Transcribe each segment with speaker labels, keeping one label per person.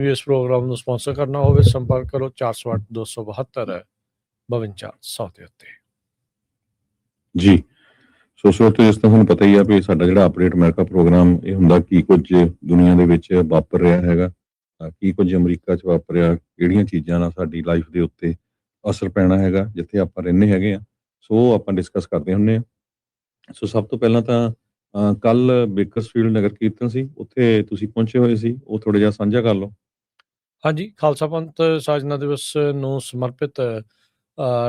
Speaker 1: ਇਸ ਪ੍ਰੋਗਰਾਮ ਨੂੰ ਸਪਾਂਸਰ ਕਰਨਾ ਹੋਵੇ ਸੰਪਰਕ ਕਰੋ 408 272 52 100 ਦੇ ਉੱਤੇ।
Speaker 2: ਜੀ ਸੋ ਸਰੋਤੇ, ਇਸ ਤੋਂ ਹੁਣ ਪਤਾ ਹੀ ਆ ਵੀ ਸਾਡਾ ਜਿਹੜਾ ਅਪਡੇਟ ਅਮਰੀਕਾ ਪ੍ਰੋਗਰਾਮ ਇਹ ਹੁੰਦਾ ਕੀ ਕੁਝ ਦੁਨੀਆ ਦੇ ਵਿੱਚ ਵਾਪਰ ਰਿਹਾ ਹੈਗਾ, ਕੀ ਕੁਝ ਅਮਰੀਕਾ 'ਚ ਵਾਪਰਿਆ, ਕਿਹੜੀਆਂ ਚੀਜ਼ਾਂ ਨਾਲ ਸਾਡੀ ਲਾਈਫ ਦੇ ਉੱਤੇ ਅਸਰ ਪੈਣਾ ਹੈਗਾ ਜਿੱਥੇ ਆਪਾਂ ਰਹਿੰਦੇ ਹੈਗੇ ਆ। ਸੋ ਆਪਾਂ ਡਿਸਕਸ ਕਰਦੇ ਹੁੰਦੇ ਆ। ਸੋ ਸਭ ਤੋਂ ਪਹਿਲਾਂ ਤਾਂ ਕੱਲ ਬੇਕਰਸਫੀਲਡ ਨਗਰ ਕੀਰਤਨ ਸੀ, ਉੱਥੇ ਤੁਸੀਂ ਪਹੁੰਚੇ ਹੋਏ ਸੀ, ਉਹ ਥੋੜ੍ਹਾ ਜਿਹਾ ਸਾਂਝਾ ਕਰ ਲਓ।
Speaker 1: ਹਾਂਜੀ, ਖਾਲਸਾ ਪੰਥ ਸਾਜਨਾ ਦਿਵਸ ਨੂੰ ਸਮਰਪਿਤ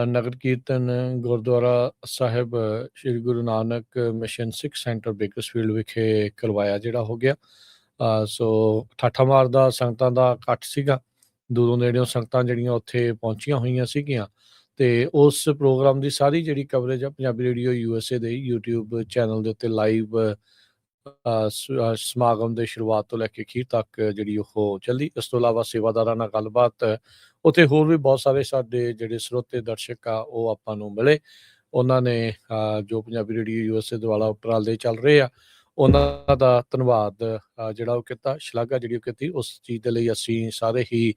Speaker 1: ਨਗਰ ਕੀਰਤਨ ਗੁਰਦੁਆਰਾ ਸਾਹਿਬ ਸ਼੍ਰੀ ਗੁਰੂ ਨਾਨਕ ਮਿਸ਼ਨ ਸਿੱਖ ਸੈਂਟਰ ਬੇਕਰਸਫੀਲਡ ਵਿਖੇ ਕਰਵਾਇਆ ਜਿਹੜਾ ਹੋ ਗਿਆ। ਸੋ ਠਾਠਾ ਮਾਰਦਾ ਸੰਗਤਾਂ ਦਾ ਇਕੱਠ ਸੀਗਾ, ਦੂਰੋਂ ਨੇੜਿਓਂ ਸੰਗਤਾਂ ਜਿਹੜੀਆਂ ਉੱਥੇ ਪਹੁੰਚੀਆਂ ਹੋਈਆਂ ਸੀਗੀਆਂ ਅਤੇ ਉਸ ਪ੍ਰੋਗਰਾਮ ਦੀ ਸਾਰੀ ਜਿਹੜੀ ਕਵਰੇਜ ਆ ਪੰਜਾਬੀ ਰੇਡੀਓ USA ਦੇ YouTube ਚੈਨਲ ਦੇ ਉੱਤੇ ਲਾਈਵ ਸਮਾਗਮ ਦੇ ਸ਼ੁਰੂਆਤ ਤੋਂ ਲੈ ਕੇ ਅਖੀਰ ਤੱਕ ਜਿਹੜੀ ਉਹ ਚੱਲੀ। ਇਸ ਤੋਂ ਇਲਾਵਾ ਸੇਵਾਦਾਰਾਂ ਨਾਲ ਗੱਲਬਾਤ, ਉੱਥੇ ਹੋਰ ਵੀ ਬਹੁਤ ਸਾਰੇ ਸਾਡੇ ਜਿਹੜੇ ਸਰੋਤੇ ਦਰਸ਼ਕ ਆ ਉਹ ਆਪਾਂ ਨੂੰ ਮਿਲੇ। ਉਹਨਾਂ ਨੇ ਜੋ ਪੰਜਾਬੀ ਰੇਡੀਓ USA ਦੁਆਰਾ ਉਪਰਾਲੇ ਚੱਲ ਰਹੇ ਆ ਉਹਨਾਂ ਦਾ ਧੰਨਵਾਦ ਜਿਹੜਾ ਉਹ ਕੀਤਾ, ਸ਼ਲਾਘਾ ਜਿਹੜੀ ਉਹ ਕੀਤੀ। ਉਸ ਚੀਜ਼ ਦੇ ਲਈ ਅਸੀਂ ਸਾਰੇ ਹੀ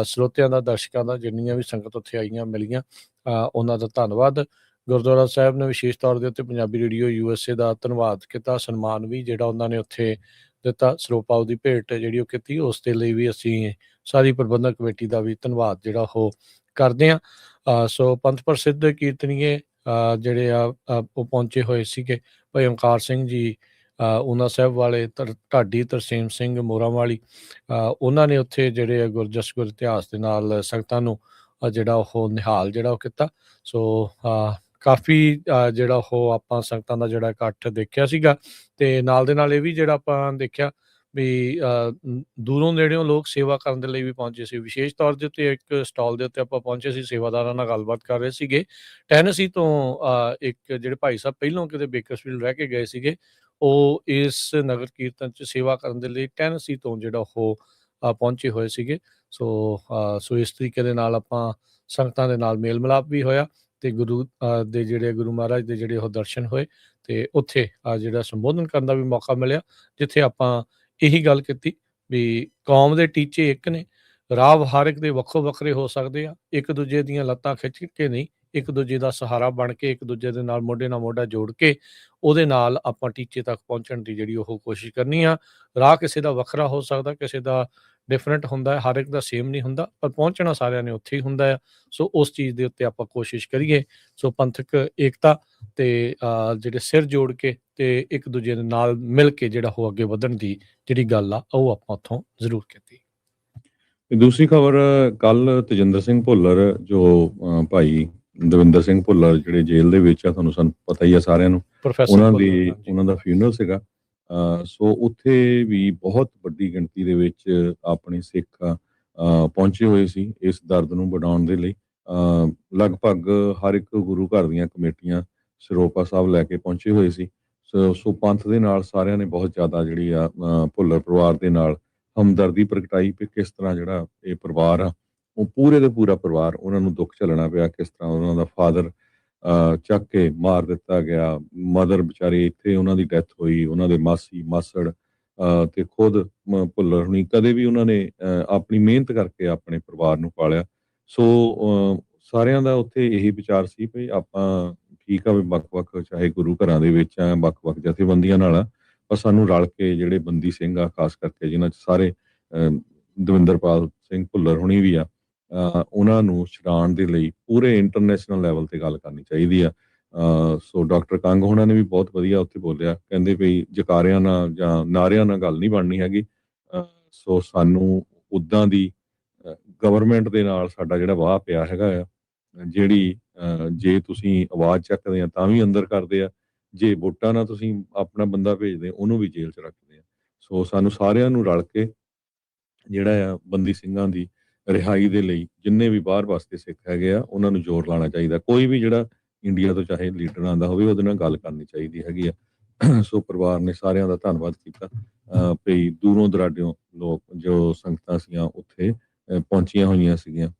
Speaker 1: ਸਰੋਤਿਆਂ ਦਾ, ਦਰਸ਼ਕਾਂ ਦਾ, ਜਿੰਨੀਆਂ ਵੀ ਸੰਗਤ ਉੱਥੇ ਆਈਆਂ ਮਿਲੀਆਂ, ਉਹਨਾਂ ਦਾ ਧੰਨਵਾਦ। ਗੁਰਦੁਆਰਾ ਸਾਹਿਬ ਨੇ ਵਿਸ਼ੇਸ਼ ਤੌਰ ਦੇ ਉੱਤੇ ਪੰਜਾਬੀ ਰੇਡੀਓ USA ਦਾ ਧੰਨਵਾਦ ਕੀਤਾ, ਸਨਮਾਨ ਵੀ ਜਿਹੜਾ ਉਹਨਾਂ ਨੇ ਉੱਥੇ ਦਿੱਤਾ, ਸਰੋਪਾਓ ਦੀ ਭੇਟ ਜਿਹੜੀ ਉਹ ਕੀਤੀ, ਉਸ ਦੇ ਲਈ ਵੀ ਅਸੀਂ ਸਾਰੀ ਪ੍ਰਬੰਧਕ ਕਮੇਟੀ ਦਾ ਵੀ ਧੰਨਵਾਦ ਜਿਹੜਾ ਉਹ ਕਰਦੇ ਹਾਂ। ਸੋ ਪੰਥ ਪ੍ਰਸਿੱਧ ਕੀਰਤਨੀਏ ਜਿਹੜੇ ਆ ਉਹ ਪਹੁੰਚੇ ਹੋਏ ਸੀਗੇ। ਭਾਈ ਓਂਕਾਰ ਸਿੰਘ ਜੀ ਊਨਾ ਸਾਹਿਬ ਵਾਲੇ, ਢਾਡੀ ਤਰਸੇਮ ਸਿੰਘ ਮੋਰਾਂ ਵਾਲੀ, ਉਹਨਾਂ ਨੇ ਉੱਥੇ ਜਿਹੜੇ ਗੁਰਜਸ ਗੁਰ ਇਤਿਹਾਸ ਦੇ ਨਾਲ ਸੰਗਤਾਂ ਨੂੰ ਜਿਹੜਾ ਉਹ ਨਿਹਾਲ ਜਿਹੜਾ ਉਹ ਕੀਤਾ। ਸੋ ਕਾਫੀ ਜਿਹੜਾ ਉਹ ਆਪਾਂ ਸੰਗਤਾਂ ਦਾ ਜਿਹੜਾ ਇਕੱਠ ਦੇਖਿਆ ਸੀਗਾ, ਅਤੇ ਨਾਲ ਦੇ ਨਾਲ ਇਹ ਵੀ ਜਿਹੜਾ ਆਪਾਂ ਦੇਖਿਆ ਵੀ ਦੂਰੋਂ ਨੇੜਿਓਂ ਲੋਕ ਸੇਵਾ ਕਰਨ ਦੇ ਲਈ ਵੀ ਪਹੁੰਚੇ ਸੀ। ਵਿਸ਼ੇਸ਼ ਤੌਰ ਦੇ ਉੱਤੇ ਇੱਕ ਸਟਾਲ ਦੇ ਉੱਤੇ ਆਪਾਂ ਪਹੁੰਚੇ ਸੀ, ਸੇਵਾਦਾਰਾਂ ਨਾਲ ਗੱਲਬਾਤ ਕਰ ਰਹੇ ਸੀਗੇ। ਟੈਨੇਸੀ ਤੋਂ ਇੱਕ ਜਿਹੜੇ ਭਾਈ ਸਾਹਿਬ ਪਹਿਲੋਂ ਕਿਤੇ ਬੇਕਰਸਫੀਲਡ ਰਹਿ ਕੇ ਗਏ ਸੀਗੇ, ਉਹ ਇਸ ਨਗਰ ਕੀਰਤਨ 'ਚ ਸੇਵਾ ਕਰਨ ਦੇ ਲਈ ਟੈਨੇਸੀ ਤੋਂ ਜਿਹੜਾ ਉਹ ਪਹੁੰਚੇ ਹੋਏ ਸੀਗੇ। ਸੋ ਇਸ ਤਰੀਕੇ ਦੇ ਨਾਲ ਆਪਾਂ ਸੰਗਤਾਂ ਦੇ ਨਾਲ ਮੇਲ ਮਿਲਾਪ ਵੀ ਹੋਇਆ ਅਤੇ ਗੁਰੂ ਦੇ ਜਿਹੜੇ ਗੁਰੂ ਮਹਾਰਾਜ ਦੇ ਜਿਹੜੇ ਉਹ ਦਰਸ਼ਨ ਹੋਏ, ਅਤੇ ਉੱਥੇ ਜਿਹੜਾ ਸੰਬੋਧਨ ਕਰਨ ਦਾ ਵੀ ਮੌਕਾ ਮਿਲਿਆ, ਜਿੱਥੇ ਆਪਾਂ ਇਹੀ ਗੱਲ ਕੀਤੀ ਵੀ ਕੌਮ ਦੇ ਟੀਚੇ ਇੱਕ ਨੇ, ਰਾਹ ਹਰ ਇੱਕ ਦੇ ਵੱਖੋ ਵੱਖਰੇ ਹੋ ਸਕਦੇ ਆ, ਇੱਕ ਦੂਜੇ ਦੀਆਂ ਲੱਤਾਂ ਖਿੱਚ ਕੇ ਨਹੀਂ, ਇੱਕ ਦੂਜੇ ਦਾ ਸਹਾਰਾ ਬਣ ਕੇ, ਇੱਕ ਦੂਜੇ ਦੇ ਨਾਲ ਮੋਢੇ ਨਾਲ ਮੋਢਾ ਜੋੜ ਕੇ ਉਹਦੇ ਨਾਲ ਆਪਾਂ ਟੀਚੇ ਤੱਕ ਪਹੁੰਚਣ ਦੀ ਜਿਹੜੀ ਉਹ ਕੋਸ਼ਿਸ਼ ਕਰਨੀ ਆ। ਰਾਹ ਕਿਸੇ ਦਾ ਵੱਖਰਾ ਹੋ ਸਕਦਾ, ਕਿਸੇ ਦਾ ਡਿਫਰੈਂਟ ਹੁੰਦਾ, ਹਰ ਇੱਕ ਦਾ ਸੇਮ ਨਹੀਂ ਹੁੰਦਾ, ਪਰ ਪਹੁੰਚਣਾ ਸਾਰਿਆਂ ਨੇ ਉੱਥੇ ਹੀ ਹੁੰਦਾ ਆ। ਸੋ ਉਸ ਚੀਜ਼ ਦੇ ਉੱਤੇ ਆਪਾਂ ਕੋਸ਼ਿਸ਼ ਕਰੀਏ। ਸੋ ਪੰਥਕ ਏਕਤਾ ਅਤੇ ਜਿਹੜੇ ਸਿਰ ਜੋੜ ਕੇ ਅਤੇ ਇੱਕ ਦੂਜੇ ਦੇ ਨਾਲ ਮਿਲ ਕੇ ਜਿਹੜਾ ਉਹ ਅੱਗੇ ਵਧਣ ਦੀ ਜਿਹੜੀ ਗੱਲ ਆ ਉਹ ਆਪਾਂ ਉੱਥੋਂ ਜ਼ਰੂਰ ਕੀਤੀ।
Speaker 2: ਦੂਸਰੀ ਖਬਰ, ਕੱਲ ਤੇਜਿੰਦਰ ਸਿੰਘ ਭੁੱਲਰ ਜੋ ਭਾਈ ਦਵਿੰਦਰ ਸਿੰਘ ਭੁੱਲਰ ਜਿਹੜੇ ਜੇਲ੍ਹ ਦੇ ਵਿੱਚ ਆ, ਸਾਨੂੰ ਪਤਾ ਹੀ ਆ ਸਾਰਿਆਂ ਨੂੰ, ਉਹਨਾਂ ਦਾ ਫਿਊਨਰਲ ਸੀਗਾ। ਸੋ ਉੱਥੇ ਵੀ ਬਹੁਤ ਵੱਡੀ ਗਿਣਤੀ ਦੇ ਵਿੱਚ ਆਪਣੇ ਸਿੱਖ ਪਹੁੰਚੇ ਹੋਏ ਸੀ ਇਸ ਦਰਦ ਨੂੰ ਵਡਾਉਣ ਦੇ ਲਈ। ਲਗਭਗ ਹਰ ਇੱਕ ਗੁਰੂ ਘਰ ਦੀਆਂ ਕਮੇਟੀਆਂ ਸਰੋਪਾ ਸਾਹਿਬ ਲੈ ਕੇ ਪਹੁੰਚੇ ਹੋਏ ਸੀ। ਸੋ ਪੰਥ ਦੇ ਨਾਲ ਸਾਰਿਆਂ ਨੇ ਬਹੁਤ ਜ਼ਿਆਦਾ ਜਿਹੜੀ ਆ ਭੁੱਲਰ ਪਰਿਵਾਰ ਦੇ ਨਾਲ ਹਮਦਰਦੀ ਪ੍ਰਗਟਾਈ ਵੀ ਕਿਸ ਤਰ੍ਹਾਂ ਜਿਹੜਾ ਇਹ ਪਰਿਵਾਰ ਆ ਉਹ ਪੂਰੇ ਦਾ ਪੂਰਾ ਪਰਿਵਾਰ, ਉਹਨਾਂ ਨੂੰ ਦੁੱਖ ਝੱਲਣਾ ਪਿਆ, ਕਿਸ ਤਰ੍ਹਾਂ ਉਹਨਾਂ ਦਾ ਫਾਦਰ ਚੱਕ ਕੇ ਮਾਰ ਦਿੱਤਾ ਗਿਆ, ਮਦਰ ਵਿਚਾਰੇ ਇੱਥੇ ਉਹਨਾਂ ਦੀ ਡੈਥ ਹੋਈ, ਉਹਨਾਂ ਦੇ ਮਾਸੀ ਮਾਸੜ ਤੇ ਖੁਦ ਭੁੱਲਰ ਹੁਣੀ ਕਦੇ ਵੀ ਉਹਨਾਂ ਨੇ ਆਪਣੀ ਮਿਹਨਤ ਕਰਕੇ ਆਪਣੇ ਪਰਿਵਾਰ ਨੂੰ ਪਾਲਿਆ। ਸੋ ਸਾਰਿਆਂ ਦਾ ਉੱਥੇ ਇਹੀ ਵਿਚਾਰ ਸੀ ਵੀ ਆਪਾਂ ਠੀਕ ਆ ਵੀ ਵੱਖ-ਵੱਖ ਚਾਹੇ ਗੁਰੂ ਘਰਾਂ ਦੇ ਵਿੱਚ ਆ, ਵੱਖ-ਵੱਖ ਜਥੇਬੰਦੀਆਂ ਨਾਲ ਆ, ਪਰ ਸਾਨੂੰ ਰਲ ਕੇ ਜਿਹੜੇ ਬੰਦੀ ਸਿੰਘ ਆ, ਖਾਸ ਕਰਕੇ ਜਿਨ੍ਹਾਂ 'ਚ ਸਾਰੇ ਦਵਿੰਦਰਪਾਲ ਸਿੰਘ ਭੁੱਲਰ ਹੁਣੀ ਵੀ ਆ, ਉਹਨਾਂ ਨੂੰ ਛੁਡਾਉਣ ਦੇ ਲਈ ਪੂਰੇ ਇੰਟਰਨੈਸ਼ਨਲ ਲੈਵਲ ਤੇ ਗੱਲ ਕਰਨੀ ਚਾਹੀਦੀ ਆ। ਸੋ ਡਾਕਟਰ ਕੰਗ ਹੋਣਾ ਨੇ ਵੀ ਬਹੁਤ ਵਧੀਆ ਉੱਥੇ ਬੋਲਿਆ, ਕਹਿੰਦੇ ਵੀ ਜਕਾਰਿਆਂ ਨਾਲ ਜਾਂ ਨਾਅਰਿਆਂ ਨਾਲ ਗੱਲ ਨਹੀਂ ਬਣਨੀ ਹੈਗੀ। ਸੋ ਸਾਨੂੰ ਉੱਦਾਂ ਦੀ ਗਵਰਨਮੈਂਟ ਦੇ ਨਾਲ ਸਾਡਾ ਜਿਹੜਾ ਵਾਹ ਪਿਆ ਹੈਗਾ ਆ, ਜਿਹੜੀ ਜੇ ਤੁਸੀਂ ਆਵਾਜ਼ ਚੱਕਦੇ ਆ ਤਾਂ ਵੀ ਅੰਦਰ ਕਰਦੇ ਆ, ਜੇ ਵੋਟਾਂ ਨਾਲ ਤੁਸੀਂ ਆਪਣਾ ਬੰਦਾ ਭੇਜਦੇ ਉਹਨੂੰ ਵੀ ਜੇਲ੍ਹ 'ਚ ਰੱਖਦੇ ਆ। ਸੋ ਸਾਨੂੰ ਸਾਰਿਆਂ ਨੂੰ ਰਲ ਕੇ ਜਿਹੜਾ ਆ ਬੰਦੀ ਸਿੰਘਾਂ ਦੀ ਰਿਹਾਈ ਦੇ ਲਈ ਜਿੰਨੇ ਵੀ ਬਾਹਰ ਵਾਸਤੇ ਸਿੱਖ ਹੈਗੇ ਆ ਉਹਨਾਂ ਨੂੰ ਜ਼ੋਰ ਲਾਉਣਾ ਚਾਹੀਦਾ। ਕੋਈ ਵੀ ਜਿਹੜਾ ਇੰਡੀਆ ਤੋਂ ਚਾਹੇ ਲੀਡਰ ਆਉਂਦਾ ਹੋਵੇ ਉਹਦੇ ਨਾਲ ਗੱਲ ਕਰਨੀ ਚਾਹੀਦੀ ਹੈਗੀ ਆ। ਸੋ ਪਰਿਵਾਰ ਨੇ ਸਾਰਿਆਂ ਦਾ ਧੰਨਵਾਦ ਕੀਤਾ ਭਈ ਦੂਰੋਂ ਦਰਾਡਿਓਂ ਲੋਕ ਜੋ ਸੰਗਤਾਂ ਸੀਗੀਆਂ ਉੱਥੇ ਪਹੁੰਚੀਆਂ ਹੋਈਆਂ ਸੀਗੀਆਂ।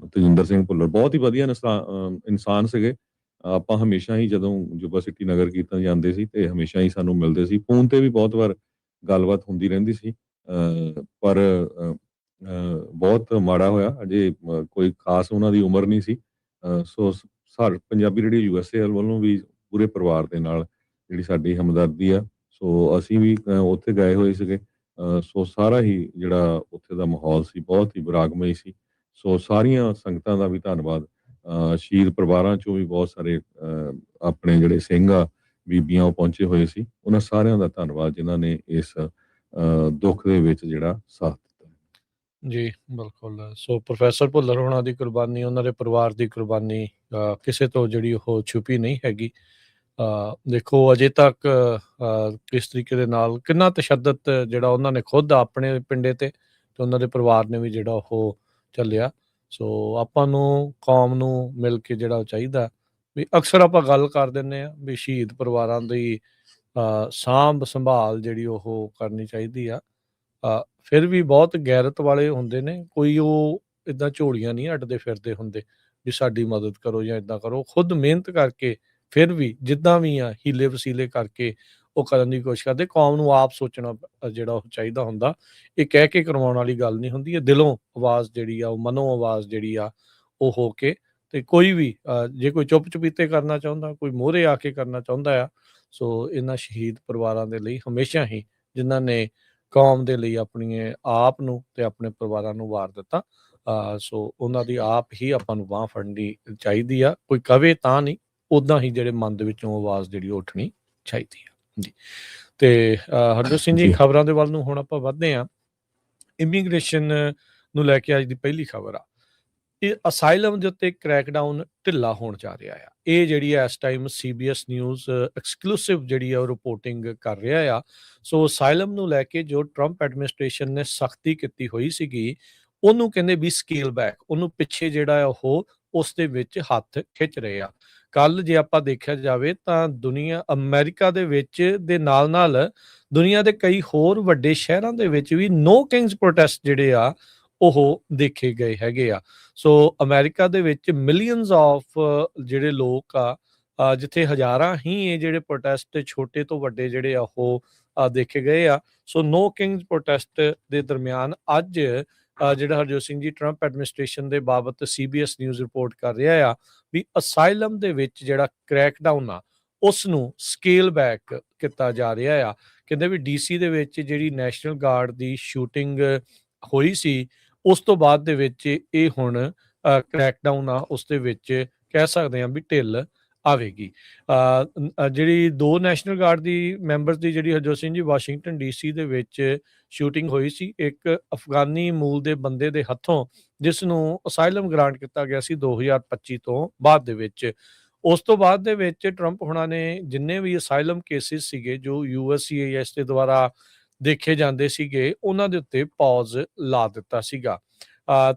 Speaker 2: ਤੇਜਿੰਦਰ ਸਿੰਘ ਭੁੱਲਰ ਬਹੁਤ ਹੀ ਵਧੀਆ ਇਨਸਾਨ ਸੀਗੇ। ਆਪਾਂ ਹਮੇਸ਼ਾ ਹੀ ਜਦੋਂ ਯੁਵਾ ਸਿਟੀ ਨਗਰ ਕੀਰਤਨ ਜਾਂਦੇ ਸੀ ਤੇ ਹਮੇਸ਼ਾ ਹੀ ਸਾਨੂੰ ਮਿਲਦੇ ਸੀ, ਫੋਨ ਤੇ ਵੀ ਬਹੁਤ ਵਾਰ ਗੱਲਬਾਤ ਹੁੰਦੀ ਰਹਿੰਦੀ ਸੀ। ਪਰ ਬਹੁਤ ਮਾੜਾ ਹੋਇਆ। ਅਜੇ ਕੋਈ ਖਾਸ ਉਹਨਾਂ ਦੀ ਉਮਰ ਨਹੀਂ ਸੀ। ਸੋ ਪੰਜਾਬੀ ਰੇਡੀਓ USA ਵੱਲੋਂ ਵੀ ਪੂਰੇ ਪਰਿਵਾਰ ਦੇ ਨਾਲ ਜਿਹੜੀ ਸਾਡੀ ਹਮਦਰਦੀ ਆ। ਸੋ ਅਸੀਂ ਵੀ ਉੱਥੇ ਗਏ ਹੋਏ ਸੀਗੇ। ਸੋ ਸਾਰਾ ਹੀ ਜਿਹੜਾ ਉੱਥੇ ਦਾ ਮਾਹੌਲ ਸੀ ਬਹੁਤ ਹੀ ਵਿਰਾਗਮਈ ਸੀ। ਸੋ ਸਾਰੀਆਂ ਸੰਗਤਾਂ ਦਾ ਵੀ ਧੰਨਵਾਦ। ਸ਼ਹੀਦ ਪਰਿਵਾਰਾਂ ਚੋਂ ਵੀ ਬਹੁਤ ਸਾਰੇ ਆਪਣੇ ਜਿਹੜੇ ਸਿੰਘ ਆ, ਬੀਬੀਆਂ, ਉਹ ਪਹੁੰਚੇ ਹੋਏ ਸੀ। ਉਹਨਾਂ ਸਾਰਿਆਂ ਦਾ ਧੰਨਵਾਦ ਜਿਨ੍ਹਾਂ ਨੇ ਇਸ ਦੁੱਖ ਦੇ ਵਿੱਚ ਜਿਹੜਾ ਸਾਥ ਦਿੱਤਾ।
Speaker 1: ਜੀ ਬਿਲਕੁਲ। ਸੋ ਪ੍ਰੋਫੈਸਰ ਭੁੱਲਰ ਹੋਣਾ ਦੀ ਕੁਰਬਾਨੀ, ਉਹਨਾਂ ਦੇ ਪਰਿਵਾਰ ਦੀ ਕੁਰਬਾਨੀ ਕਿਸੇ ਤੋਂ ਜਿਹੜੀ ਉਹ ਛੁਪੀ ਨਹੀਂ ਹੈਗੀ। ਦੇਖੋ ਅਜੇ ਤੱਕ ਕਿਸ ਤਰੀਕੇ ਦੇ ਨਾਲ ਕਿੰਨਾ ਤਸ਼ੱਦਦ ਜਿਹੜਾ ਉਹਨਾਂ ਨੇ ਖੁਦ ਆਪਣੇ ਪਿੰਡੇ ਤੇ ਉਹਨਾਂ ਦੇ ਪਰਿਵਾਰ ਨੇ ਵੀ ਜਿਹੜਾ ਉਹ ਚੱਲਿਆ। ਸੋ ਆਪਾਂ ਨੂੰ ਕੌਮ ਨੂੰ ਮਿਲ ਕੇ ਜਿਹੜਾ ਚਾਹੀਦਾ ਵੀ ਅਕਸਰ ਆਪਾਂ ਗੱਲ ਕਰ ਦਿੰਦੇ ਹਾਂ ਵੀ ਸ਼ਹੀਦ ਪਰਿਵਾਰਾਂ ਦੀ ਸਾਂਭ ਸੰਭਾਲ ਜਿਹੜੀ ਉਹ ਕਰਨੀ ਚਾਹੀਦੀ ਆ। ਫਿਰ ਵੀ ਬਹੁਤ ਗੈਰਤ ਵਾਲੇ ਹੁੰਦੇ ਨੇ, ਕੋਈ ਉਹ ਇੱਦਾਂ ਝੋਲੀਆਂ ਨਹੀਂ ਅੱਡਦੇ ਫਿਰਦੇ ਹੁੰਦੇ ਵੀ ਸਾਡੀ ਮਦਦ ਕਰੋ ਜਾਂ ਇੱਦਾਂ ਕਰੋ। ਖੁਦ ਮਿਹਨਤ ਕਰਕੇ ਫਿਰ ਵੀ ਜਿੱਦਾਂ ਵੀ ਆ ਹੀਲੇ ਵਸੀਲੇ ਕਰਕੇ ਉਹ ਕਰਨ ਦੀ ਕੋਸ਼ਿਸ਼ ਕਰਦੇ। ਕੌਮ ਨੂੰ ਆਪ ਸੋਚਣਾ ਜਿਹੜਾ ਉਹ ਚਾਹੀਦਾ ਹੁੰਦਾ। ਇਹ ਕਹਿ ਕੇ ਕਰਵਾਉਣ ਵਾਲੀ ਗੱਲ ਨਹੀਂ ਹੁੰਦੀ। ਇਹ ਦਿਲੋਂ ਆਵਾਜ਼ ਜਿਹੜੀ ਆ, ਉਹ ਮਨੋਂ ਆਵਾਜ਼ ਜਿਹੜੀ ਆ ਉਹ ਹੋ ਕੇ, ਤੇ ਕੋਈ ਵੀ ਜੇ ਕੋਈ ਚੁੱਪ ਚੁਪੀਤੇ ਕਰਨਾ ਚਾਹੁੰਦਾ, ਕੋਈ ਮੋਹਰੇ ਆ ਕੇ ਕਰਨਾ ਚਾਹੁੰਦਾ ਆ। ਸੋ ਇਹਨਾਂ ਸ਼ਹੀਦ ਪਰਿਵਾਰਾਂ ਦੇ ਲਈ ਹਮੇਸ਼ਾ ਹੀ ਜਿਨ੍ਹਾਂ ਨੇ ਕੌਮ ਦੇ ਲਈ ਆਪਣੀ ਆਪ ਨੂੰ ਤੇ ਆਪਣੇ ਪਰਿਵਾਰਾਂ ਨੂੰ ਵਾਰ ਦਿੱਤਾ, ਸੋ ਉਹਨਾਂ ਦੀ ਆਪ ਹੀ ਆਪਾਂ ਨੂੰ ਬਾਂਹ ਫੜਨੀ ਚਾਹੀਦੀ ਆ। ਕੋਈ ਕਵੇ ਤਾਂ ਨਹੀਂ, ਉੱਦਾਂ ਹੀ ਜਿਹੜੇ ਮਨ ਦੇ ਵਿੱਚੋਂ ਆਵਾਜ਼ ਜਿਹੜੀ ਉੱਠਣੀ ਚਾਹੀਦੀ ਆ ਜੀ। ਤੇ ਹਰਜੋਤ ਸਿੰਘ ਜੀ, ਖਬਰਾਂ ਦੇ ਵੱਲ ਨੂੰ ਹੁਣ ਆਪਾਂ ਵੱਧਦੇ ਹਾਂ। ਇਮੀਗ੍ਰੇਸ਼ਨ ਨੂੰ ਲੈ ਕੇ ਅੱਜ ਦੀ ਪਹਿਲੀ ਖਬਰ ਆ, ਇਹ ਅਸਾਈਲਮ ਦੇ ਉੱਤੇ ਕ੍ਰੈਕਡਾਊਨ ਢਿੱਲਾ ਹੋਣ ਜਾ ਰਿਹਾ ਆ। ਇਹ ਜਿਹੜੀ ਆ ਇਸ ਟਾਈਮ CBS ਨਿਊਜ਼ ਐਕਸਕਲੂਸਿਵ ਜਿਹੜੀ ਆ ਉਹ ਰਿਪੋਰਟਿੰਗ ਕਰ ਰਿਹਾ ਆ। ਸੋ ਅਸਾਈਲਮ ਨੂੰ ਲੈ ਕੇ ਜੋ ਟਰੰਪ ਐਡਮਿਨਿਸਟ੍ਰੇਸ਼ਨ ਨੇ ਸਖਤੀ ਕੀਤੀ ਹੋਈ ਸੀਗੀ, ਉਹਨੂੰ ਕਹਿੰਦੇ ਵੀ ਸਕੇਲ ਬੈਕ, ਉਹਨੂੰ ਪਿੱਛੇ ਜਿਹੜਾ ਆ ਉਹ ਉਸ ਦੇ ਵਿੱਚ ਹੱਥ ਖਿੱਚ ਰਹੇ ਆ। ਕੱਲ ਜੇ ਆਪਾਂ ਦੇਖਿਆ ਜਾਵੇ ਤਾਂ ਦੁਨੀਆ, ਅਮਰੀਕਾ ਦੇ ਵਿੱਚ ਦੇ ਨਾਲ ਨਾਲ ਦੁਨੀਆ ਦੇ ਕਈ ਹੋਰ ਵੱਡੇ ਸ਼ਹਿਰਾਂ ਦੇ ਵਿੱਚ ਵੀ ਨੋ ਕਿੰਗਸ ਪ੍ਰੋਟੈਸਟ ਜਿਹੜੇ ਆ ਉਹ ਦੇਖੇ ਗਏ ਹੈਗੇ ਆ। ਸੋ ਅਮਰੀਕਾ ਦੇ ਵਿੱਚ ਮਿਲੀਅਨਸ ਆਫ ਜਿਹੜੇ ਲੋਕ ਆ, ਜਿੱਥੇ ਹਜ਼ਾਰਾਂ ਹੀ ਇਹ ਜਿਹੜੇ ਪ੍ਰੋਟੈਸਟ ਛੋਟੇ ਤੋਂ ਵੱਡੇ ਜਿਹੜੇ ਆ ਉਹ ਦੇਖੇ ਗਏ ਆ। ਸੋ ਨੋ ਕਿੰਗਸ ਪ੍ਰੋਟੈਸਟ ਦੇ ਦਰਮਿਆਨ ਅੱਜ ਜਿਹੜਾ ਹਰਜੋਤ ਸਿੰਘ ਜੀ, ਟਰੰਪ ਐਡਮਿਨਿਸਟ੍ਰੇਸ਼ਨ ਦੇ ਬਾਬਤ CBS ਨਿਊਜ਼ ਰਿਪੋਰਟ ਕਰ ਰਿਹਾ ਆ ਵੀ ਅਸਾਈਲਮ ਦੇ ਵਿੱਚ ਜਿਹੜਾ ਕ੍ਰੈਕਡਾਊਨ ਆ ਉਸ ਨੂੰ ਸਕੇਲ ਬੈਕ ਕੀਤਾ ਜਾ ਰਿਹਾ ਆ। ਕਹਿੰਦੇ ਵੀ DC ਦੇ ਵਿੱਚ ਜਿਹੜੀ ਨੈਸ਼ਨਲ ਗਾਰਡ ਦੀ ਸ਼ੂਟਿੰਗ ਹੋਈ ਸੀ, ਉਸ ਤੋਂ ਬਾਅਦ ਦੇ ਵਿੱਚ ਇਹ ਹੁਣ ਕ੍ਰੈਕਡਾਊਨ ਆ ਉਸ ਦੇ ਵਿੱਚ ਕਹਿ ਸਕਦੇ ਹਾਂ ਵੀ ਢਿੱਲ ਆਵੇਗੀ। ਜਿਹੜੀ 2 ਨੈਸ਼ਨਲ ਗਾਰਡ ਦੀ ਮੈਂਬਰਸ ਦੀ ਜਿਹੜੀ ਹਰਜੋਤ ਸਿੰਘ ਜੀ ਵਾਸ਼ਿੰਗਟਨ DC ਦੇ ਵਿੱਚ ਸ਼ੂਟਿੰਗ ਹੋਈ ਸੀ ਇੱਕ ਅਫਗਾਨੀ ਮੂਲ ਦੇ ਬੰਦੇ ਦੇ ਹੱਥੋਂ, ਜਿਸ ਨੂੰ ਅਸਾਈਲਮ ਗ੍ਰਾਂਟ ਕੀਤਾ ਗਿਆ ਸੀ 2025 ਤੋਂ ਬਾਅਦ ਦੇ ਵਿੱਚ। ਉਸ ਤੋਂ ਬਾਅਦ ਦੇ ਵਿੱਚ ਟਰੰਪ ਹੁਣਾਂ ਨੇ ਜਿੰਨੇ ਵੀ ਅਸਾਈਲਮ ਕੇਸਿਸ ਸੀਗੇ ਜੋ USCIS ਦੇ ਦੁਆਰਾ ਦੇਖੇ ਜਾਂਦੇ ਸੀਗੇ, ਉਹਨਾਂ ਦੇ ਉੱਤੇ ਪੌਜ਼ ਲਾ ਦਿੱਤਾ ਸੀਗਾ।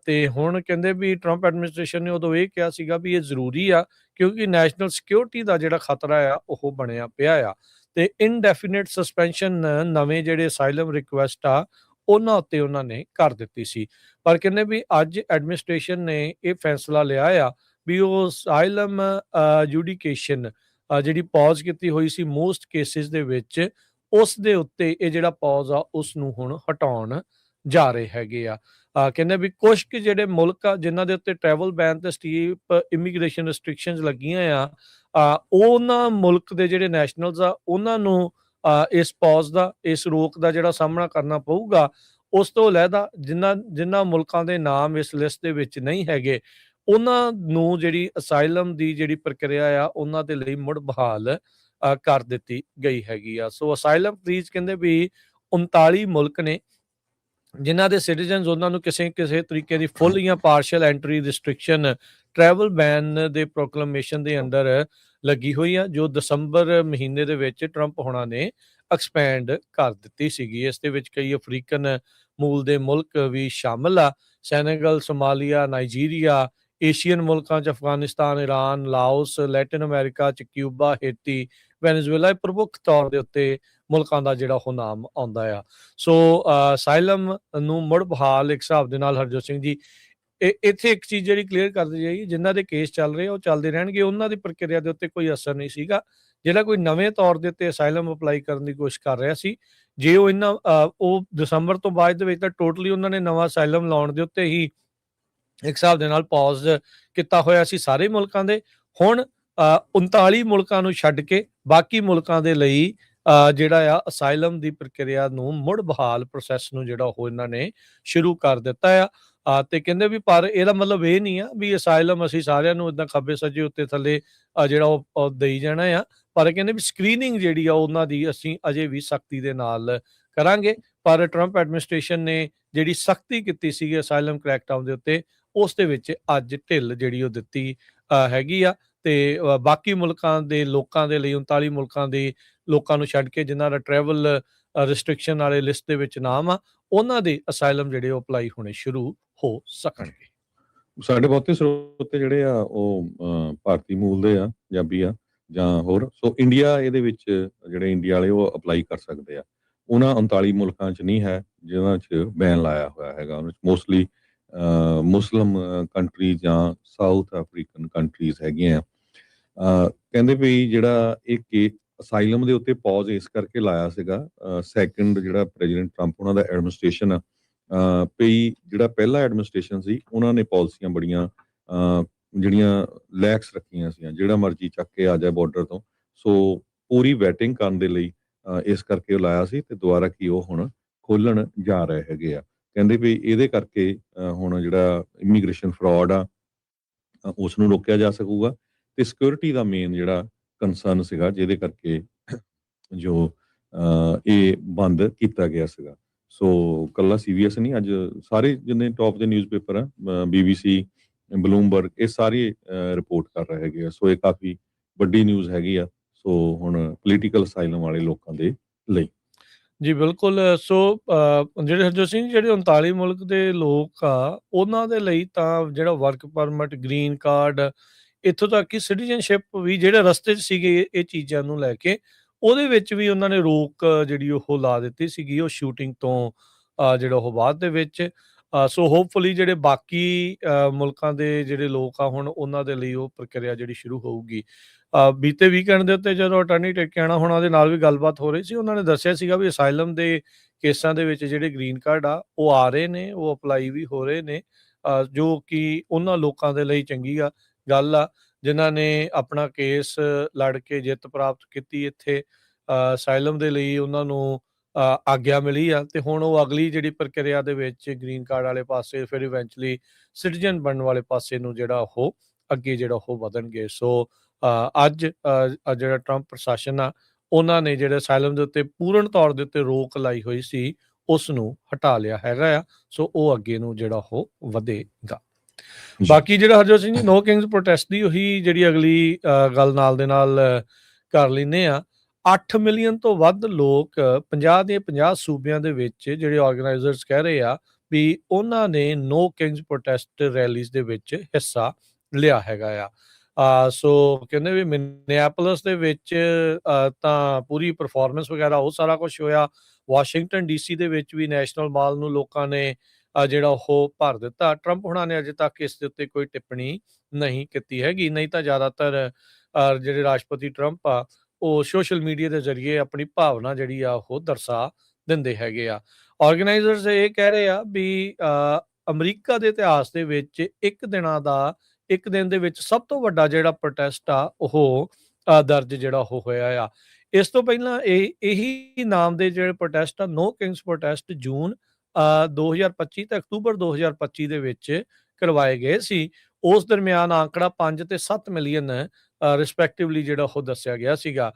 Speaker 1: ਤੇ ਹੁਣ ਕਹਿੰਦੇ ਵੀ ਟਰੰਪ ਐਡਮਿਨਿਸਟ੍ਰੇਸ਼ਨ ਨੇ ਉਦੋਂ ਇਹ ਕਿਹਾ ਸੀਗਾ ਵੀ ਇਹ ਜ਼ਰੂਰੀ ਆ ਕਿਉਂਕਿ ਨੈਸ਼ਨਲ ਸਿਕਿਉਰਿਟੀ ਦਾ ਜਿਹੜਾ ਖਤਰਾ ਆ ਉਹ ਬਣਿਆ ਪਿਆ ਆ। ਤੇ ਇਨਡੈਫੀਨਿਟ ਸਸਪੈਂਸ਼ਨ ਨਵੇਂ ਜਿਹੜੇ ਅਸਾਈਲਮ ਰਿਕੁਐਸਟ ਆ ਉਹਨਾਂ ਉੱਤੇ ਉਹਨਾਂ ਨੇ ਕਰ ਦਿੱਤੀ ਸੀ। ਪਰ ਕਹਿੰਦੇ ਵੀ ਅੱਜ ਐਡਮਿਨਿਸਟ੍ਰੇਸ਼ਨ ਨੇ ਇਹ ਫੈਸਲਾ ਲਿਆ ਆ ਵੀ ਉਹ ਅਸਾਈਲਮ ਜੁਡੀਕੇਸ਼ਨ ਜਿਹੜੀ ਪੌਜ਼ ਕੀਤੀ ਹੋਈ ਸੀ ਮੋਸਟ ਕੇਸਿਸ ਦੇ ਵਿੱਚ, ਉਸ ਦੇ ਉੱਤੇ ਇਹ ਜਿਹੜਾ ਪੌਜ਼ ਆ ਉਸ ਨੂੰ ਹੁਣ ਹਟਾਉਣ ਜਾ ਰਹੇ ਹੈਗੇ ਆ। ਕਹਿੰਦੇ ਵੀ ਕੁਝ ਕੁ ਜਿਹੜੇ ਮੁਲਕ ਆ ਜਿਨ੍ਹਾਂ ਦੇ ਉੱਤੇ ਟਰੈਵਲ ਬੈਨ ਤੇ ਸਟੀਪ ਇਮੀਗ੍ਰੇਸ਼ਨ ਰਿਸਟ੍ਰਿਕਸ਼ਨਸ ਲੱਗੀਆਂ ਆ, ਉਹਨਾਂ ਮੁਲਕ ਦੇ ਜਿਹੜੇ ਨੈਸ਼ਨਲਸ ਆ ਉਹਨਾਂ ਨੂੰ ਇਸ ਪੌਜ਼ ਦਾ, ਇਸ ਰੋਕ ਦਾ ਜਿਹੜਾ ਸਾਹਮਣਾ ਕਰਨਾ ਪਊਗਾ। ਉਸ ਤੋਂ ਅਲੱਗਾ ਜਿਨ੍ਹਾਂ ਮੁਲਕਾਂ ਦੇ ਨਾਮ ਇਸ ਲਿਸਟ ਦੇ ਵਿੱਚ ਨਹੀਂ ਹੈਗੇ, ਉਹਨਾਂ ਨੂੰ ਜਿਹੜੀ ਅਸਾਈਲਮ ਦੀ ਜਿਹੜੀ ਪ੍ਰਕਿਰਿਆ ਆ ਉਹਨਾਂ ਦੇ ਲਈ ਮੁੜ ਬਹਾਲ ਕਰ ਦਿੱਤੀ ਗਈ ਹੈਗੀ ਆ। ਸੋ ਅਸਾਈਲਮ ਫਰੀਜ਼ ਕਹਿੰਦੇ ਵੀ 39 ਮੁਲਕ ਨੇ ਜਿਨ੍ਹਾਂ ਦੇ ਸਿਟੀਜ਼ਨਸ ਉਹਨਾਂ ਨੂੰ ਕਿਸੇ ਤਰੀਕੇ ਦੀ ਫੁੱਲ ਜਾਂ partial entry restriction travel ban ਦੇ ਪ੍ਰੋਕਲੇਮੇਸ਼ਨ ਦੇ ਅੰਦਰ ਲੱਗੀ ਹੋਈ ਆ, ਜੋ ਦਸੰਬਰ ਮਹੀਨੇ ਦੇ ਵਿੱਚ ਟਰੰਪ ਹੋਣਾ ਨੇ ਐਕਸਪੈਂਡ ਕਰ ਦਿੱਤੀ ਸੀਗੀ। ਇਸ ਦੇ ਵਿੱਚ ਕਈ ਅਫਰੀਕਨ ਮੂਲ ਦੇ ਮੁਲਕ ਵੀ ਸ਼ਾਮਲ ਆ, ਸੈਨੇਗਲ, ਸੋਮਾਲੀਆ, ਨਾਈਜੀਰੀਆ, ਏਸ਼ੀਅਨ ਮੁਲਕਾਂ 'ਚ Afghanistan, Iran, Laos, Latin America 'ਚ ਕਿਊਬਾ, ਹੇਤੀ, ਵੈਨੇਜ਼ੁਏਲਾ ਪ੍ਰਮੁੱਖ ਤੌਰ ਦੇ ਉੱਤੇ ਮੁਲਕਾਂ ਦਾ ਜਿਹੜਾ ਉਹ ਨਾਮ ਆਉਂਦਾ ਆ। ਸੋ ਅਸਾਈਲਮ ਨੂੰ ਮੁੜ ਬਹਾਲ ਇੱਕ ਹਿਸਾਬ ਦੇ ਨਾਲ ਹਰਜੋਤ ਸਿੰਘ ਜੀ ਇੱਥੇ ਇੱਕ ਚੀਜ਼ ਜਿਹੜੀ ਕਲੀਅਰ ਕਰਦੇ ਜਾਈਏ, ਜਿਨ੍ਹਾਂ ਦੇ ਕੇਸ ਚੱਲ ਰਹੇ ਉਹ ਚੱਲਦੇ ਰਹਿਣਗੇ, ਉਹਨਾਂ ਦੀ ਪ੍ਰਕਿਰਿਆ ਦੇ ਉੱਤੇ ਕੋਈ ਅਸਰ ਨਹੀਂ ਸੀਗਾ। ਜਿਹੜਾ ਕੋਈ ਨਵੇਂ ਤੌਰ ਦੇ ਉੱਤੇ ਅਸਾਈਲਮ ਅਪਲਾਈ ਕਰਨ ਦੀ ਕੋਸ਼ਿਸ਼ ਕਰ ਰਿਹਾ ਸੀ, ਜੇ ਉਹ ਉਹ ਦਸੰਬਰ ਤੋਂ ਬਾਅਦ ਦੇ ਵਿੱਚ ਤਾਂ ਟੋਟਲੀ ਉਹਨਾਂ ਨੇ ਨਵਾਂ ਅਸਾਈਲਮ ਲਾਉਣ ਦੇ ਉੱਤੇ ਹੀ ਇੱਕ ਹਿਸਾਬ ਦੇ ਨਾਲ ਪੌਜ਼ ਕੀਤਾ ਹੋਇਆ ਸੀ ਸਾਰੇ ਮੁਲਕਾਂ ਦੇ। ਹੁਣ 39 ਮੁਲਕਾਂ ਨੂੰ ਛੱਡ ਕੇ ਬਾਕੀ ਮੁਲਕਾਂ ਦੇ ਲਈ ਜਿਹੜਾ ਆ ਅਸਾਈਲਮ ਦੀ ਪ੍ਰਕਿਰਿਆ ਨੂੰ ਮੁੜ ਬਹਾਲ ਪ੍ਰੋਸੈਸ ਨੂੰ ਜਿਹੜਾ ਉਹ ਇਹਨਾਂ ਨੇ ਸ਼ੁਰੂ ਕਰ ਦਿੱਤਾ ਆ। ਤੇ ਕਹਿੰਦੇ ਵੀ ਪਰ ਇਹਦਾ ਮਤਲਬ ਇਹ ਨਹੀਂ ਆ ਵੀ ਅਸਾਈਲਮ ਅਸੀਂ ਸਾਰਿਆਂ ਨੂੰ ਇਦਾਂ ਖੱਬੇ ਸੱਜੇ ਉੱਤੇ ਥੱਲੇ ਜਿਹੜਾ ਉਹ ਦੇਈ ਜਾਣਾ ਆ, ਪਰ ਕਹਿੰਦੇ ਵੀ ਸਕਰੀਨਿੰਗ ਜਿਹੜੀ ਆ ਉਹਨਾਂ ਦੀ ਅਸੀਂ ਅਜੇ ਵੀ ਸਖਤੀ ਦੇ ਨਾਲ ਕਰਾਂਗੇ। ਪਰ ਟਰੰਪ ਐਡਮਿਨਿਸਟ੍ਰੇਸ਼ਨ ਨੇ ਜਿਹੜੀ ਸਖਤੀ ਕੀਤੀ ਸੀਗੀ ਅਸਾਈਲਮ ਕ੍ਰੈਕਡਾਊਨ ਦੇ ਉੱਤੇ, ਉਸ ਦੇ ਵਿੱਚ ਅੱਜ ਢਿੱਲ ਜਿਹੜੀ ਉਹ ਦਿੱਤੀ ਹੈਗੀ ਆ। ਤੇ ਬਾਕੀ ਮੁਲਕਾਂ ਦੇ ਲੋਕਾਂ ਦੇ ਲਈ 39 ਮੁਲਕਾਂ ਦੇ ਲੋਕਾਂ ਨੂੰ ਛੱਡ ਕੇ ਜਿਨ੍ਹਾਂ ਦਾ ਟਰੈਵਲ ਰਿਸਟ੍ਰਿਕਸ਼ਨ ਵਾਲੇ ਲਿਸਟ ਦੇ ਵਿੱਚ ਨਾਮ ਆ, ਉਹਨਾਂ ਦੇ ਅਸਾਈਲਮ ਜਿਹੜੇ ਉਹ ਅਪਲਾਈ ਹੋਣੇ ਸ਼ੁਰੂ ਹੋ ਸਕਣਗੇ।
Speaker 2: ਸਾਡੇ ਬਹੁਤੇ ਸਰੋਤੇ ਜਿਹੜੇ ਆ ਉਹ ਭਾਰਤੀ ਮੂਲ ਦੇ ਆ, ਪੰਜਾਬੀ ਆ ਜਾਂ ਹੋਰ, ਸੋ ਇੰਡੀਆ ਇਹਦੇ ਵਿੱਚ ਜਿਹੜੇ ਇੰਡੀਆ ਵਾਲੇ ਉਹ ਅਪਲਾਈ ਕਰ ਸਕਦੇ ਆ। ਉਹਨਾਂ 39 ਮੁਲਕਾਂ 'ਚ ਨਹੀਂ ਹੈ ਜਿਹਨਾਂ 'ਚ ਬੈਨ ਲਾਇਆ ਹੋਇਆ ਹੈਗਾ। ਉਹਨਾਂ 'ਚ ਮੋਸਟਲੀ ਮੁਸਲਿਮ ਕੰਟਰੀ ਜਾਂ ਸਾਊਥ ਅਫਰੀਕਨ ਕੰਟਰੀਜ਼ ਹੈਗੀਆਂ। ਕਹਿੰਦੇ ਵੀ ਜਿਹੜਾ ਇਹ ਅਸਾਈਲਮ ਦੇ ਉੱਤੇ ਪੌਜ਼ ਇਸ ਕਰਕੇ ਲਾਇਆ ਸੀਗਾ, ਸੈਕਿੰਡ ਜਿਹੜਾ ਪ੍ਰੈਜ਼ੀਡੈਂਟ ਟਰੰਪ ਉਹਨਾਂ ਦਾ ਐਡਮਿਨਿਸਟ੍ਰੇਸ਼ਨ ਆ, ਪਈ ਜਿਹੜਾ ਪਹਿਲਾ ਐਡਮਿਨਿਸਟ੍ਰੇਸ਼ਨ ਸੀ ਉਹਨਾਂ ਨੇ ਪਾਲਿਸੀਆਂ ਬੜੀਆਂ ਜਿਹੜੀਆਂ ਲੈਕਸ ਰੱਖੀਆਂ ਸੀ, ਜਿਹੜਾ ਮਰਜ਼ੀ ਚੱਕ ਕੇ ਆ ਜਾਏ ਬਾਰਡਰ ਤੋਂ। ਸੋ ਪੂਰੀ ਵੈਟਿੰਗ ਕਰਨ ਦੇ ਲਈ ਇਸ ਕਰਕੇ ਉਹ ਲਾਇਆ ਸੀ, ਤੇ ਦੁਬਾਰਾ ਕੀ ਉਹ ਹੁਣ ਖੋਲਣ ਜਾ ਰਹੇ ਹੈਗੇ ਆ। ਕਹਿੰਦੇ ਵੀ ਇਹਦੇ ਕਰਕੇ ਹੁਣ ਜਿਹੜਾ ਇਮੀਗ੍ਰੇਸ਼ਨ ਫਰਾਡ ਆ ਉਸ ਨੂੰ ਰੋਕਿਆ ਜਾ ਸਕੂਗਾ, ਤੇ ਸਿਕਿਉਰਿਟੀ ਦਾ ਮੇਨ ਜਿਹੜਾ ਕੰਸਰਨ ਸੀਗਾ ਜਿਹਦੇ ਕਰਕੇ ਜੋ ਇਹ ਬੰਦ ਕੀਤਾ ਗਿਆ ਸੀਗਾ। ਸੋ ਕੱਲਾ CBS ਨਹੀਂ, ਅੱਜ ਸਾਰੇ ਜਿੰਨੇ ਟੌਪ ਦੇ ਨਿਊਜ਼ਪੇਪਰ ਆ, BBC, ਬਲੂਮਬਰਗ, ਇਹ ਸਾਰੇ ਰਿਪੋਰਟ ਕਰ ਰਹੇ ਹੈਗੇ ਆ। ਸੋ ਇਹ ਕਾਫੀ ਵੱਡੀ ਨਿਊਜ਼ ਹੈਗੀ ਆ, ਸੋ ਹੁਣ ਪੋਲੀਟੀਕਲ ਅਸਾਈਲਮ ਵਾਲੇ ਲੋਕਾਂ ਦੇ ਲਈ।
Speaker 1: ਜੀ ਬਿਲਕੁਲ। ਸੋ ਜਿਹੜੇ ਹਰਜੋਤ ਸਿੰਘ, ਜਿਹੜੇ 39 ਮੁਲਕ ਦੇ ਲੋਕ ਆ, ਉਹਨਾਂ ਦੇ ਲਈ ਤਾਂ ਜਿਹੜਾ ਵਰਕ ਪਰਮਿਟ, ਗ੍ਰੀਨ ਕਾਰਡ, ਇੱਥੋਂ ਤੱਕ ਕਿ ਸਿਟੀਜ਼ਨਸ਼ਿਪ ਵੀ ਜਿਹੜੇ ਰਸਤੇ 'ਚ ਸੀਗੇ ਇਹ ਚੀਜ਼ਾਂ ਨੂੰ ਲੈ ਕੇ, ਉਹਦੇ ਵਿੱਚ ਵੀ ਉਹਨਾਂ ਨੇ ਰੋਕ ਜਿਹੜੀ ਉਹ ਲਾ ਦਿੱਤੀ ਸੀਗੀ, ਉਹ ਸ਼ੂਟਿੰਗ ਤੋਂ ਜਿਹੜਾ ਉਹ ਬਾਅਦ ਦੇ ਵਿੱਚ। ਸੋ ਹੋਪਫੁਲੀ ਜਿਹੜੇ ਬਾਕੀ ਮੁਲਕਾਂ ਦੇ ਜਿਹੜੇ ਲੋਕ ਆ, ਹੁਣ ਉਹਨਾਂ ਦੇ ਲਈ ਉਹ ਪ੍ਰਕਿਰਿਆ ਜਿਹੜੀ ਸ਼ੁਰੂ ਹੋਊਗੀ। ਬੀਤੇ ਵੀਕਐਂਡ ਦੇ ਉੱਤੇ ਜਦੋਂ ਅਟਾਰਨੀ ਟਿਕਿਆਣਾ ਹੋਣਾ ਦੇ ਨਾਲ ਵੀ ਗੱਲਬਾਤ ਹੋ ਰਹੀ ਸੀ, ਉਹਨਾਂ ਨੇ ਦੱਸਿਆ ਸੀਗਾ ਵੀ ਅਸਾਈਲਮ ਦੇ ਕੇਸਾਂ ਦੇ ਵਿੱਚ ਜਿਹੜੇ ਗ੍ਰੀਨ ਕਾਰਡ ਆ ਉਹ ਆ ਰਹੇ ਨੇ, ਉਹ ਅਪਲਾਈ ਵੀ ਹੋ ਰਹੇ ਨੇ, ਜੋ ਕਿ ਉਹਨਾਂ ਲੋਕਾਂ ਦੇ ਲਈ ਚੰਗੀ ਗੱਲ ਆ ਜਿਨ੍ਹਾਂ ਨੇ ਆਪਣਾ ਕੇਸ ਲੜ ਕੇ ਜਿੱਤ ਪ੍ਰਾਪਤ ਕੀਤੀ ਇੱਥੇ ਅਸਾਈਲਮ ਦੇ ਲਈ, ਉਹਨਾਂ ਨੂੰ ਆਗਿਆ ਮਿਲੀ ਆ, ਤੇ ਹੁਣ ਉਹ ਅਗਲੀ ਜਿਹੜੀ ਪ੍ਰਕਿਰਿਆ ਦੇ ਵਿੱਚ ਗ੍ਰੀਨ ਕਾਰਡ ਵਾਲੇ ਪਾਸੇ, ਫਿਰ ਇਵੈਂਚੁਅਲੀ ਸਿਟੀਜ਼ਨ ਬਣਨ ਵਾਲੇ ਪਾਸੇ ਨੂੰ ਜਿਹੜਾ ਉਹ ਅੱਗੇ ਜਿਹੜਾ ਉਹ ਵਧਣਗੇ। ਸੋ ਅੱਜ ਜਿਹੜਾ ਟਰੰਪ ਪ੍ਰਸ਼ਾਸਨ ਆ, ਉਹਨਾਂ ਨੇ ਜਿਹੜੇ ਅਸਾਈਲਮ ਦੇ ਉੱਤੇ ਪੂਰਨ ਤੌਰ ਦੇ ਉੱਤੇ ਰੋਕ ਲਾਈ ਹੋਈ ਸੀ, ਉਸ ਨੂੰ ਹਟਾ ਲਿਆ ਹੈਗਾ ਆ। ਸੋ ਉਹ ਅੱਗੇ ਨੂੰ ਜਿਹੜਾ ਉਹ ਵਧੇਗਾ। ਬਾਕੀ ਜਿਹੜਾ ਹਰਜੋਤ ਸਿੰਘ ਜੀ, ਨੋ ਕਿੰਗਸ ਪ੍ਰੋਟੈਸਟ ਦੀ ਉਹੀ ਜਿਹੜੀ ਅਗਲੀ ਗੱਲ ਨਾਲ ਦੇ ਨਾਲ ਕਰ ਲੈਂਦੇ ਆ। 8 ਮਿਲੀਅਨ ਤੋਂ ਵੱਧ ਲੋਕ 50 ਦੇ 50 ਸੂਬਿਆਂ ਦੇ ਵਿੱਚ ਜਿਹੜੇ ਆਰਗੇਨਾਈਜ਼ਰਸ ਕਹਿ ਰਹੇ ਆ ਵੀ ਉਹਨਾਂ ਨੇ ਨੋ ਕਿੰਗਸ ਪ੍ਰੋਟੈਸਟ ਰੈਲੀਜ਼ ਦੇ ਵਿੱਚ ਹਿੱਸਾ ਲਿਆ ਹੈਗਾ ਆ। ਸੋ ਕਹਿੰਦੇ ਵੀ ਮਿਨੀਐਪੋਲਿਸ ਦੇ ਵਿੱਚ ਤਾਂ ਪੂਰੀ ਪਰਫਾਰਮੈਂਸ ਵਗੈਰਾ ਉਹ ਸਾਰਾ ਕੁਝ ਹੋਇਆ। ਵਾਸ਼ਿੰਗਟਨ DC ਦੇ ਵਿੱਚ ਵੀ ਨੈਸ਼ਨਲ ਮਾਲ ਨੂੰ ਲੋਕਾਂ ਨੇ ਜਿਹੜਾ ਉਹ ਭਰ ਦਿੱਤਾ। ਟਰੰਪ ਹੁਣਾਂ ਨੇ ਅਜੇ ਤੱਕ ਇਸ ਦੇ ਉੱਤੇ ਕੋਈ ਟਿੱਪਣੀ ਨਹੀਂ ਕੀਤੀ ਹੈਗੀ, ਨਹੀਂ ਤਾਂ ਜ਼ਿਆਦਾਤਰ ਜਿਹੜੇ ਰਾਸ਼ਟਰਪਤੀ ਟਰੰਪ ਆ ਉਹ ਸੋਸ਼ਲ ਮੀਡੀਆ ਦੇ ਜ਼ਰੀਏ ਆਪਣੀ ਭਾਵਨਾ ਜਿਹੜੀ ਆ ਉਹ ਦਰਸਾ ਦਿੰਦੇ ਹੈਗੇ ਆ। ਆਰਗੇਨਾਈਜ਼ਰਸ ਇਹ ਕਹਿ ਰਹੇ ਆ ਵੀ ਅਮਰੀਕਾ ਦੇ ਇਤਿਹਾਸ ਦੇ ਵਿੱਚ ਇੱਕ ਦਿਨ ਦੇ ਵਿੱਚ ਸਭ ਤੋਂ ਵੱਡਾ ਜਿਹੜਾ ਪ੍ਰੋਟੈਸਟ ਆ ਉਹ ਦਰਜ ਜਿਹੜਾ ਉਹ ਹੋਇਆ ਆ। ਇਸ ਤੋਂ ਪਹਿਲਾਂ ਇਹੀ ਨਾਮ ਦੇ ਜਿਹੜੇ ਪ੍ਰੋਟੈਸਟ ਆ, ਨੋ ਕਿੰਗਸ ਪ੍ਰੋਟੈਸਟ, ਜੂਨ 2025 ਤੇ ਅਕਤੂਬਰ 2025 ਦੇ ਵਿੱਚ ਕਰਵਾਏ ਗਏ ਸੀ। ਉਸ ਦਰਮਿਆਨ ਆંકੜਾ 5 ਤੇ 7 ਮਿਲੀਅਨ ਰਿਸਪੈਕਟਿਵਲੀ ਜਿਹੜਾ ਉਹ ਦੱਸਿਆ ਗਿਆ ਸੀਗਾ।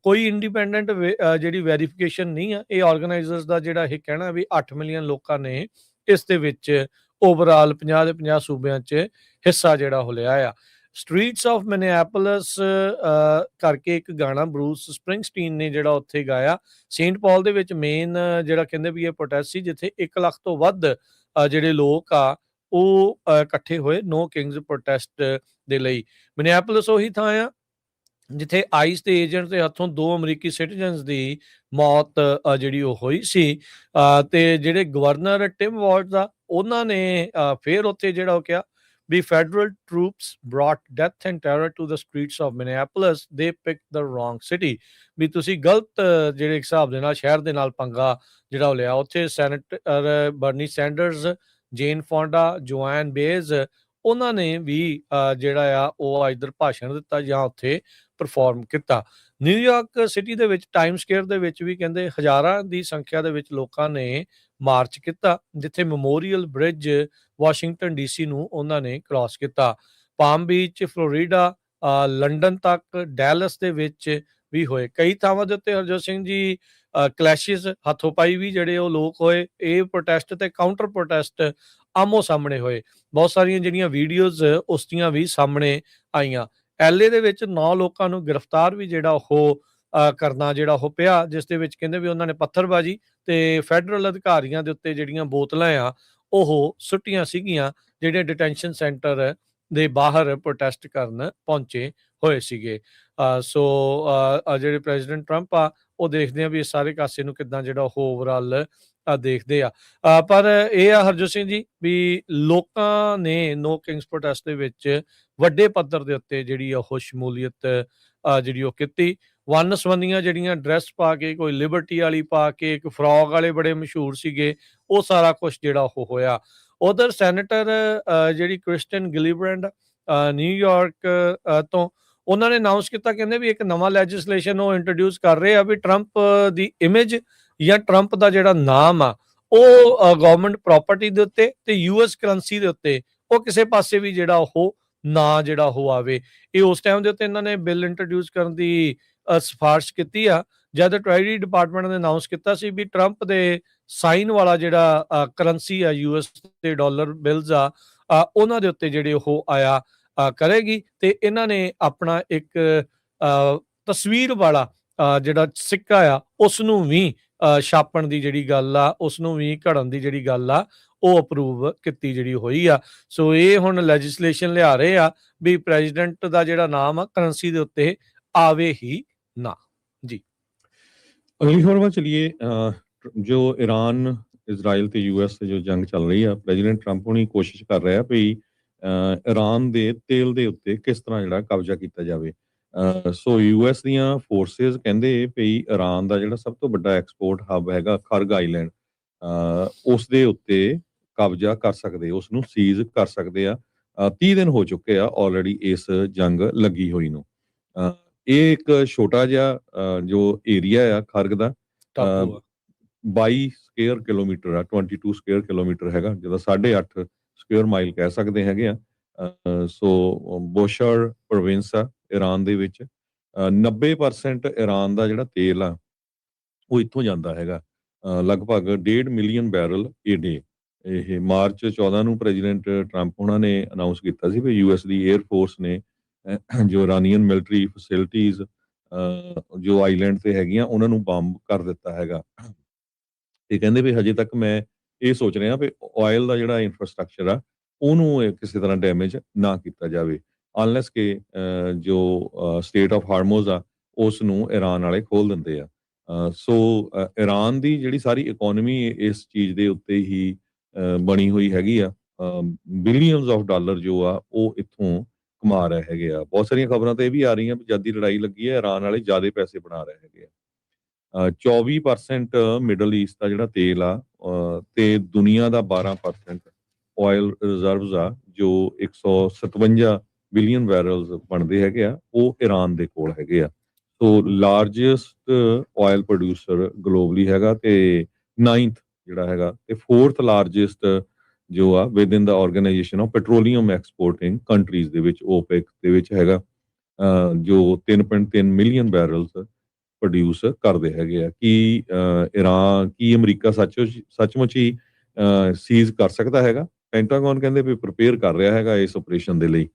Speaker 1: ਕੋਈ ਇੰਡੀਪੈਂਡੈਂਟ ਜਿਹੜੀ ਵੈਰੀਫਿਕੇਸ਼ਨ ਨਹੀਂ ਆ। ਇਹ ਆਰਗੇਨਾਈਜ਼ਰਸ ਦਾ ਜਿਹੜਾ ਇਹ ਕਹਿਣਾ ਵੀ 8 ਮਿਲੀਅਨ ਲੋਕਾਂ ਨੇ ਇਸ ਦੇ ਵਿੱਚ ਓਵਰਆਲ 50 ਦੇ 50 ਸੂਬਿਆਂ 'ਚ ਹਿੱਸਾ ਜਿਹੜਾ ਉਹ ਲਿਆ ਆ। ਸਟਰੀਟਸ ਆਫ ਮਿਨੀਐਪੋਲਿਸ ਕਰਕੇ ਇੱਕ ਗਾਣਾ ਬਰੂਸ ਸਪ੍ਰਿੰਗਸਟੀਨ ਨੇ ਜਿਹੜਾ ਉੱਥੇ ਗਾਇਆ। ਸੇਂਟ ਪਾਲ ਦੇ ਵਿੱਚ ਮੇਨ ਜਿਹੜਾ ਕਹਿੰਦੇ ਵੀ ਇਹ ਪ੍ਰੋਟੈਸਟ ਸੀ, ਜਿੱਥੇ 1 ਲੱਖ ਤੋਂ ਵੱਧ ਜਿਹੜੇ ਲੋਕ ਆ ਉਹ ਇਕੱਠੇ ਹੋਏ ਨੋ ਕਿੰਗਸ ਪ੍ਰੋਟੈਸਟ ਦੇ ਲਈ। ਮਿਨੀਐਪੋਲਿਸ ਉਹੀ ਥਾਂ ਆ ਜਿੱਥੇ ਆਈਸ ਦੇ ਏਜੰਟ ਦੇ ਹੱਥੋਂ 2 ਅਮਰੀਕੀ ਸਿਟੀਜ਼ਨਸ ਦੀ ਮੌਤ ਜਿਹੜੀ ਉਹ ਹੋਈ ਸੀ। ਤੇ ਜਿਹੜੇ ਗਵਰਨਰ ਟਿਮ ਵਾਲਜ਼ ਆ, ਉਹਨਾਂ ਨੇ ਫਿਰ ਉੱਥੇ ਜਿਹੜਾ ਉਹ ਕਿਹਾ ਵੀ federal troops brought death and terror to the streets of Minneapolis, they pick the wrong city. ਵੀ ਤੁਸੀਂ ਗਲਤ ਜਿਹੜੇ ਹਿਸਾਬ ਦੇ ਨਾਲ ਸ਼ਹਿਰ ਦੇ ਨਾਲ ਪੰਗਾ ਜਿਹੜਾ ਉਹ ਲਿਆ। ਉੱਥੇ ਸੈਨੇਟਰ ਬਰਨੀ ਸੈਂਡਰਸ, ਜੇਨ ਫੌਂਡਾ, ਜੋਆਨ ਬੇਜ਼, ਉਹਨਾਂ ਨੇ ਵੀ ਜਿਹੜਾ ਆ ਉਹ ਇੱਧਰ ਭਾਸ਼ਣ ਦਿੱਤਾ ਜਾਂ ਉੱਥੇ ਪਰਫਾਰਮ ਕੀਤਾ। ਨਿਊਯਾਰਕ ਸਿਟੀ ਦੇ ਵਿੱਚ ਟਾਈਮ ਸਕੁਏਅਰ ਦੇ ਵਿੱਚ ਵੀ ਕਹਿੰਦੇ ਹਜ਼ਾਰਾਂ ਦੀ ਸੰਖਿਆ ਦੇ ਵਿੱਚ ਲੋਕਾਂ ਨੇ ਮਾਰਚ ਕੀਤਾ, ਜਿੱਥੇ ਮੈਮੋਰੀਅਲ ਬ੍ਰਿਜ ਵਾਸ਼ਿੰਗਟਨ ਡੀਸੀ ਨੂੰ ਉਹਨਾਂ ਨੇ ਕ੍ਰਾਸ ਕੀਤਾ। ਪਾਮ ਬੀਚ, ਫਲੋਰੀਡਾ, ਲੰਡਨ ਤੱਕ, ਡੈਲਸ ਦੇ ਵਿੱਚ ਵੀ ਹੋਏ। ਕਈ ਥਾਵਾਂ ਦੇ ਉੱਤੇ ਹਰਜੋਤ ਸਿੰਘ ਜੀ ਕਲੈਸ਼ਿਸ, ਹੱਥੋਂ-ਪਾਈ ਵੀ ਜਿਹੜੇ ਉਹ ਲੋਕ ਹੋਏ। ਇਹ ਪ੍ਰੋਟੈਸਟ ਤੇ ਕਾਊਂਟਰ ਪ੍ਰੋਟੈਸਟ ਆਮੋ ਸਾਹਮਣੇ ਹੋਏ। ਬਹੁਤ ਸਾਰੀਆਂ ਜਿਹੜੀਆਂ ਵੀਡੀਓਜ਼ ਉਸ ਦੀਆਂ ਵੀ ਸਾਹਮਣੇ ਆਈਆਂ। ਐਲਏ ਦੇ ਵਿੱਚ 9 ਲੋਕਾਂ ਨੂੰ ਗ੍ਰਿਫਤਾਰ ਵੀ ਜਿਹੜਾ ਉਹ ਕਰਨਾ ਜਿਹੜਾ ਉਹ ਪਿਆ, ਜਿਸ ਦੇ ਵਿੱਚ ਕਹਿੰਦੇ ਵੀ ਉਹਨਾਂ ਨੇ ਪੱਥਰਬਾਜ਼ੀ ਤੇ ਫੈਡਰਲ ਅਧਿਕਾਰੀਆਂ ਦੇ ਉੱਤੇ ਜਿਹੜੀਆਂ ਬੋਤਲਾਂ ਆ ਉਹ ਸੁੱਟੀਆਂ ਸੀਗੀਆਂ, ਜਿਹੜੇ ਡਿਟੈਂਸ਼ਨ ਸੈਂਟਰ ਦੇ ਬਾਹਰ ਪ੍ਰੋਟੈਸਟ ਕਰਨ ਪਹੁੰਚੇ ਹੋਏ ਸੀਗੇ। ਸੋ ਜਿਹੜੇ ਪ੍ਰੈਜ਼ੀਡੈਂਟ ਟਰੰਪ ਆ, ਉਹ ਦੇਖਦੇ ਆ ਵੀ ਇਸ ਸਾਰੇ ਕਾਸੇ ਨੂੰ ਕਿੱਦਾਂ ਜਿਹੜਾ ਉਹ ਓਵਰਆਲ ਦੇਖਦੇ ਆ। ਪਰ ਇਹ ਆ ਹਰਜੋਤ ਸਿੰਘ ਜੀ ਵੀ ਲੋਕਾਂ ਨੇ ਨੋ ਕਿੰਗਸ ਪ੍ਰੋਟੈਸਟ ਦੇ ਵਿੱਚ ਵੱਡੇ ਪੱਧਰ ਦੇ ਉੱਤੇ ਜਿਹੜੀ ਉਹ ਸ਼ਮੂਲੀਅਤ ਜਿਹੜੀ ਉਹ ਕੀਤੀ। ਵੰਨ ਸਵੰਨੀਆਂ ਜਿਹੜੀਆਂ ਡਰੈਸ ਪਾ ਕੇ, ਕੋਈ ਲਿਬਰਟੀ ਵਾਲੀ ਪਾ ਕੇ, ਇੱਕ ਫਰੋਗ ਵਾਲੇ ਬੜੇ ਮਸ਼ਹੂਰ ਸੀਗੇ, ਉਹ ਸਾਰਾ ਕੁਛ ਜਿਹੜਾ ਉਹ ਹੋਇਆ। ਉਧਰ ਸੈਨੇਟਰ ਜਿਹੜੀ ਕ੍ਰਿਸਟਨ ਗਿਲੀਬ੍ਰੈਂਡ ਨਿਊਯਾਰਕ ਤੋਂ, ਉਹਨਾਂ ਨੇ ਅਨਾਊਂਸ ਕੀਤਾ, ਕਹਿੰਦੇ ਵੀ ਇੱਕ ਨਵਾਂ ਲੈਜਿਸਲੇਸ਼ਨ ਉਹ ਇੰਟਰੋਡਿਊਸ ਕਰ ਰਹੇ ਆ ਵੀ ਟਰੰਪ ਦੀ ਇਮੇਜ ਜਾਂ ਟਰੰਪ ਦਾ ਜਿਹੜਾ ਨਾਮ ਆ ਉਹ ਗਵਰਨਮੈਂਟ ਪ੍ਰਾਪਰਟੀ ਦੇ ਉੱਤੇ ਤੇ ਯੂਐਸ ਕਰੰਸੀ ਦੇ ਉੱਤੇ ਉਹ ਕਿਸੇ ਪਾਸੇ ਵੀ ਜਿਹੜਾ ਉਹ ਨਾ ਜਿਹੜਾ ਉਹ ਆਵੇ। ਇਹ ਉਸ ਟਾਈਮ ਦੇ ਉੱਤੇ ਇਹਨਾਂ ਨੇ ਬਿੱਲ ਇੰਟਰੋਡਿਊਸ ਕਰਨ ਦੀ ਸਿਫਾਰਿਸ਼ ਕੀਤੀ ਆ, ਜਦ ਟ੍ਰੈਜਰੀ ਡਿਪਾਰਟਮੈਂਟ ਨੇ ਅਨਾਊਂਸ ਕੀਤਾ ਸੀ ਵੀ ਟਰੰਪ ਦੇ ਸਾਈਨ ਵਾਲਾ ਜਿਹੜਾ ਕਰੰਸੀ ਆ ਯੂਐਸ ਤੇ ਡਾਲਰ ਬਿਲਸ ਆ, ਉਹਨਾਂ ਦੇ ਉੱਤੇ ਜਿਹੜੇ ਉਹ ਆਇਆ ਕਰੇਗੀ। ਤੇ ਇਹਨਾਂ ਨੇ ਆਪਣਾ ਇੱਕ ਤਸਵੀਰ ਵਾਲਾ ਜਿਹੜਾ ਸਿੱਕਾ ਆ ਉਸ ਨੂੰ ਵੀ ਛਾਪਣ ਦੀ ਜਿਹੜੀ ਗੱਲ ਆ, ਉਸ ਨੂੰ ਵੀ ਘੜਨ ਦੀ ਜਿਹੜੀ ਗੱਲ ਆ ਉਹ ਅਪਰੂਵ ਕੀਤੀ ਜਿਹੜੀ ਹੋਈ ਆ। ਸੋ ਇਹ ਹੁਣ ਲੈਜਿਸਲੇਸ਼ਨ ਲਿਆ ਰਹੇ ਆ ਵੀ ਪ੍ਰੈਜ਼ੀਡੈਂਟ ਦਾ ਜਿਹੜਾ ਨਾਮ ਆ ਕਰੰਸੀ ਦੇ ਉੱਤੇ ਆਵੇ ਹੀ ਨਾ। ਜੀ
Speaker 2: ਅਗਲੀ ਖਬਰ ਵੱਲ ਚਲੀਏ। ਜੋ ਈਰਾਨ, ਇਜ਼ਰਾਈਲ ਤੇ ਯੂਐਸ ਤੇ ਜੋ ਜੰਗ ਚੱਲ ਰਹੀ ਆ, ਪ੍ਰੈਜ਼ੀਡੈਂਟ ਟਰੰਪ ਹੁਣੀ ਕੋਸ਼ਿਸ਼ ਕਰ ਰਿਹਾ ਵੀ ਈਰਾਨ ਦੇ ਤੇਲ ਦੇ ਉੱਤੇ ਕਿਸ ਤਰ੍ਹਾਂ ਜਿਹੜਾ ਕਬਜ਼ਾ ਕੀਤਾ ਜਾਵੇ। ਸੋ ਯੂਐਸ ਦੀਆਂ ਫੋਰਸਿਸ ਕਹਿੰਦੇ ਵੀ ਈਰਾਨ ਦਾ ਜਿਹੜਾ ਸਭ ਤੋਂ ਵੱਡਾ ਐਕਸਪੋਰਟ ਹੱਬ ਹੈਗਾ ਖਰਗ ਆਈਲੈਂਡ, ਉਸ ਦੇ ਉੱਤੇ ਕਬਜ਼ਾ ਕਰ ਸਕਦੇ, ਉਸ ਨੂੰ ਸੀਜ਼ ਕਰ ਸਕਦੇ ਆ। 30 ਦਿਨ ਹੋ ਚੁੱਕੇ ਆ ਆਲਰੇਡੀ ਇਸ ਜੰਗ ਲੱਗੀ ਹੋਈ ਨੂੰ। ਇਹ ਇੱਕ ਛੋਟਾ ਜਿਹਾ ਜੋ ਏਰੀਆ ਆ ਖਰਗ ਦਾ, 22 ਸਕੁਏਅਰ ਕਿਲੋਮੀਟਰ ਆ, 22 ਸਕੁਏਅਰ ਕਿਲੋਮੀਟਰ ਹੈਗਾ, ਜਿਹਦਾ 8.5 ਸਕੁਏਅਰ ਮਾਈਲ ਕਹਿ ਸਕਦੇ ਹੈਗੇ ਆ। ਸੋ ਬੋਸ਼ਰ ਪ੍ਰੋਵਿੰਸ ਆ ਈਰਾਨ ਦੇ ਵਿੱਚ। 90% ਈਰਾਨ ਦਾ ਜਿਹੜਾ ਤੇਲ ਆ ਉਹ ਇੱਥੋਂ ਜਾਂਦਾ ਹੈਗਾ, ਲਗਭਗ 1.5 ਮਿਲੀਅਨ ਬੈਰਲ ਏ ਡੇ। ਇਹ ਮਾਰਚ 14 ਨੂੰ ਪ੍ਰੈਜ਼ੀਡੈਂਟ ਟਰੰਪ ਉਹਨਾਂ ਨੇ ਅਨਾਊਂਸ ਕੀਤਾ ਸੀ ਵੀ ਯੂਐਸ ਦੀ 에ਅਰ ਫੋਰਸ ਨੇ ਜੋ ਇਰਾਨੀਅਨ ਮਿਲਟਰੀ ਫੈਸਿਲਿਟੀਜ਼ ਜੋ ਆਈਲੈਂਡ ਤੇ ਹੈਗੀਆਂ ਉਹਨਾਂ ਨੂੰ ਬੰਬ ਕਰ ਦਿੱਤਾ ਹੈਗਾ। ਤੇ ਕਹਿੰਦੇ ਵੀ ਹਜੇ ਤੱਕ ਮੈਂ ਇਹ ਸੋਚ ਰਿਹਾ ਵੀ ਆਇਲ ਦਾ ਜਿਹੜਾ ਇਨਫਰਾਸਟ੍ਰਕਚਰ ਆ ਉਹਨੂੰ ਕਿਸੇ ਤਰ੍ਹਾਂ ਡੈਮੇਜ ਨਾ ਕੀਤਾ ਜਾਵੇ, ਅਨਲੈਸ ਕਿ ਜੋ ਸਟੇਟ ਆਫ ਹਾਰਮੋਜ਼ ਆ ਉਸ ਨੂੰ ਈਰਾਨ ਵਾਲੇ ਖੋਲ ਦਿੰਦੇ ਆ। ਸੋ ਈਰਾਨ ਦੀ ਜਿਹੜੀ ਸਾਰੀ ਇਕਨੋਮੀ ਇਸ ਚੀਜ਼ ਦੇ ਉੱਤੇ ਹੀ ਬਣੀ ਹੋਈ ਹੈਗੀ ਆ। ਬਿਲੀਅਨਸ ਆਫ ਡਾਲਰ ਜੋ ਆ ਉਹ ਇੱਥੋਂ ਕਮਾ ਰਹੇ ਹੈਗੇ ਆ। ਬਹੁਤ ਸਾਰੀਆਂ ਖਬਰਾਂ ਤੇ ਇਹ ਵੀ ਆ ਰਹੀਆਂ ਵੀ ਜਦ ਦੀ ਲੜਾਈ ਲੱਗੀ ਹੈ ਈਰਾਨ ਵਾਲੇ ਜ਼ਿਆਦਾ ਪੈਸੇ ਬਣਾ ਰਹੇ ਹੈਗੇ ਆ। 24% ਮਿਡਲ ਈਸਟ ਦਾ ਜਿਹੜਾ ਤੇਲ ਆ ਤੇ ਦੁਨੀਆ ਦਾ 12% ਆਇਲ ਰਿਜ਼ਰਵਸ ਆ ਜੋ 157 ਬਿਲੀਅਨ ਬੈਰਲਸ ਬਣਦੇ ਹੈਗੇ ਆ, ਉਹ ਈਰਾਨ ਦੇ ਕੋਲ ਹੈਗੇ ਆ। ਸੋ ਲਾਰਜੈਸਟ ਆਇਲ ਪ੍ਰੋਡਿਊਸਰ ਗਲੋਬਲੀ ਹੈਗਾ ਤੇ 9th ਜਿਹੜਾ ਹੈਗਾ ਤੇ 4th ਲਾਰਜੈਸਟ ਜੋ ਆ within the organization of petroleum exporting countries ਦੇ ਵਿੱਚ ਓਪੈਕ ਦੇ ਵਿੱਚ ਹੈਗਾ, ਜੋ 3.3 ਮਿਲੀਅਨ ਬੈਰਲਸ ਪ੍ਰੋਡਿਊਸ ਕਰਦੇ ਹੈਗੇ ਆ। ਕੀ ਅਮਰੀਕਾ ਸੱਚਮੁੱਚ ਹੀ ਸੀਜ਼ ਕਰ ਸਕਦਾ ਹੈਗਾ? ਪੈਂਟਾਗਨ ਕਹਿੰਦੇ ਵੀ ਪ੍ਰਪੇਅਰ ਕਰ ਰਿਹਾ ਹੈਗਾ ਇਸ ਆਪਰੇਸ਼ਨ ਦੇ ਲਈ,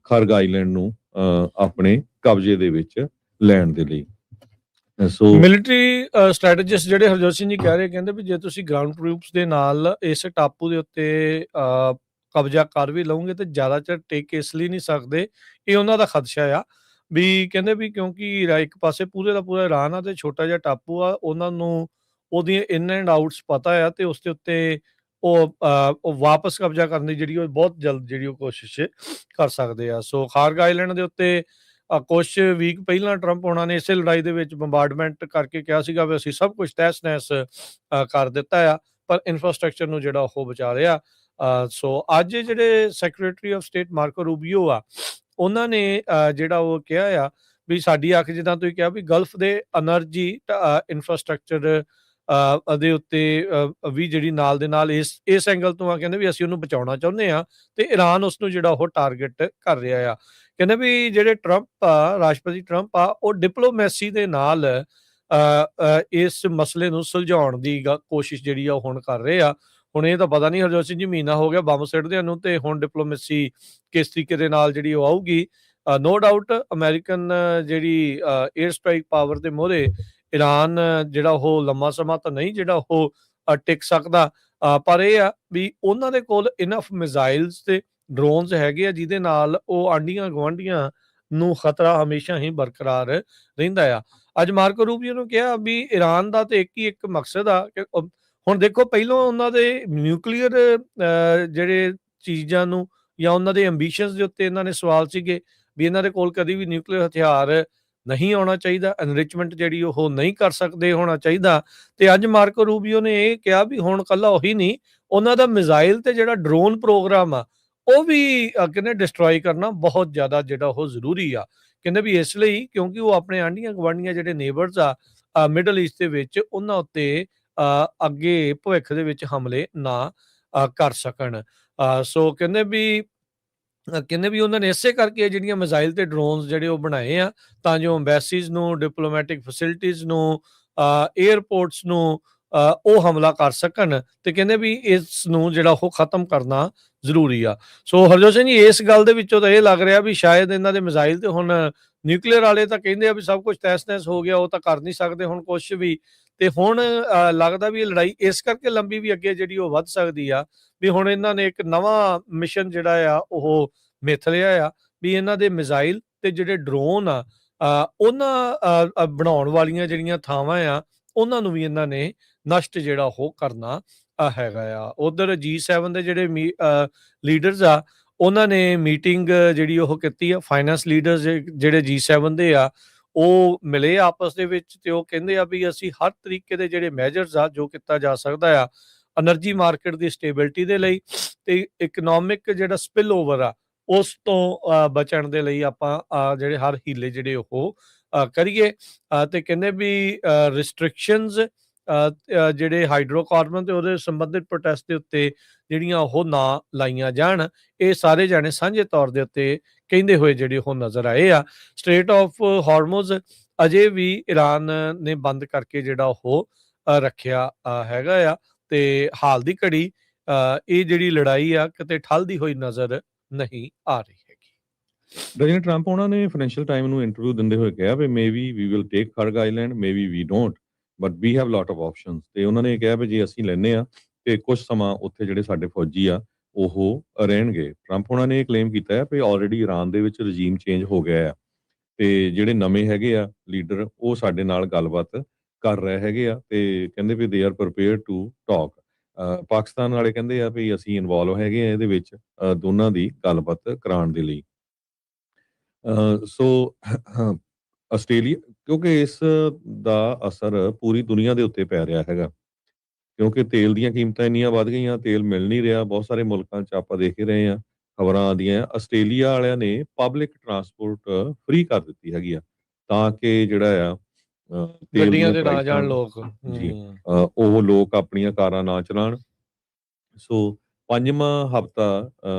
Speaker 2: ਖਰਗ ਆਈਲੈਂਡ ਨੂੰ ਆਪਣੇ ਕਬਜ਼ੇ ਦੇ ਵਿੱਚ ਲੈਣ ਦੇ ਲਈ। ਸੋ
Speaker 1: ਮਿਲਟਰੀ ਸਟ੍ਰੈਟੇਜਿਸਟ ਜਿਹੜੇ ਹਰਜੋਤ ਸਿੰਘ ਜੀ ਕਹਿ ਰਹੇ, ਕਹਿੰਦੇ ਵੀ ਜੇ ਤੁਸੀਂ ਗਰਾਊਂਡ ਟਰੂਪਸ ਦੇ ਨਾਲ ਇਸ ਟਾਪੂ ਦੇ ਉੱਤੇ ਕਬਜ਼ਾ ਕਰ ਵੀ ਲਓਗੇ ਤੇ ਜ਼ਿਆਦਾ ਚਿਰ ਟਿਕ ਇਸ ਲਈ ਨਹੀਂ ਸਕਦੇ, ਇਹ ਉਹਨਾਂ ਦਾ ਖਦਸ਼ਾ ਆ ਵੀ ਕਹਿੰਦੇ ਵੀ ਕਿਉਂਕਿ ਇੱਕ ਪਾਸੇ ਪੂਰੇ ਦਾ ਪੂਰਾ ਈਰਾਨ ਆ ਤੇ ਛੋਟਾ ਜਿਹਾ ਟਾਪੂ ਆ, ਉਹਨਾਂ ਨੂੰ ਉਹਦੀਆਂ ਇਨ ਐਂਡ ਆਊਟਸ ਪਤਾ ਆ ਤੇ ਉਸ ਦੇ ਉੱਤੇ ਉਹ ਵਾਪਸ ਕਬਜ਼ਾ ਕਰਨ ਦੀ ਜਿਹੜੀ ਉਹ ਬਹੁਤ ਜਲਦ ਜਿਹੜੀ ਉਹ ਕੋਸ਼ਿਸ਼ ਕਰ ਸਕਦੇ ਆ। ਸੋ ਖਾਰਗ ਆਈਲੈਂਡ ਦੇ ਉੱਤੇ ਕੁਛ ਵੀਕ ਪਹਿਲਾਂ ਟਰੰਪ ਉਹਨਾਂ ਨੇ ਇਸੇ ਲੜਾਈ ਦੇ ਵਿੱਚ ਬੰਬਾਰਡਮੈਂਟ ਕਰਕੇ ਕਿਹਾ ਸੀਗਾ ਵੀ ਅਸੀਂ ਸਭ ਕੁਝ ਤਹਿਸ ਨਹਿਸ ਕਰ ਦਿੱਤਾ ਆ, ਪਰ ਇਨਫਰਾਸਟ੍ਰਕਚਰ ਨੂੰ ਜਿਹੜਾ ਉਹ ਬਚਾ ਰਿਹਾ। ਸੋ ਅੱਜ ਜਿਹੜੇ ਸੈਕਟਰੀ ਆਫ ਸਟੇਟ ਮਾਰਕੋ ਰੂਬੀਓ ਆ, ਉਹਨਾਂ ਨੇ ਜਿਹੜਾ ਉਹ ਕਿਹਾ ਆ ਵੀ ਸਾਡੀ ਅੱਖ, ਜਿੱਦਾਂ ਤੁਸੀਂ ਕਿਹਾ ਵੀ ਗਲਫ ਦੇ એનર્ਜੀ ਇਨਫਰਾਸਟ੍ਰਕਚਰ ਦੇ ਉੱਤੇ ਵੀ ਜਿਹੜੀ ਨਾਲ ਦੇ ਨਾਲ ਇਸ ਐਂਗਲ ਤੋਂ ਆ, ਕਹਿੰਦੇ ਵੀ ਅਸੀਂ ਉਹਨੂੰ ਬਚਾਉਣਾ ਚਾਹੁੰਦੇ ਆ ਤੇ ਈਰਾਨ ਉਸ ਨੂੰ ਜਿਹੜਾ ਉਹ ਟਾਰਗੇਟ ਕਰ ਰਿਹਾ ਆ। ਕਹਿੰਦੇ ਵੀ ਜਿਹੜੇ ਟਰੰਪ ਆ, ਰਾਸ਼ਟਰਪਤੀ ਟਰੰਪ ਆ, ਉਹ ਡਿਪਲੋਮੈਸੀ ਦੇ ਨਾਲ ਇਸ ਮਸਲੇ ਨੂੰ ਸੁਲਝਾਉਣ ਦੀ ਕੋਸ਼ਿਸ਼ ਜਿਹੜੀ ਆ ਉਹ ਹੁਣ ਕਰ ਰਹੇ ਆ। ਹੁਣ ਇਹ ਤਾਂ ਪਤਾ ਨਹੀਂ ਹਰਜੋਤ ਸਿੰਘ ਜੀ, ਮਹੀਨਾ ਹੋ ਗਿਆ ਬੰਬ ਸਿੱਟਦਿਆਂ ਨੂੰ, ਤੇ ਹੁਣ ਡਿਪਲੋਮੈਸੀ ਕਿਸ ਤਰੀਕੇ ਦੇ ਨਾਲ ਜਿਹੜੀ ਉਹ ਆਊਗੀ। ਨੋ ਡਾਊਟ ਅਮਰੀਕਨ ਜਿਹੜੀ ਏਅਰ ਸਟ੍ਰਾਈਕ ਪਾਵਰ ਦੇ ਮੋਹਰੇ ਈਰਾਨ ਜਿਹੜਾ ਉਹ ਲੰਮਾ ਸਮਾਂ ਤਾਂ ਨਹੀਂ ਜਿਹੜਾ ਉਹ ਟਿਕ ਸਕਦਾ, ਪਰ ਇਹ ਆ ਵੀ ਉਹਨਾਂ ਦੇ ਕੋਲ ਇਨਫ ਮਿਜ਼ਾਈਲਸ ਤੇ ਡਰੋਨਸ ਹੈਗੇ ਆ ਜਿਹਦੇ ਨਾਲ ਉਹ ਆਂਢੀਆਂ ਗੁਆਂਢੀਆਂ ਨੂੰ ਖਤਰਾ ਹਮੇਸ਼ਾ ਹੀ ਬਰਕਰਾਰ ਰਹਿੰਦਾ ਆ। ਅੱਜ ਮਾਰਕੋ ਰੂਬੀਓ ਨੂੰ ਕਿਹਾ ਵੀ ਈਰਾਨ ਦਾ ਤੇ ਇੱਕ ਮਕਸਦ ਆ ਕਿ ਹੁਣ ਦੇਖੋ, ਪਹਿਲਾਂ ਉਹਨਾਂ ਦੇ ਨਿਊਕਲੀਅਰ ਜਿਹੜੇ ਚੀਜ਼ਾਂ ਨੂੰ ਜਾਂ ਉਹਨਾਂ ਦੇ ਐਂਬੀਸ਼ਨਸ ਦੇ ਉੱਤੇ ਇਹਨਾਂ ਨੇ ਸਵਾਲ ਸੀਗੇ ਵੀ ਇਹਨਾਂ ਦੇ ਕੋਲ ਕਦੀ ਵੀ ਨਿਊਕਲੀਅਰ ਹਥਿਆਰ ਨਹੀਂ ਆਉਣਾ ਚਾਹੀਦਾ, ਐਨਰਿਚਮੈਂਟ ਜਿਹੜੀ ਉਹ ਨਹੀਂ ਕਰ ਸਕਦੇ ਹੋਣਾ ਚਾਹੀਦਾ। ਤੇ ਅੱਜ ਮਾਰਕੋ ਰੂਬੀਓ ਨੇ ਇਹ ਕਿਹਾ ਵੀ ਹੁਣ ਕੱਲਾ ਉਹੀ ਨਹੀਂ, ਉਹਨਾਂ ਦਾ ਮਿਜ਼ਾਈਲ ਤੇ ਜਿਹੜਾ ਡਰੋਨ ਪ੍ਰੋਗਰਾਮ ਆ ਉਹ ਵੀ ਕਹਿੰਦੇ ਡਿਸਟਰੋਏ ਕਰਨਾ ਬਹੁਤ ਜ਼ਿਆਦਾ ਜਿਹੜਾ ਉਹ ਜ਼ਰੂਰੀ ਆ। ਕਹਿੰਦੇ ਵੀ ਇਸ ਲਈ ਕਿਉਂਕਿ ਉਹ ਆਪਣੇ ਆਂਢੀਆਂ ਗੁਆਂਢੀਆਂ ਜਿਹੜੇ ਨੇਬਰਸ ਆ ਮਿਡਲ ਈਸਟ ਦੇ ਵਿੱਚ, ਉਹਨਾਂ ਉੱਤੇ ਅੱਗੇ ਭਵਿੱਖ ਦੇ ਵਿੱਚ ਹਮਲੇ ਨਾ ਕਰ ਸਕਣ। ਸੋ ਕਹਿੰਦੇ ਵੀ ਉਹਨਾਂ ਨੇ ਇਸੇ ਕਰਕੇ ਜਿਹੜੀਆਂ ਮਿਜ਼ਾਈਲ ਤੇ ਡਰੋਨਸ ਜਿਹੜੇ ਉਹ ਬਣਾਏ ਆ ਤਾਂ ਜੋ ਐਮਬੈਸੀਜ਼ ਨੂੰ, ਡਿਪਲੋਮੈਟਿਕ ਫੈਸਿਲਿਟੀਜ਼ ਨੂੰ, ਏਅਰਪੋਰਟਸ ਨੂੰ ਉਹ ਹਮਲਾ ਕਰ ਸਕਣ, ਤੇ ਕਹਿੰਦੇ ਵੀ ਇਸ ਨੂੰ ਜਿਹੜਾ ਉਹ ਖਤਮ ਕਰਨਾ ਜ਼ਰੂਰੀ ਆ। ਸੋ ਹਰਜੋਤ ਸਿੰਘ ਜੀ, ਇਸ ਗੱਲ ਦੇ ਵਿੱਚੋਂ ਤਾਂ ਇਹ ਲੱਗ ਰਿਹਾ ਵੀ ਸ਼ਾਇਦ ਇਹਨਾਂ ਦੇ ਮਿਜ਼ਾਈਲ ਤੇ ਹੁਣ ਨਿਊਕਲੀਅਰ ਵਾਲੇ ਤਾਂ ਕਹਿੰਦੇ ਆ ਵੀ ਸਭ ਕੁਝ ਤਹਿਸ ਨਹਿਸ ਹੋ ਗਿਆ, ਉਹ ਤਾਂ ਕਰ ਨਹੀਂ ਸਕਦੇ ਹੁਣ ਕੁਛ ਵੀ, ਤੇ ਹੁਣ ਲੱਗਦਾ ਵੀ ਇਹ ਲੜਾਈ ਇਸ ਕਰਕੇ ਲੰਬੀ ਵੀ ਅੱਗੇ ਜਿਹੜੀ ਉਹ ਵੱਧ ਸਕਦੀ ਆ ਵੀ ਹੁਣ ਇਹਨਾਂ ਨੇ ਇੱਕ ਨਵਾਂ ਮਿਸ਼ਨ ਜਿਹੜਾ ਆ ਉਹ ਮਿਥ ਲਿਆ ਆ ਵੀ ਇਹਨਾਂ ਦੇ ਮਿਜ਼ਾਈਲ ਤੇ ਜਿਹੜੇ ਡਰੋਨ ਆ ਉਹਨਾਂ ਬਣਾਉਣ ਵਾਲੀਆਂ ਜਿਹੜੀਆਂ ਥਾਵਾਂ ਆ ਉਹਨਾਂ ਨੂੰ ਵੀ ਇਹਨਾਂ ਨੇ ਨਸ਼ਟ ਜਿਹੜਾ ਉਹ ਕਰਨਾ ਹੈਗਾ ਆ। ਉਧਰ G7 ਦੇ ਜਿਹੜੇ ਲੀਡਰਸ ਆ, ਉਹਨਾਂ ਨੇ ਮੀਟਿੰਗ ਜਿਹੜੀ ਉਹ ਕੀਤੀ ਆ। ਫਾਈਨੈਂਸ ਲੀਡਰਸ ਜਿਹੜੇ G7 ਦੇ ਆ ਉਹ ਮਿਲੇ ਆਪਸ ਦੇ ਵਿੱਚ, ਤੇ ਉਹ ਕਹਿੰਦੇ ਆ ਵੀ ਅਸੀਂ ਹਰ ਤਰੀਕੇ ਦੇ ਜਿਹੜੇ ਮੈਜਰਸ ਆ ਜੋ ਕੀਤਾ ਜਾ ਸਕਦਾ ਆ એનર્ਜੀ ਮਾਰਕੀਟ ਦੀ ਸਟੇਬਿਲਿਟੀ ਦੇ ਲਈ ਤੇ ਇਕਨੋਮਿਕ ਜਿਹੜਾ ਸਪਿਲ ਓਵਰ ਆ ਉਸ ਤੋਂ ਬਚਣ ਦੇ ਲਈ ਆਪਾਂ ਜਿਹੜੇ ਹਰ ਹੀਲੇ ਜਿਹੜੇ ਉਹ ਕਰੀਏ। ਤੇ ਕਹਿੰਦੇ ਵੀ ਰਿਸਟ੍ਰਿਕਸ਼ਨਸ ਜਿਹੜੇ ਹਾਈਡਰੋਕਾਰਬਨ ਤੇ ਉਹਦੇ ਸੰਬੰਧਿਤ ਪ੍ਰੋਟੈਸਟ ਦੇ ਉੱਤੇ ਜਿਹੜੀਆਂ ਉਹ ਨਾ ਲਾਈਆਂ ਜਾਣ, ਇਹ ਸਾਰੇ ਜਾਣੇ ਸਾਂਝੇ ਤੌਰ ਦੇ ਉੱਤੇ ਕਹਿੰਦੇ ਹੋਏ ਜਿਹੜੇ ਉਹ ਨਜ਼ਰ ਆਏ ਆ। ਸਟ੍ਰੇਟ ਆਫ ਹਾਰਮੋਜ਼ ਅਜੇ ਵੀ ਈਰਾਨ ਨੇ ਬੰਦ ਕਰਕੇ ਜਿਹੜਾ ਉਹ ਰੱਖਿਆ ਹੈਗਾ ਆ, ਤੇ ਹਾਲ ਦੀ ਘੜੀ ਇਹ ਜਿਹੜੀ ਲੜਾਈ ਆ ਕਿਤੇ ਠੱਲਦੀ ਹੋਈ ਨਜ਼ਰ ਨਹੀਂ ਆ ਰਹੀ ਹੈਗੀ।
Speaker 2: ਡੋਨਾਲਡ ਟਰੰਪ ਉਹਨਾਂ ਨੇ ਫਾਈਨੈਂਸ਼ੀਅਲ ਟਾਈਮ ਨੂੰ ਇੰਟਰਵਿਊ ਦਿੰਦੇ ਹੋਏ ਕਿਹਾ ਵੀ maybe we will take Kharg Island, maybe we don't, but we have lot of options. ਤੇ ਉਹਨਾਂ ਨੇ ਕਿਹਾ ਵੀ ਜੇ ਅਸੀਂ ਲੈਨੇ ਆ ਤੇ ਕੁਝ ਸਮਾਂ ਉੱਥੇ ਜਿਹੜੇ ਸਾਡੇ ਫੌਜੀ ਆ ਉਹ ਰਹਿਣਗੇ। ਟਰੰਪ ਉਹਨਾਂ ਨੇ ਇਹ ਕਲੇਮ ਕੀਤਾ ਹੈ ਵੀ ਆਲਰੇਡੀ ਈਰਾਨ ਦੇ ਵਿੱਚ ਰਜੀਮ ਚੇਂਜ ਹੋ ਗਿਆ ਆ ਤੇ ਜਿਹੜੇ ਨਵੇਂ ਹੈਗੇ ਆ ਲੀਡਰ ਉਹ ਸਾਡੇ ਨਾਲ ਗੱਲਬਾਤ ਕਰ ਰਹੇ ਹੈਗੇ ਆ, ਤੇ ਕਹਿੰਦੇ ਵੀ they are prepared to talk. Pakistan ਵਾਲੇ ਕਹਿੰਦੇ ਆ ਵੀ ਅਸੀਂ ਇਨਵੋਲਵ ਹੈਗੇ ਆ ਇਹਦੇ ਵਿੱਚ ਦੋਨਾਂ ਦੀ ਗੱਲਬਾਤ ਕਰਾਉਣ ਦੇ ਲਈ। ਸੋ ਆਸਟ੍ਰੇਲੀਆ, ਕਿਉਂਕਿ ਇਸ ਦਾ ਅਸਰ ਪੂਰੀ ਦੁਨੀਆ ਦੇ ਉੱਤੇ ਪੈ ਰਿਹਾ ਹੈਗਾ, ਕਿਉਂਕਿ ਤੇਲ ਦੀਆਂ ਕੀਮਤਾਂ ਇੰਨੀਆਂ ਵੱਧ ਗਈਆਂ, ਤੇਲ ਮਿਲ ਨਹੀਂ ਰਿਹਾ। ਬਹੁਤ ਸਾਰੇ ਮੁਲਕਾਂ 'ਚ ਆਪਾਂ ਦੇਖ ਹੀ ਰਹੇ ਹਾਂ, ਖਬਰਾਂ ਆਉਂਦੀਆਂ। ਆਸਟ੍ਰੇਲੀਆ ਵਾਲਿਆਂ ਨੇ ਪਬਲਿਕ ਟਰਾਂਸਪੋਰਟ ਫ੍ਰੀ ਕਰ ਦਿੱਤੀ ਹੈਗੀ ਆ ਤਾਂ ਕਿ ਜਿਹੜਾ ਆ ਤੇਲ
Speaker 1: ਗੱਡੀਆਂ
Speaker 2: ਦੀਆਂ
Speaker 1: ਤੇ ਨਾ
Speaker 2: ਪ੍ਰਾਈਸਾਂ
Speaker 1: ਜਾਣ ਲੋਕ।
Speaker 2: ਜੀ ਉਹ ਲੋਕ ਆਪਣੀਆਂ ਕਾਰਾਂ ਨਾ ਚਲਾਉਣ। ਸੋ 5ਵਾਂ ਹਫ਼ਤਾ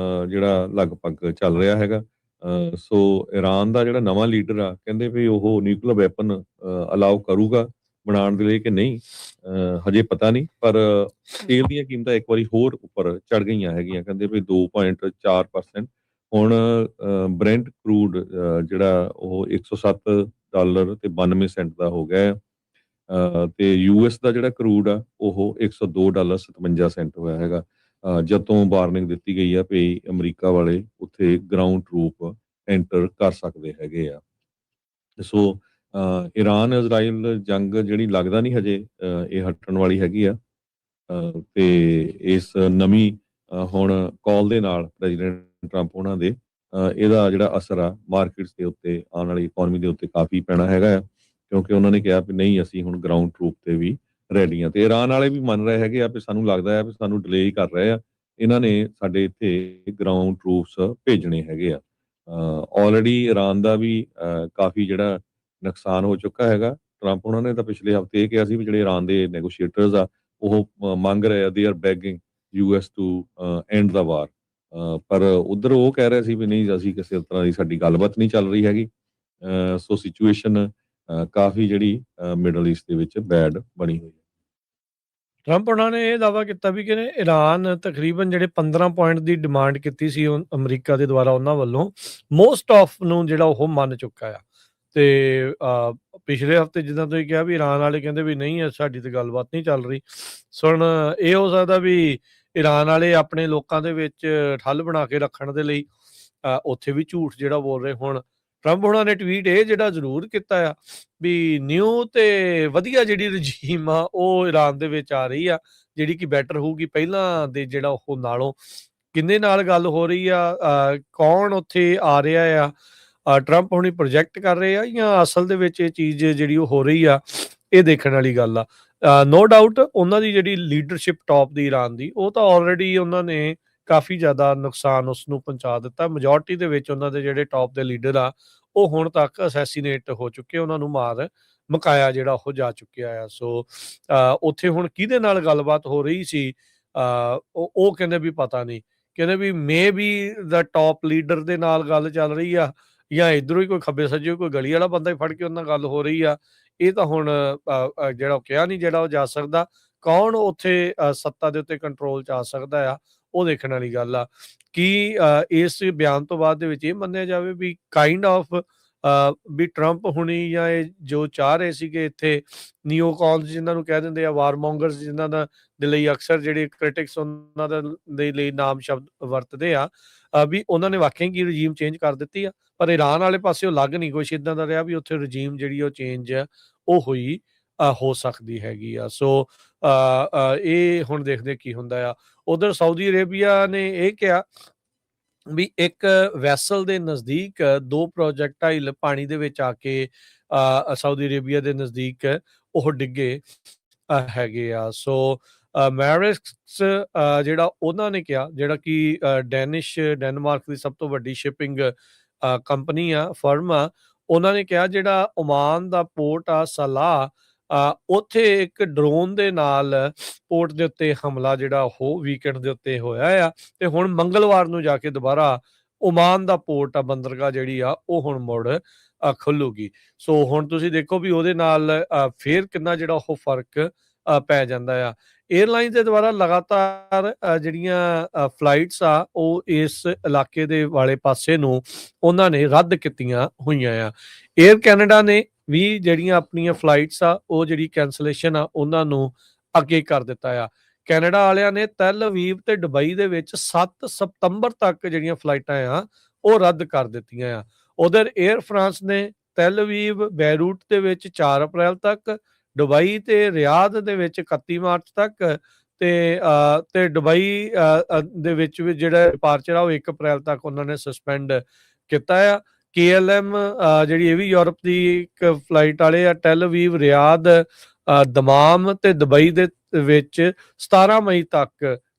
Speaker 2: ਜਿਹੜਾ ਲਗਭਗ ਚੱਲ ਰਿਹਾ ਹੈਗਾ। ਸੋ ਈਰਾਨ ਦਾ ਜਿਹੜਾ ਨਵਾਂ ਲੀਡਰ ਆ ਕਹਿੰਦੇ ਵੀ ਉਹ ਨਿਊਕਲੀਅਰ ਵੈਪਨ ਅਲਾਉ ਕਰੂਗਾ ਬਣਾਉਣ ਦੇ ਲਈ ਕਿ ਨਹੀਂ, ਹਜੇ ਪਤਾ ਨਹੀਂ। ਪਰ ਤੇਲ ਦੀਆਂ ਕੀਮਤਾਂ ਇੱਕ ਵਾਰੀ ਹੋਰ ਉੱਪਰ ਚੜ ਗਈਆਂ ਹੈਗੀਆਂ, ਕਹਿੰਦੇ ਵੀ 2.4% ਹੁਣ ਬ੍ਰੈਂਟ ਕਰੂਡ ਜਿਹੜਾ ਉਹ $107 ਤੇ 92 ਸੈਂਟ ਦਾ ਹੋ ਗਿਆ ਤੇ ਯੂਐਸ ਦਾ ਜਿਹੜਾ ਕਰੂਡ ਆ ਉਹ $102.57 ਸੈਂਟ ਹੋਇਆ ਹੈਗਾ ਜਦੋਂ ਵਾਰਨਿੰਗ ਦਿੱਤੀ ਗਈ ਆ ਵੀ ਅਮਰੀਕਾ ਵਾਲੇ ਉੱਥੇ ਗਰਾਊਂਡ ਟਰੂਪ ਐਂਟਰ ਕਰ ਸਕਦੇ ਹੈਗੇ ਆ। ਸੋ ਈਰਾਨ ਇਜ਼ਰਾਈਲ ਜੰਗ ਜਿਹੜੀ ਲੱਗਦਾ ਨਹੀਂ ਹਜੇ ਇਹ ਹਟਣ ਵਾਲੀ ਹੈਗੀ ਆ। ਤੇ ਇਸ ਨਵੀਂ ਹੁਣ ਕਾਲ ਦੇ ਨਾਲ ਪ੍ਰੈਜ਼ੀਡੈਂਟ ਟਰੰਪ ਉਹਨਾਂ ਦੇ ਇਹਦਾ ਜਿਹੜਾ ਅਸਰ ਆ ਮਾਰਕੀਟਸ ਦੇ ਉੱਤੇ, ਆਉਣ ਵਾਲੀ ਇਕਨੋਮੀ ਦੇ ਉੱਤੇ ਕਾਫੀ ਪੈਣਾ ਹੈਗਾ ਆ, ਕਿਉਂਕਿ ਉਹਨਾਂ ਨੇ ਕਿਹਾ ਵੀ ਨਹੀਂ ਅਸੀਂ ਹੁਣ ਗਰਾਊਂਡ ਟਰੂਪ ਤੇ ਵੀ ਰੈਡੀ ਆ। ਤੇ ਈਰਾਨ ਵਾਲੇ ਵੀ ਮੰਨ ਰਹੇ ਹੈਗੇ ਆ ਵੀ ਸਾਨੂੰ ਲੱਗਦਾ ਆ ਵੀ ਸਾਨੂੰ ਡਿਲੇ ਕਰ ਰਹੇ ਆ, ਇਹਨਾਂ ਨੇ ਸਾਡੇ ਇੱਥੇ ਗਰਾਊਂਡ ਟਰੂਪਸ ਭੇਜਣੇ ਹੈਗੇ ਆ। ਆਲਰੇਡੀ ਈਰਾਨ ਦਾ ਵੀ ਕਾਫੀ ਜਿਹੜਾ ਨੁਕਸਾਨ ਹੋ ਚੁੱਕਾ ਹੈਗਾ। ਟਰੰਪ ਉਹਨਾਂ ਨੇ ਤਾਂ ਪਿਛਲੇ ਹਫ਼ਤੇ ਇਹ ਕਿਹਾ ਸੀ ਵੀ ਜਿਹੜੇ ਈਰਾਨ ਦੇ ਨੈਗੋਸ਼ੀਏਟਰਸ ਆ ਉਹ ਮੰਗ ਰਹੇ ਆ, they are begging US to end the war. ਪਰ ਉਧਰ ਉਹ ਕਹਿ ਰਹੇ ਸੀ ਵੀ ਨਹੀਂ ਅਸੀਂ ਕਿਸੇ ਤਰ੍ਹਾਂ ਦੀ ਸਾਡੀ ਗੱਲਬਾਤ ਨਹੀਂ ਚੱਲ ਰਹੀ ਹੈਗੀ। ਸੋ ਸਿਚੁਏਸ਼ਨ ਕਾਫੀ ਜਿਹੜੀ ਮਿਡਲ ਈਸਟ ਦੇ ਵਿੱਚ ਬੈਡ ਬਣੀ ਹੋਈ ਹੈ।
Speaker 1: ਟਰੰਪ ਉਹਨਾਂ ਨੇ ਇਹ ਦਾਅਵਾ ਕੀਤਾ ਵੀ ਕਿ ਈਰਾਨ ਤਕਰੀਬਨ ਜਿਹੜੇ 15 ਪੁਆਇੰਟ ਦੀ ਡਿਮਾਂਡ ਕੀਤੀ ਸੀ ਅਮਰੀਕਾ ਦੇ ਦੁਆਰਾ ਉਹਨਾਂ ਵੱਲੋਂ, ਮੋਸਟ ਆਫ ਨੂੰ ਜਿਹੜਾ ਉਹ ਮੰਨ ਚੁੱਕਾ ਆ। ਤੇ ਪਿਛਲੇ ਹਫ਼ਤੇ ਜਿੱਦਾਂ ਤੁਸੀਂ ਕਿਹਾ ਵੀ ਈਰਾਨ ਵਾਲੇ ਕਹਿੰਦੇ ਵੀ ਨਹੀਂ ਸਾਡੀ ਤੇ ਗੱਲਬਾਤ ਨਹੀਂ ਚੱਲ ਰਹੀ। ਸੁਣ ਇਹ ਹੋ ਸਕਦਾ ਵੀ ਈਰਾਨ ਵਾਲੇ ਆਪਣੇ ਲੋਕਾਂ ਦੇ ਵਿੱਚ ਠੱਲ ਬਣਾ ਕੇ ਰੱਖਣ ਦੇ ਲਈ ਉੱਥੇ ਵੀ ਝੂਠ ਜਿਹੜਾ ਬੋਲ ਰਹੇ। ਹੁਣ ਟਰੰਪ ਉਹਨਾਂ ਨੇ ਟਵੀਟ ਇਹ ਜਿਹੜਾ ਜ਼ਰੂਰ ਕੀਤਾ ਆ ਵੀ ਨਿਊ ਤੇ ਵਧੀਆ ਜਿਹੜੀ ਰਜੀਮ ਆ ਉਹ ਈਰਾਨ ਦੇ ਵਿੱਚ ਆ ਰਹੀ ਆ, ਜਿਹੜੀ ਕਿ ਬੈਟਰ ਹੋਊਗੀ ਪਹਿਲਾਂ ਦੇ ਜਿਹੜਾ ਉਹ ਨਾਲੋਂ। ਕਿੰਨੇ ਨਾਲ ਗੱਲ ਹੋ ਰਹੀ ਆ, ਕੌਣ ਉੱਥੇ ਆ ਰਿਹਾ ਆ, ਟਰੰਪ ਹੁਣੀ ਪ੍ਰੋਜੈਕਟ ਕਰ ਰਹੇ ਆ ਜਾਂ ਅਸਲ ਦੇ ਵਿੱਚ ਇਹ ਚੀਜ਼ ਜਿਹੜੀ ਉਹ ਹੋ ਰਹੀ ਆ, ਇਹ ਦੇਖਣ ਵਾਲੀ ਗੱਲ ਆ। ਨੋ ਡਾਊਟ ਉਹਨਾਂ ਦੀ ਜਿਹੜੀ ਲੀਡਰਸ਼ਿਪ ਟੌਪ ਦੀ ਈਰਾਨ ਦੀ, ਉਹ ਤਾਂ ਆਲਰੇਡੀ ਉਹਨਾਂ ਨੇ ਕਾਫੀ ਜ਼ਿਆਦਾ ਨੁਕਸਾਨ ਉਸ ਨੂੰ ਪਹੁੰਚਾ ਦਿੱਤਾ। ਮੈਜੋਰਟੀ ਦੇ ਵਿੱਚ ਉਹਨਾਂ ਦੇ ਜਿਹੜੇ ਟੌਪ ਦੇ ਲੀਡਰ ਆ ਉਹ ਹੁਣ ਤੱਕ ਅਸੈਸੀਨੇਟ ਹੋ ਚੁੱਕੇ, ਉਹਨਾਂ ਨੂੰ ਮਾਰ ਮੁਕਾਇਆ ਜਿਹੜਾ ਉਹ ਜਾ ਚੁੱਕਿਆ ਆ। ਸੋ ਉੱਥੇ ਹੁਣ ਕਿਹਦੇ ਨਾਲ ਗੱਲਬਾਤ ਹੋ ਰਹੀ ਸੀ ਉਹ ਕਹਿੰਦੇ ਵੀ ਪਤਾ ਨਹੀਂ, ਕਹਿੰਦੇ ਵੀ maybe the top leader ਦੇ ਨਾਲ ਗੱਲ ਚੱਲ ਰਹੀ ਆ ਜਾਂ ਇੱਧਰੋਂ ਹੀ ਕੋਈ ਖੱਬੇ ਸੱਜੇ ਕੋਈ ਗਲੀ ਵਾਲਾ ਬੰਦਾ ਹੀ ਫੜ ਕੇ ਉਹਨਾਂ ਨਾਲ ਗੱਲ ਹੋ ਰਹੀ ਆ। ਇਹ ਤਾਂ ਹੁਣ ਜਿਹੜਾ ਉਹ ਕਿਹਾ ਨਹੀਂ ਜਿਹੜਾ ਉਹ ਜਾ ਸਕਦਾ। ਕੌਣ ਉੱਥੇ ਸੱਤਾ ਦੇ ਉੱਤੇ ਕੰਟਰੋਲ 'ਚ ਆ ਸਕਦਾ ਆ, ਉਹ ਦੇਖਣ ਵਾਲੀ ਗੱਲ ਆ। ਕੀ ਇਸ ਬਿਆਨ ਤੋਂ ਬਾਅਦ ਦੇ ਵਿੱਚ ਇਹ ਮੰਨਿਆ ਜਾਵੇ ਵੀ ਕਾਈਂਡ ਆਫ ਵੀ ਟਰੰਪ ਹੁਣੀ ਜਾਂ ਇਹ ਜੋ ਚਾਹ ਰਹੇ ਸੀਗੇ ਇੱਥੇ ਨਿਓਕੌਨਸ ਜਿਹਨਾਂ ਨੂੰ ਕਹਿ ਦਿੰਦੇ ਆ, ਵਾਰਮੋਂਗਰਸ ਜਿਹਨਾਂ ਦਾ ਦੇ ਲਈ ਅਕਸਰ ਜਿਹੜੇ ਕ੍ਰਿਟਿਕਸ ਉਹਨਾਂ ਦੇ ਲਈ ਨਾਮ ਸ਼ਬਦ ਵਰਤਦੇ ਆ, ਵੀ ਉਹਨਾਂ ਨੇ ਵਾਕਿਆ ਹੀ ਰਜੀਮ ਚੇਂਜ ਕਰ ਦਿੱਤੀ ਆ। ਪਰ ਈਰਾਨ ਵਾਲੇ ਪਾਸੇ ਉਹ ਲੱਗ ਨਹੀਂ ਕੁਛ ਇੱਦਾਂ ਦਾ ਰਿਹਾ ਵੀ ਉੱਥੇ ਰਜੀਮ ਜਿਹੜੀ ਉਹ ਚੇਂਜ ਉਹ ਹੋਈ ਹੋ ਸਕਦੀ ਹੈਗੀ ਆ। ਸੋ ਇਹ ਹੁਣ ਦੇਖਦੇ ਕੀ ਹੁੰਦਾ ਆ। ਉਧਰ ਸਾਊਦੀ ਅਰੇਬੀਆ ਨੇ ਇਹ ਕਿਹਾ ਵੀ ਇੱਕ ਵੈਸਲ ਦੇ ਨਜ਼ਦੀਕ 2 ਪ੍ਰੋਜੈਕਟਾਈਲ ਪਾਣੀ ਦੇ ਵਿੱਚ ਆ ਕੇ ਸਾਊਦੀ ਅਰੇਬੀਆ ਦੇ ਨਜ਼ਦੀਕ ਉਹ ਡਿੱਗੇ ਹੈਗੇ ਆ। ਸੋ ਮੈਰਿਕਸ ਜਿਹੜਾ ਉਹਨਾਂ ਨੇ ਕਿਹਾ, ਜਿਹੜਾ ਕਿ ਡੈਨਮਾਰਕ ਦੀ ਸਭ ਤੋਂ ਵੱਡੀ ਸ਼ਿਪਿੰਗ ਕੰਪਨੀ ਆ, ਫਰਮ ਆ, ਉਹਨਾਂ ਨੇ ਕਿਹਾ ਜਿਹੜਾ ਓਮਾਨ ਦਾ ਪੋਰਟ ਆ ਸਲਾਹ, ਉੱਥੇ ਇੱਕ ਡਰੋਨ ਦੇ ਨਾਲ ਪੋਰਟ ਦੇ ਉੱਤੇ ਹਮਲਾ ਜਿਹੜਾ ਉਹ ਵੀਕਐਂਡ ਦੇ ਉੱਤੇ ਹੋਇਆ ਆ। ਤੇ ਹੁਣ ਮੰਗਲਵਾਰ ਨੂੰ ਜਾ ਕੇ ਦੁਬਾਰਾ ਓਮਾਨ ਦਾ ਪੋਰਟ ਆ, ਬੰਦਰਗਾਹ ਜਿਹੜੀ ਆ ਉਹ ਹੁਣ ਮੁੜ ਖੁੱਲੂਗੀ। ਸੋ ਹੁਣ ਤੁਸੀਂ ਦੇਖੋ ਵੀ ਉਹਦੇ ਨਾਲ ਫੇਰ ਕਿੰਨਾ ਜਿਹੜਾ ਉਹ ਫਰਕ ਪੈ ਜਾਂਦਾ ਆ। ਏਅਰਲਾਈਨ ਦੇ ਦੁਆਰਾ ਲਗਾਤਾਰ ਜਿਹੜੀਆਂ ਫਲਾਈਟਸ ਆ ਉਹ ਇਸ ਇਲਾਕੇ ਦੇ ਵਾਲੇ ਪਾਸੇ ਨੂੰ ਉਹਨਾਂ ਨੇ ਰੱਦ ਕੀਤੀਆਂ ਹੋਈਆਂ ਆ। ਏਅਰ ਕੈਨੇਡਾ ਨੇ ਵੀ ਜਿਹੜੀਆਂ ਆਪਣੀਆਂ ਫਲਾਈਟਸ ਆ ਉਹ ਜਿਹੜੀ ਕੈਂਸਲੇਸ਼ਨ ਆ ਉਹਨਾਂ ਨੂੰ ਅੱਗੇ ਕਰ ਦਿੱਤਾ ਆ। ਕੈਨੇਡਾ ਵਾਲਿਆਂ ਨੇ ਤੈਲ ਅਵੀਵ ਤੇ ਦੁਬਈ ਦੇ ਵਿੱਚ 7 ਸਤੰਬਰ ਤੱਕ ਜਿਹੜੀਆਂ ਫਲਾਈਟਾਂ ਆ ਉਹ ਰੱਦ ਕਰ ਦਿੱਤੀਆਂ ਆ। ਉਧਰ ਏਅਰ ਫਰਾਂਸ ਨੇ ਤੈਲ ਅਵੀਵ ਬੈਰੂਟ ਦੇ ਵਿੱਚ 4 ਅਪ੍ਰੈਲ ਤੱਕ, ਦੁਬਈ ਤੇ ਰਿਆਦ ਦੇ ਵਿੱਚ 31 ਮਾਰਚ ਤੱਕ ਤੇ ਦੁਬਈ ਦੇ ਵਿੱਚ ਵੀ ਜਿਹੜਾ ਡਿਪਾਰਚਰ ਆ ਉਹ 1 ਅਪ੍ਰੈਲ ਤੱਕ ਉਹਨਾਂ ਨੇ ਸਸਪੈਂਡ ਕੀਤਾ ਆ। KLM ਜਿਹੜੀ ਇਹ ਵੀ ਯੂਰਪ ਦੀ ਇੱਕ ਫਲਾਈਟ ਵਾਲੇ ਆ, ਟੈਲ ਅਵੀਵ, ਰਿਆਦ, ਦਮਾਮ ਤੇ ਦੁਬਈ ਦੇ ਵਿੱਚ 17 ਮਈ ਤੱਕ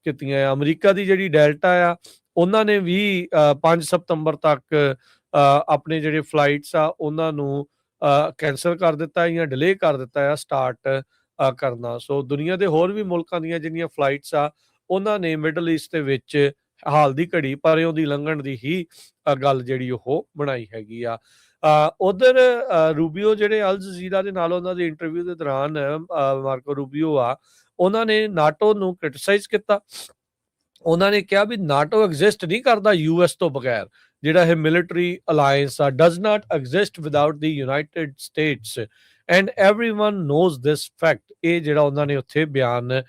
Speaker 1: ਕੀਤੀਆਂ ਆ। ਅਮਰੀਕਾ ਦੀ ਜਿਹੜੀ ਡੈਲਟਾ ਆ ਉਹਨਾਂ ਨੇ ਵੀ 5 ਸਤੰਬਰ ਤੱਕ ਆਪਣੇ ਜਿਹੜੇ ਫਲਾਈਟਸ ਆ ਉਹਨਾਂ ਨੂੰ ਕੈਂਸਲ ਕਰ ਦਿੱਤਾ ਜਾਂ ਡਿਲੇ ਕਰ ਦਿੱਤਾ ਆ ਸਟਾਰਟ ਕਰਨਾ। ਸੋ ਦੁਨੀਆ ਦੇ ਹੋਰ ਵੀ ਮੁਲਕਾਂ ਦੀਆਂ ਜਿਹੜੀਆਂ ਫਲਾਈਟਸ ਆ ਉਹਨਾਂ ਨੇ ਮਿਡਲ ਈਸਟ ਦੇ ਵਿੱਚ ਹਾਲ ਦੀ ਘੜੀ ਪਰਿਓਂ ਦੀ ਲੰਘਣ ਦੀ ਹੀ ਗੱਲ ਜਿਹੜੀ ਉਹ ਬਣਾਈ ਹੈਗੀ ਆ। ਉਧਰ ਰੂਬੀਓ ਜਿਹੜੇ ਅਲ ਜਜ਼ੀਰਾ ਦੇ ਨਾਲ ਉਹਨਾਂ ਦੇ ਇੰਟਰਵਿਊ ਦੇ ਦੌਰਾਨ ਮਾਰਕੋ ਰੂਬੀਓ ਆ, ਉਹਨਾਂ ਨੇ ਨਾਟੋ ਨੂੰ ਕ੍ਰਿਟਿਸਾਈਜ਼ ਕੀਤਾ। ਉਹਨਾਂ ਨੇ ਕਿਹਾ ਵੀ ਨਾਟੋ ਐਗਜ਼ਿਸਟ ਨਹੀਂ ਕਰਦਾ US ਤੋਂ ਬਗੈਰ, ਜਿਹੜਾ ਇਹ ਮਿਲਟਰੀ ਅਲਾਈਅੰਸ ਆ does not exist without the United States and everyone knows this fact. ਇਹ ਜਿਹੜਾ ਉਹਨਾਂ ਨੇ ਉੱਥੇ ਬਿਆਨ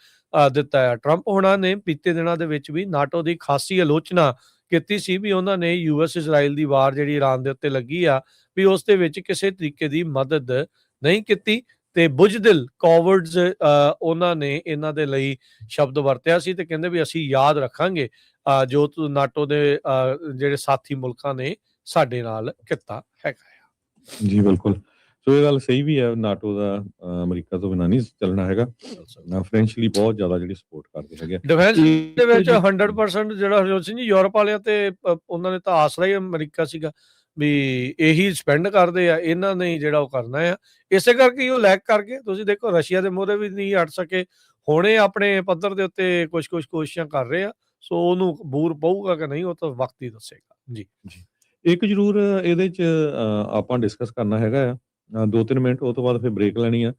Speaker 1: ਦਿੱਤਾ ਹੈ। ਟਰੰਪ ਹੋਣਾ ਨੇ ਬੀਤੇ ਦਿਨਾਂ ਦੇ ਵਿੱਚ ਵੀ ਨਾਟੋ ਦੀ ਖਾਸੀ ਆਲੋਚਨਾ ਕੀਤੀ ਸੀ ਵੀ ਉਹਨਾਂ ਨੇ US ਇਜ਼ਰਾਈਲ ਦੀ ਵਾਰ ਜਿਹੜੀ ਇਰਾਨ ਦੇ ਉੱਤੇ ਲੱਗੀ ਆ ਵੀ ਉਸ ਦੇ ਵਿੱਚ ਕਿਸੇ ਤਰੀਕੇ ਦੀ ਮਦਦ ਨਹੀਂ ਕੀਤੀ ਤੇ ਬੁਜ਼ਦਿਲ ਕੋਵਰਡਸ ਉਹਨਾਂ ਨੇ ਇਹਨਾਂ ਦੇ ਲਈ ਸ਼ਬਦ ਵਰਤਿਆ ਸੀ ਤੇ ਕਹਿੰਦੇ ਵੀ ਅਸੀਂ ਯਾਦ ਰੱਖਾਂਗੇ ਜੋ ਨਾਟੋ ਦੇ ਜਿਹੜੇ ਸਾਥੀ ਮੁਲਕਾਂ ਨੇ ਸਾਡੇ ਨਾਲ ਕੀਤਾ ਹੈਗਾ ਆ।
Speaker 2: ਜੀ ਬਿਲਕੁਲ, ਸੋ ਇਹ ਗੱਲ ਸਹੀ ਵੀ ਹੈ, ਨਾਟੋ ਦਾ ਅਮਰੀਕਾ ਤੋਂ ਬਿਨਾਂ ਨਹੀਂ ਚੱਲਣਾ ਹੈਗਾ, ਫ੍ਰੈਂਚਲੀ ਬਹੁਤ ਜ਼ਿਆਦਾ ਜਿਹੜੀ ਸਪੋਰਟ ਕਰਦੇ ਹੈਗੇ।
Speaker 1: ਡਿਫੈਂਸ ਦੇ ਵਿੱਚ 100% ਜਿਹੜਾ ਹਰਜੋਤ ਸਿੰਘ ਜੀ ਯੂਰਪ ਵਾਲਿਆਂ ਤੇ ਉਹਨਾਂ ਨੇ ਤਾਂ ਆਸਰਾ ਹੀ ਅਮਰੀਕਾ ਸੀਗਾ ਵੀ ਇਹੀ ਸਪੈਂਡ ਕਰਦੇ ਆ, ਇਹਨਾਂ ਨੇ ਜਿਹੜਾ ਉਹ ਕਰਨਾ ਆ, ਇਸੇ ਕਰਕੇ ਉਹ ਲੈਕ ਕਰਕੇ ਤੁਸੀਂ ਦੇਖੋ ਰਸ਼ੀਆ ਦੇ ਮੂਹਰੇ ਵੀ ਨਹੀਂ ਅੜ ਸਕੇ, ਹੁਣੇ ਆਪਣੇ ਪੱਧਰ ਦੇ ਉੱਤੇ ਕੁਝ ਕੋਸ਼ਿਸ਼ਾਂ ਕਰ ਰਹੇ ਆ, ਸੋ ਉਹਨੂੰ ਬੂਰ ਪਊਗਾ ਕਿ ਨਹੀਂ ਉਹ ਤਾਂ ਵਕਤ ਹੀ ਦੱਸੇਗਾ। ਜੀ
Speaker 2: ਇੱਕ ਜ਼ਰੂਰ ਇਹਦੇ 'ਚ ਆਪਾਂ ਡਿਸਕਸ ਕਰਨਾ ਹੈਗਾ ਆ 2-3 ਮਿੰਟ, ਉਹ ਤੋਂ ਬਾਅਦ ਫਿਰ ਬ੍ਰੇਕ ਲੈਣੀ ਆ।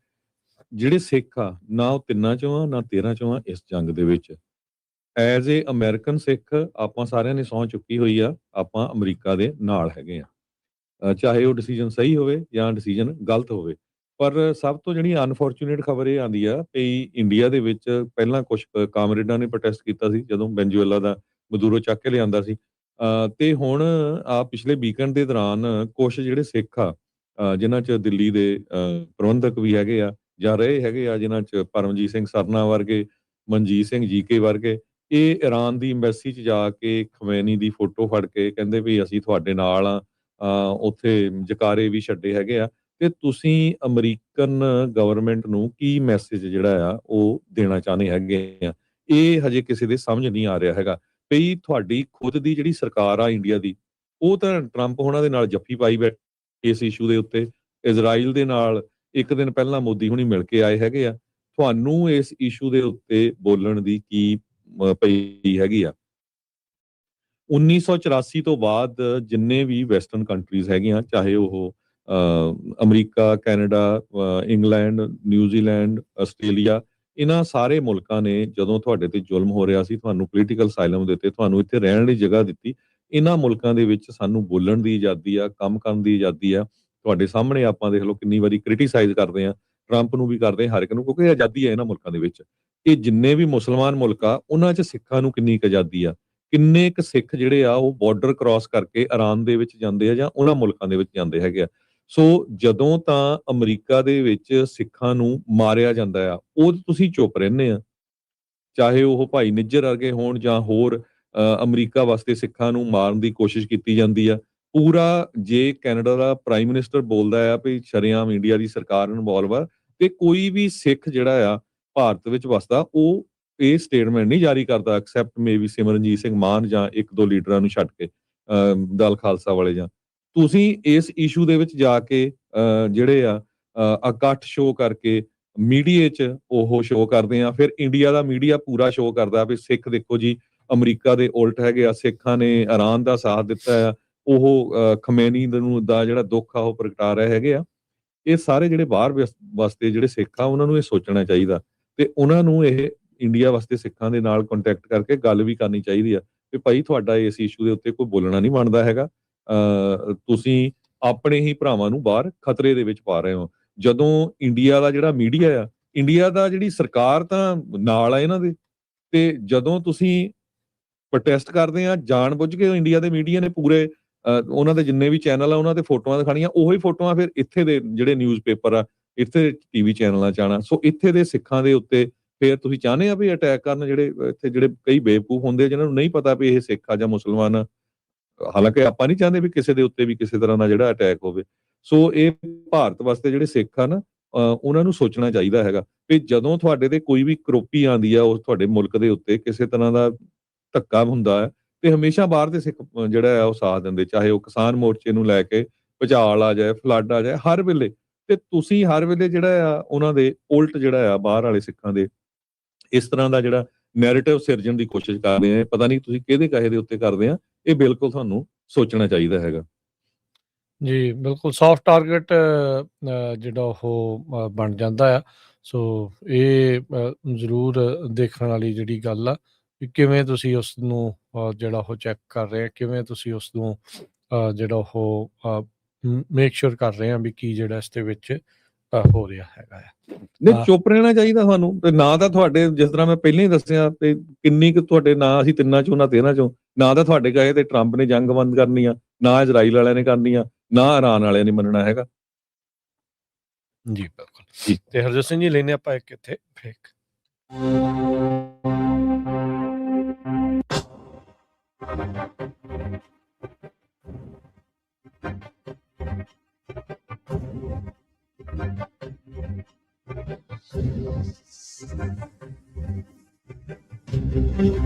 Speaker 2: ਜਿਹੜੇ ਸਿੱਖ ਆ ਨਾ ਉਹ 3 ਚੋਂ ਆ ਨਾ 13 ਚੋਂ ਆ ਇਸ ਜੰਗ ਦੇ ਵਿੱਚ। ਐਜ਼ ਏ ਅਮਰੀਕਨ ਸਿੱਖ ਆਪਾਂ ਸਾਰਿਆਂ ਨੇ ਸਹੁੰ ਚੁੱਕੀ ਹੋਈ ਆ, ਆਪਾਂ ਅਮਰੀਕਾ ਦੇ ਨਾਲ ਹੈਗੇ ਆ, ਚਾਹੇ ਉਹ ਡਿਸੀਜਨ ਸਹੀ ਹੋਵੇ ਜਾਂ ਡਿਸੀਜਨ ਗਲਤ ਹੋਵੇ। ਪਰ ਸਭ ਤੋਂ ਜਿਹੜੀ ਅਨਫੋਰਚੂਨੇਟ ਖਬਰ ਇਹ ਆਉਂਦੀ ਆ ਵੀ ਇੰਡੀਆ ਦੇ ਵਿੱਚ ਪਹਿਲਾਂ ਕੁਛ ਕਾਮਰੇਡਾਂ ਨੇ ਪ੍ਰੋਟੈਸਟ ਕੀਤਾ ਸੀ ਜਦੋਂ ਵੈਨਜ਼ੂਏਲਾ ਦਾ ਮਦੂਰੋ ਚੱਕ ਕੇ ਲਿਆਂਦਾ ਸੀ, ਤੇ ਹੁਣ ਪਿਛਲੇ ਵੀਕਐਂਡ ਦੇ ਦੌਰਾਨ ਕੁਛ ਜਿਹੜੇ ਸਿੱਖ ਆ ਜਿਨ੍ਹਾਂ 'ਚ ਦਿੱਲੀ ਦੇ ਪ੍ਰਬੰਧਕ ਵੀ ਹੈਗੇ ਆ ਜਾਂ ਰਹੇ ਹੈਗੇ ਆ, ਜਿਨ੍ਹਾਂ 'ਚ ਪਰਮਜੀਤ ਸਿੰਘ ਸਰਨਾ ਵਰਗੇ, ਮਨਜੀਤ ਸਿੰਘ ਜੀਕੇ ਵਰਗੇ, ਇਹ ਇਰਾਨ ਦੀ ਐਮਬੈਸੀ 'ਚ ਜਾ ਕੇ ਖਮੈਨੀ ਦੀ ਫੋਟੋ ਫੜ ਕੇ ਕਹਿੰਦੇ ਵੀ ਅਸੀਂ ਤੁਹਾਡੇ ਨਾਲ ਆ, ਉੱਥੇ ਜਕਾਰੇ ਵੀ ਛੱਡੇ ਹੈਗੇ ਆ। ਤੇ ਤੁਸੀਂ ਅਮਰੀਕਨ ਗਵਰਨਮੈਂਟ ਨੂੰ ਕੀ ਮੈਸੇਜ ਜਿਹੜਾ ਆ ਉਹ ਦੇਣਾ ਚਾਹੁੰਦੇ ਹੈਗੇ ਆ, ਇਹ ਹਜੇ ਕਿਸੇ ਦੇ ਸਮਝ ਨਹੀਂ ਆ ਰਿਹਾ ਹੈਗਾ। ਵੀ ਤੁਹਾਡੀ ਖੁਦ ਦੀ ਜਿਹੜੀ ਸਰਕਾਰ ਆ ਇੰਡੀਆ ਦੀ, ਉਹ ਤਾਂ ਟਰੰਪ ਹੋਣਾ ਦੇ ਨਾਲ ਜੱਫੀ ਪਾਈ ਬੈਠੀ ਇਸ ਇਸ਼ੂ ਦੇ ਉੱਤੇ। ਇਜ਼ਰਾਈਲ ਦੇ ਨਾਲ ਇੱਕ ਦਿਨ ਪਹਿਲਾਂ ਮੋਦੀ ਹੁਣੀ ਮਿਲ ਕੇ ਆਏ ਹੈਗੇ ਆ, ਤੁਹਾਨੂੰ ਇਸ ਇਸ਼ੂ ਦੇ ਉੱਤੇ ਬੋਲਣ ਦੀ ਕੀ ਪਈ ਹੈਗੀ ਆ। 1984 ਤੋਂ ਬਾਅਦ ਜਿੰਨੇ ਵੀ ਵੈਸਟਰਨ ਕੰਟਰੀਜ਼ ਹੈਗੀਆਂ, ਚਾਹੇ ਉਹ America, Canada, England, New Zealand, Australia, ਇਹਨਾਂ ਸਾਰੇ ਮੁਲਕਾਂ ਨੇ ਜਦੋਂ ਤੁਹਾਡੇ ਤੇ ਜ਼ੁਲਮ ਹੋ ਰਿਹਾ ਸੀ, ਤੁਹਾਨੂੰ ਪੋਲੀਟੀਕਲ ਅਸਾਈਲਮ ਦਿੱਤੇ, ਤੁਹਾਨੂੰ ਇੱਥੇ ਰਹਿਣ ਲਈ ਜਗ੍ਹਾ ਦਿੱਤੀ। ਇਹਨਾਂ ਮੁਲਕਾਂ ਦੇ ਵਿੱਚ ਸਾਨੂੰ ਬੋਲਣ ਦੀ ਆਜ਼ਾਦੀ ਆ, ਕੰਮ ਕਰਨ ਦੀ ਆਜ਼ਾਦੀ ਆ। ਤੁਹਾਡੇ ਸਾਹਮਣੇ ਆਪਾਂ ਦੇਖ ਲਓ ਕਿੰਨੀ ਵਾਰੀ ਕ੍ਰਿਟੀਸਾਈਜ਼ ਕਰਦੇ ਆ, ਟਰੰਪ ਨੂੰ ਵੀ ਕਰਦੇ, ਹਰ ਇੱਕ ਨੂੰ, ਕਿਉਂਕਿ ਆਜ਼ਾਦੀ ਹੈ ਇਹਨਾਂ ਮੁਲਕਾਂ ਦੇ ਵਿੱਚ। ਇਹ ਜਿੰਨੇ ਵੀ ਮੁਸਲਮਾਨ ਮੁਲਕ ਆ ਉਹਨਾਂ 'ਚ ਸਿੱਖਾਂ ਨੂੰ ਕਿੰਨੀ ਕੁ ਆਜ਼ਾਦੀ ਆ, ਕਿੰਨੇ ਕੁ ਸਿੱਖ ਜਿਹੜੇ ਆ ਉਹ ਬਾਰਡਰ ਕ੍ਰਾਸ ਕਰਕੇ ਇਰਾਨ ਦੇ ਵਿੱਚ ਜਾਂਦੇ ਆ ਜਾਂ ਉਹਨਾਂ ਮੁਲਕਾਂ ਦੇ ਵਿੱਚ ਜਾਂਦੇ ਹੈਗੇ ਆ। ਸੋ ਜਦੋਂ ਤਾਂ ਅਮਰੀਕਾ ਦੇ ਵਿੱਚ ਸਿੱਖਾਂ ਨੂੰ ਮਾਰਿਆ ਜਾਂਦਾ ਆ, ਉਹ ਤੁਸੀਂ ਚੁੱਪ ਰਹਿੰਦੇ ਆ, ਚਾਹੇ ਉਹ ਭਾਈ ਨਿੱਜਰ ਵਰਗੇ ਹੋਣ ਜਾਂ ਹੋਰ, ਅਮਰੀਕਾ ਵਾਸਤੇ ਸਿੱਖਾਂ ਨੂੰ ਮਾਰਨ ਦੀ ਕੋਸ਼ਿਸ਼ ਕੀਤੀ ਜਾਂਦੀ ਆ। ਪੂਰਾ ਜੇ ਕੈਨੇਡਾ ਦਾ ਪ੍ਰਾਈਮ ਮਿਨਿਸਟਰ ਬੋਲਦਾ ਆ ਵੀ ਸ਼ਰੇਆਮ ਇੰਡੀਆ ਦੀ ਸਰਕਾਰ ਇਨਵੋਲਵ ਆ, ਤੇ ਕੋਈ ਵੀ ਸਿੱਖ ਜਿਹੜਾ ਆ ਭਾਰਤ ਵਿੱਚ ਵਸਦਾ ਉਹ ਇਹ ਸਟੇਟਮੈਂਟ ਨਹੀਂ ਜਾਰੀ ਕਰਦਾ, ਐਕਸੈਪਟ ਮੇਬੀ ਸਿਮਰਨਜੀਤ ਸਿੰਘ ਮਾਨ ਜਾਂ 1-2 ਲੀਡਰਾਂ ਨੂੰ ਛੱਡ ਕੇ, ਦਲ ਖਾਲਸਾ ਵਾਲੇ। ਜਾਂ ਤੁਸੀਂ ਇਸ ਇਸ਼ੂ ਦੇ ਵਿੱਚ ਜਾ ਕੇ ਜਿਹੜੇ ਆ ਇਕੱਠ ਸ਼ੋਅ ਕਰਕੇ ਮੀਡੀਆ 'ਚ ਉਹ ਸ਼ੋਅ ਕਰਦੇ ਆ, ਫਿਰ ਇੰਡੀਆ ਦਾ ਮੀਡੀਆ ਪੂਰਾ ਸ਼ੋਅ ਕਰਦਾ ਵੀ ਸਿੱਖ ਦੇਖੋ ਜੀ ਅਮਰੀਕਾ ਦੇ ਉਲਟ ਹੈਗੇ ਆ, ਸਿੱਖਾਂ ਨੇ ਇਰਾਨ ਦਾ ਸਾਥ ਦਿੱਤਾ ਆ, ਉਹ ਖਮੈਨੀ ਨੂੰ ਦਾ ਜਿਹੜਾ ਦੁੱਖ ਆ ਉਹ ਪ੍ਰਗਟਾ ਰਹੇ ਹੈਗੇ ਆ। ਇਹ ਸਾਰੇ ਜਿਹੜੇ ਬਾਹਰ ਵਾਸਤੇ ਜਿਹੜੇ ਸਿੱਖ ਆ ਉਹਨਾਂ ਨੂੰ ਇਹ ਸੋਚਣਾ ਚਾਹੀਦਾ, ਤੇ ਉਹਨਾਂ ਨੂੰ ਇਹ ਇੰਡੀਆ ਵਾਸਤੇ ਸਿੱਖਾਂ ਦੇ ਨਾਲ ਕੰਟੈਕਟ ਕਰਕੇ ਗੱਲ ਵੀ ਕਰਨੀ ਚਾਹੀਦੀ ਆ ਵੀ ਭਾਈ ਤੁਹਾਡਾ ਇਸ ਇਸ਼ੂ ਦੇ ਉੱਤੇ ਕੋਈ ਬੋਲਣਾ ਨਹੀਂ ਬਣਦਾ ਹੈਗਾ, ਤੁਸੀਂ ਆਪਣੇ ਹੀ ਭਰਾਵਾਂ ਨੂੰ ਬਾਹਰ ਖਤਰੇ ਦੇ ਵਿੱਚ ਪਾ ਰਹੇ ਹੋ। ਜਦੋਂ ਇੰਡੀਆ ਦਾ ਜਿਹੜਾ ਮੀਡੀਆ ਆ, ਇੰਡੀਆ ਦਾ ਜਿਹੜੀ ਸਰਕਾਰ ਤਾਂ ਨਾਲ ਆ ਇਹਨਾਂ ਦੇ, ਤੇ ਜਦੋਂ ਤੁਸੀਂ ਪ੍ਰੋਟੈਸਟ ਕਰਦੇ ਆ ਜਾਣ ਬੁੱਝ ਕੇ ਇੰਡੀਆ ਦੇ ਮੀਡੀਆ ਨੇ ਪੂਰੇ ਉਹਨਾਂ ਦੇ ਜਿੰਨੇ ਵੀ ਚੈਨਲ ਆ ਉਹਨਾਂ ਤੇ ਫੋਟੋਆਂ ਦਿਖਾਣੀਆਂ, ਉਹੀ ਫੋਟੋਆਂ ਫਿਰ ਇੱਥੇ ਦੇ ਜਿਹੜੇ ਨਿਊਜ਼ਪੇਪਰ ਆ, ਇੱਥੇ ਟੀਵੀ ਚੈਨਲਾਂ 'ਚ ਆਉਣਾ। ਸੋ ਇੱਥੇ ਦੇ ਸਿੱਖਾਂ ਦੇ ਉੱਤੇ ਫਿਰ ਤੁਸੀਂ ਚਾਹੁੰਦੇ ਆ ਵੀ ਅਟੈਕ ਕਰਨ, ਜਿਹੜੇ ਇੱਥੇ ਜਿਹੜੇ ਕਈ ਬੇਵਕੂਫ ਹੁੰਦੇ ਆ ਜਿਨ੍ਹਾਂ ਨੂੰ ਨਹੀਂ ਪਤਾ ਵੀ ਇਹ ਸਿੱਖ ਆ ਜਾਂ ਮੁਸਲਮਾਨ ਆ। ਹਾਲਾਂਕਿ ਆਪਾਂ ਨਹੀਂ ਚਾਹੁੰਦੇ ਵੀ ਕਿਸੇ ਦੇ ਉੱਤੇ ਵੀ ਕਿਸੇ ਤਰ੍ਹਾਂ ਦਾ ਜਿਹੜਾ ਅਟੈਕ ਹੋਵੇ। ਸੋ ਇਹ ਭਾਰਤ ਵਾਸਤੇ ਜਿਹੜੇ ਸਿੱਖ ਆ ਨਾ, ਉਹਨਾਂ ਨੂੰ ਸੋਚਣਾ ਚਾਹੀਦਾ ਹੈਗਾ ਵੀ ਜਦੋਂ ਤੁਹਾਡੇ ਤੇ ਕੋਈ ਵੀ ਕਰੋਪੀ ਆਉਂਦੀ ਆ, ਉਹ ਤੁਹਾਡੇ ਮੁਲਕ ਦੇ ਉੱਤੇ ਕਿਸੇ ਤਰ੍ਹਾਂ ਦਾ ਧੱਕਾ ਹੁੰਦਾ ਹੈ, ਤੇ ਹਮੇਸ਼ਾ ਬਾਹਰ ਦੇ ਸਿੱਖ ਜਿਹੜਾ ਆ ਉਹ ਸਾਥ ਦਿੰਦੇ, ਚਾਹੇ ਉਹ ਕਿਸਾਨ ਮੋਰਚੇ ਨੂੰ ਲੈ ਕੇ ਭੁਚਾਲ ਆ ਜਾਏ, ਫਲੱਡ ਆ ਜਾਏ, ਹਰ ਵੇਲੇ। ਤੇ ਤੁਸੀਂ ਹਰ ਵੇਲੇ ਜਿਹੜਾ ਆ ਉਹਨਾਂ ਦੇ ਉਲਟ ਜਿਹੜਾ ਆ ਬਾਹਰ ਵਾਲੇ ਸਿੱਖਾਂ ਦੇ ਇਸ ਤਰ੍ਹਾਂ ਦਾ ਜਿਹੜਾ ਨੈਰੇਟਿਵ ਸਿਰਜਣ ਦੀ ਕੋਸ਼ਿਸ਼ ਕਰਦੇ ਆ। ਪਤਾ ਨਹੀਂ ਤੁਸੀਂ ਕਿਹਦੇ ਕਾਹੇ ਦੇ ਉੱਤੇ ਕਰਦੇ ਆ, ਇਹ ਬਿਲਕੁਲ ਤੁਹਾਨੂੰ ਸੋਚਣਾ ਚਾਹੀਦਾ ਹੈਗਾ।
Speaker 1: ਜੀ ਬਿਲਕੁਲ, ਸੌਫਟ ਟਾਰਗੇਟ ਜਿਹੜਾ ਉਹ ਬਣ ਜਾਂਦਾ ਆ। ਸੋ ਇਹ ਜ਼ਰੂਰ ਦੇਖਣ ਵਾਲੀ ਜਿਹੜੀ ਗੱਲ ਆ ਵੀ ਕਿਵੇਂ ਤੁਸੀਂ ਉਸ ਨੂੰ ਜਿਹੜਾ ਉਹ ਚੈੱਕ ਕਰ ਰਹੇ ਆ, ਕਿਵੇਂ ਤੁਸੀਂ ਉਸ ਨੂੰ ਜਿਹੜਾ ਉਹ ਮੇਕ ਸ਼ੋਰ ਕਰ ਰਹੇ ਆ ਵੀ ਕੀ ਜਿਹੜਾ ਇਸ ਦੇ ਵਿੱਚ ਹੋ ਰਿਹਾ ਹੈਗਾ ਆ।
Speaker 2: ਨਹੀਂ, ਚੁੱਪ ਰਹਿਣਾ ਚਾਹੀਦਾ ਤੁਹਾਨੂੰ। ਤੇ ਨਾ ਤਾਂ ਤੁਹਾਡੇ, ਜਿਸ ਤਰ੍ਹਾਂ ਮੈਂ ਪਹਿਲਾਂ ਹੀ ਦੱਸਿਆ, ਤੇ ਕਿੰਨੀ ਕੁ ਤੁਹਾਡੇ ਨਾ ਅਸੀਂ 3 ਚੋਂ ਨਾ 13 ਚੋਂ, ਨਾ ਤਾਂ ਤੁਹਾਡੇ ਕਹੇ ਤੇ ਟਰੰਪ ਨੇ ਜੰਗ ਬੰਦ ਕਰਨੀ ਆ, ਨਾ ਇਜ਼ਰਾਈਲ ਵਾਲਿਆਂ ਨੇ ਕਰਨੀ ਆ, ਨਾ ਇਰਾਨ ਵਾਲਿਆਂ ਨੇ ਮੰਨਣਾ ਹੈਗਾ।
Speaker 1: ਜੀ ਬਿਲਕੁਲ। ਤੇ ਹਰਜੋਤ ਸਿੰਘ ਜੀ, ਲੈਨੇ ਆਪਾਂ ਇੱਕ ਇੱਥੇ ਬ੍ਰੇਕ।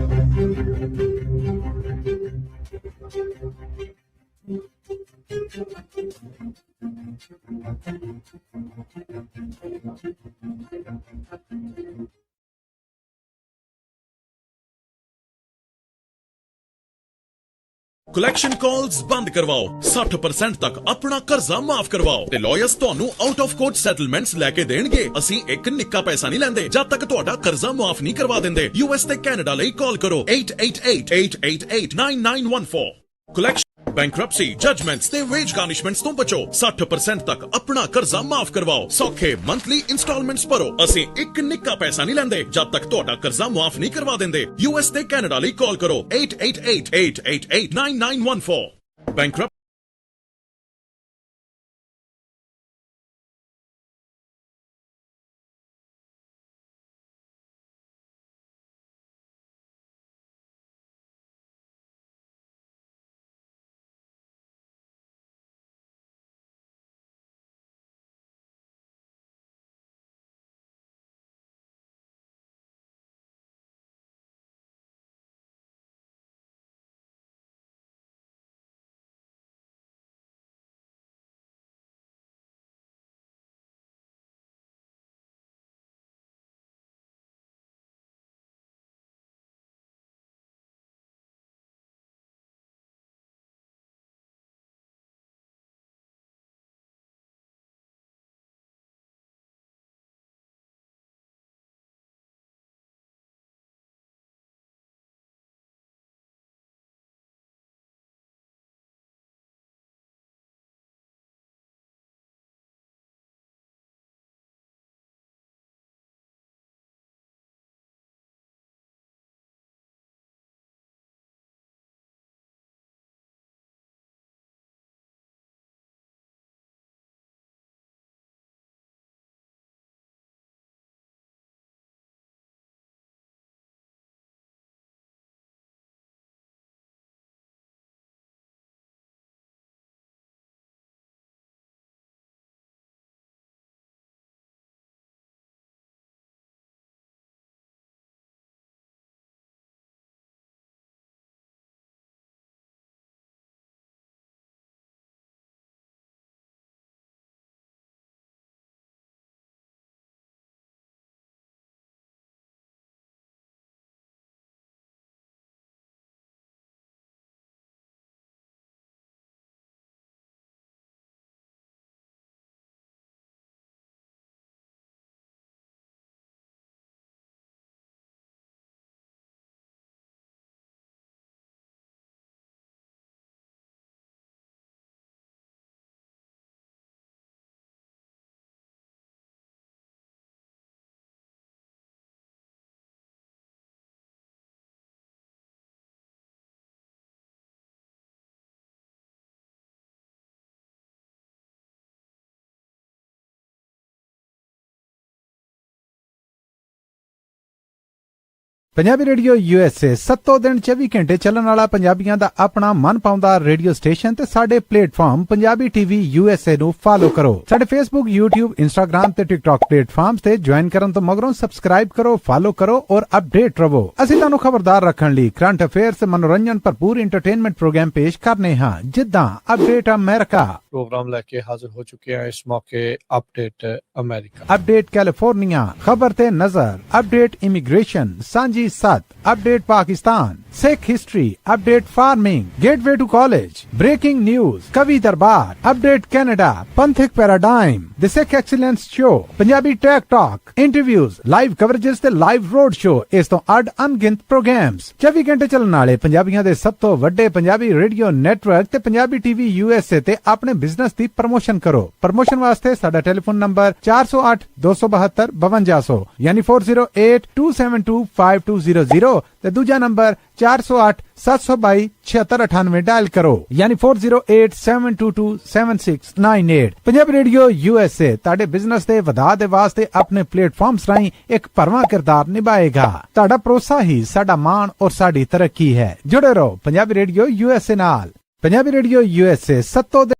Speaker 3: ਕਲੈਕਸ਼ਨ ਕਾਲਸ ਬੰਦ ਕਰਵਾਓ, 60% ਤੱਕ ਆਪਣਾ ਕਰਜ਼ਾ ਮਾਫ ਕਰਵਾਓ ਤੇ ਲਾਇਰਸ ਤੁਹਾਨੂੰ ਆਊਟ ਆਫ ਕੋਰਟ ਸੈਟਲਮੈਂਟਸ ਲੈ ਕੇ ਦੇਣਗੇ। ਅਸੀਂ ਇੱਕ ਨਿੱਕਾ ਪੈਸਾ ਨਹੀਂ ਲੈਂਦੇ ਜਦ ਤੱਕ ਤੁਹਾਡਾ ਕਰਜ਼ਾ ਮਾਫ ਨਹੀਂ ਕਰਵਾ ਦਿੰਦੇ। US ਤੇ ਕੈਨੇਡਾ ਲਈ ਕਾਲ ਕਰੋ 8888889914। ਕਲੈਕਸ਼ਨ, ਬੈਂਕਰਪਸੀ, ਜਜਮੈਂਟਸ ਤੇ ਵੇਜ ਗਾਰਨਿਸ਼ਮੈਂਟਸ ਤੋਂ ਬਚੋ। 60% ਤੱਕ ਆਪਣਾ ਕਰਜ਼ਾ ਮਾਫ ਕਰਵਾਓ, ਸੌਖੇ ਮੰਥਲੀ ਇੰਸਟਾਲਮੈਂਟਸ ਭਰੋ। ਅਸੀਂ ਇੱਕ ਨਿੱਕਾ ਪੈਸਾ ਨਹੀਂ ਲੈਂਦੇ ਜਦ ਤੱਕ ਤੁਹਾਡਾ ਕਰਜ਼ਾ ਮਾਫ ਨਹੀਂ ਕਰਵਾ ਦਿੰਦੇ। US ਤੇ ਕੈਨੇਡਾ ਲਈ ਕਾਲ ਕਰੋ 8888889914। ਬੈਂਕਰਪ
Speaker 4: ਪੰਜਾਬੀ ਰੇਡੀਓ USA 7 ਦਿਨ 24 ਘੰਟੇ ਚੱਲਣ ਵਾਲਾ ਪੰਜਾਬੀਆਂ ਦਾ ਆਪਣਾ ਮਨ ਪਾਉਂਦਾ ਰੇਡੀਓ ਸਟੇਸ਼ਨ ਤੇ ਸਾਡੇ ਪਲੇਟਫਾਰਮ ਪੰਜਾਬੀ TV USA ਨੂੰ ਫਾਲੋ ਕਰੋ। ਸਾਡੇ Facebook, YouTube, Instagram ਤੇ TikTok ਪਲੇਟਫਾਰਮਸ ਤੇ ਜੁਆਇਨ ਕਰਨ ਤੋਂ ਮਗਰੋਂ ਸਬਸਕ੍ਰਾਈਬ ਕਰੋ, ਫਾਲੋ ਕਰੋ ਔਰ ਅਪਡੇਟ ਰਹੋ। ਅਸੀਂ ਤੁਹਾਨੂੰ ਖਬਰਦਾਰ ਰੱਖਣ ਲਈ ਕਰੰਟ ਅਫੇਅਰਸ, ਮਨੋਰੰਜਨ ਭਰਪੂਰ ਇੰਟਰਟੇਨਮੈਂਟ ਪ੍ਰੋਗਰਾਮ ਪੇਸ਼ ਕਰਨੇ ਹਾਂ, ਜਿੱਦਾਂ ਅਪਡੇਟ ਅਮਰੀਕਾ
Speaker 1: ਪ੍ਰੋਗਰਾਮ ਲੈ ਕੇ ਹਾਜ਼ਰ ਹੋ ਚੁੱਕੇ ਹਾਂ ਇਸ ਮੌਕੇ। ਅਪਡੇਟ ਅਮਰੀਕਾ,
Speaker 4: ਅਪਡੇਟ ਕੈਲੀਫੋਰਨੀਆ, ਖਬਰ ਤੇ ਨਜ਼ਰ, ਅਪਡੇਟ ਇਮੀਗ੍ਰੇਸ਼ਨ, ਸਾਂਝੀ ਸੱਤ, update Pakistan, Sikh history, update farming, gateway to college, breaking news, ਕਵੀ ਦਰਬਾਰ, update Canada, Panthak paradigm, the Sikh excellence show, Punjabi tech talk, interviews, live coverages ਤੇ ਲਾਈਵ ਰੋਡ ਸ਼ੋ, ਇਸ ਤੋਂ ਅੱਡ ਅਣਗਿਣਤ ਪ੍ਰੋਗਰਾਮਸ, 24 ਘੰਟੇ ਚੱਲਣ ਵਾਲੇ ਪੰਜਾਬੀਆਂ ਦੇ ਸਭ ਤੋਂ ਵੱਡੇ ਪੰਜਾਬੀ ਰੇਡੀਓ ਨੈਟਵਰਕ ਤੇ ਪੰਜਾਬੀ TV USA ਤੇ ਆਪਣੇ ਬਿਜ਼ਨਸ ਦੀ ਪ੍ਰਮੋਸ਼ਨ ਕਰੋ। ਪ੍ਰਮੋਸ਼ਨ ਵਾਸਤੇ ਸਾਡਾ ਟੈਲੀਫੋਨ ਨੰਬਰ 408 272 5200 ਯਾਨੀ 40827252 4200 ਤੇ ਦੂਜਾ ਨੰਬਰ 4087227698 ਡਾਇਲ ਕਰੋ, ਯਾਨੀ 4087227698। ਪੰਜਾਬੀ ਰੇਡੀਓ USA ਤੁਹਾਡੇ ਬਿਜ਼ਨਸ ਦੇ ਵਧਾ ਦੇ ਵਾਸਤੇ ਆਪਣੇ ਪਲੇਟਫਾਰਮਸ ਰਾਹੀਂ ਇੱਕ ਭਰਵਾਂ ਕਿਰਦਾਰ ਨਿਭਾਏਗਾ। ਤੁਹਾਡਾ ਭਰੋਸਾ ਹੀ ਸਾਡਾ ਮਾਣ ਔਰ ਸਾਡੀ ਤਰੱਕੀ ਹੈ। ਜੁੜੇ ਰਹੋ ਪੰਜਾਬੀ ਰੇਡੀਓ USA ਨਾਲ। ਪੰਜਾਬੀ ਰੇਡੀਓ USA ਸੱਤੋ ਦੇ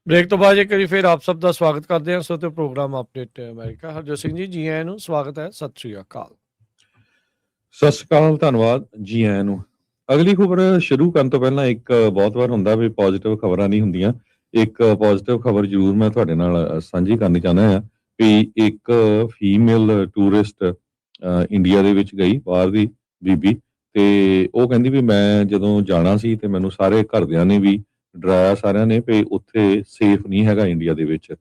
Speaker 1: ਬ੍ਰੇਕ ਤੋਂ ਬਾਅਦ ਇੱਕ ਵਾਰੀ ਫਿਰ ਆਪ ਸਭ ਦਾ ਸਵਾਗਤ ਕਰਦੇ ਹਾਂ। ਸੋ ਤੇ program update America. Harjot Singh ji, ਜੀ ਆਇਆਂ ਨੂੰ, ਸਵਾਗਤ ਹੈ। ਸਤਿ ਸ਼੍ਰੀ ਅਕਾਲ।
Speaker 2: ਸਤਿ ਸ਼੍ਰੀ ਅਕਾਲ, ਧੰਨਵਾਦ, ਜੀ ਆਇਆਂ ਨੂੰ। ਅਗਲੀ ਖਬਰ ਸ਼ੁਰੂ ਕਰਨ ਤੋਂ ਪਹਿਲਾਂ ਇੱਕ ਬਹੁਤ ਵਾਰ ਹੁੰਦਾ ਵੀ ਪੋਜ਼ਿਟਿਵ ਖਬਰਾਂ ਨਹੀਂ ਹੁੰਦੀਆਂ। ਇੱਕ ਪੋਜ਼ਿਟਿਵ ਖਬਰ ਜ਼ਰੂਰ ਮੈਂ ਤੁਹਾਡੇ ਨਾਲ ਸਾਂਝੀ ਕਰਨੀ ਚਾਹੁੰਦਾ ਹਾਂ ਵੀ ਇੱਕ ਫੀਮੇਲ ਟੂਰਿਸਟ ਇੰਡੀਆ ਦੇ ਵਿੱਚ ਗਈ, ਬਾਹਰ ਦੀ ਬੀਬੀ, ਤੇ ਉਹ ਕਹਿੰਦੀ ਵੀ ਮੈਂ ਜਦੋਂ ਜਾਣਾ ਸੀ ਤੇ ਮੈਨੂੰ ਸਾਰੇ ਘਰਦਿਆਂ ਨੇ ਵੀ ਡਰਾਇਆ, ਸਾਰਿਆਂ ਨੇ, ਵੀ ਉੱਥੇ ਸੇਫ ਨਹੀਂ ਹੈਗਾ ਇੰਡੀਆ ਦੇ ਵਿੱਚ,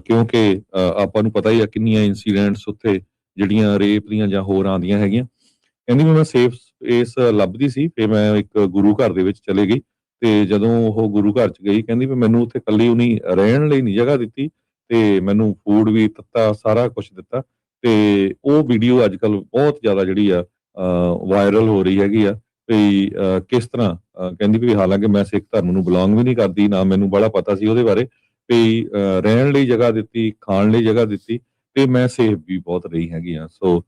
Speaker 2: ਕਿਉਂਕਿ ਆਪਾਂ ਨੂੰ ਪਤਾ ਹੀ ਆ ਕਿੰਨੀਆਂ ਇਨਸੀਡੈਂਟਸ ਉੱਥੇ ਜਿਹੜੀਆਂ ਰੇਪ ਦੀਆਂ ਜਾਂ ਹੋਰ ਆਉਂਦੀਆਂ ਹੈਗੀਆਂ। ਕਹਿੰਦੀ ਵੀ ਮੈਂ ਸੇਫ ਇਸ ਲੱਭਦੀ ਸੀ, ਫਿਰ ਮੈਂ ਇੱਕ ਗੁਰੂ ਘਰ ਦੇ ਵਿੱਚ ਚਲੇ ਗਈ, ਤੇ ਜਦੋਂ ਉਹ ਗੁਰੂ ਘਰ ਚ ਗਈ ਕਹਿੰਦੀ ਵੀ ਮੈਨੂੰ ਉੱਥੇ ਇਕੱਲੀ ਉਹਨੀ ਰਹਿਣ ਲਈ ਨਹੀਂ ਜਗ੍ਹਾ ਦਿੱਤੀ, ਤੇ ਮੈਨੂੰ ਫੂਡ ਵੀ ਦਿੱਤਾ, ਸਾਰਾ ਕੁਝ ਦਿੱਤਾ। ਤੇ ਉਹ ਵੀਡੀਓ ਅੱਜ ਕੱਲ ਬਹੁਤ ਜ਼ਿਆਦਾ ਜਿਹੜੀ ਆ ਵਾਇਰਲ ਹੋ ਰਹੀ ਹੈਗੀ ਆ ਵੀ ਕਿਸ ਤਰ੍ਹਾਂ ਕਹਿੰਦੀ ਵੀ ਹਾਲਾਂਕਿ ਮੈਂ ਸਿੱਖ ਧਰਮ ਨੂੰ ਬਿਲੋਂਗ ਵੀ ਨਹੀਂ ਕਰਦੀ, ਨਾ ਮੈਨੂੰ ਬੜਾ ਪਤਾ ਸੀ ਉਹਦੇ ਬਾਰੇ, ਵੀ ਰਹਿਣ ਲਈ ਜਗ੍ਹਾ ਦਿੱਤੀ, ਖਾਣ ਲਈ ਜਗ੍ਹਾ ਦਿੱਤੀ, ਤੇ ਮੈਂ ਸੇਫ ਵੀ ਬਹੁਤ ਰਹੀ ਹੈਗੀ ਆ। ਸੋ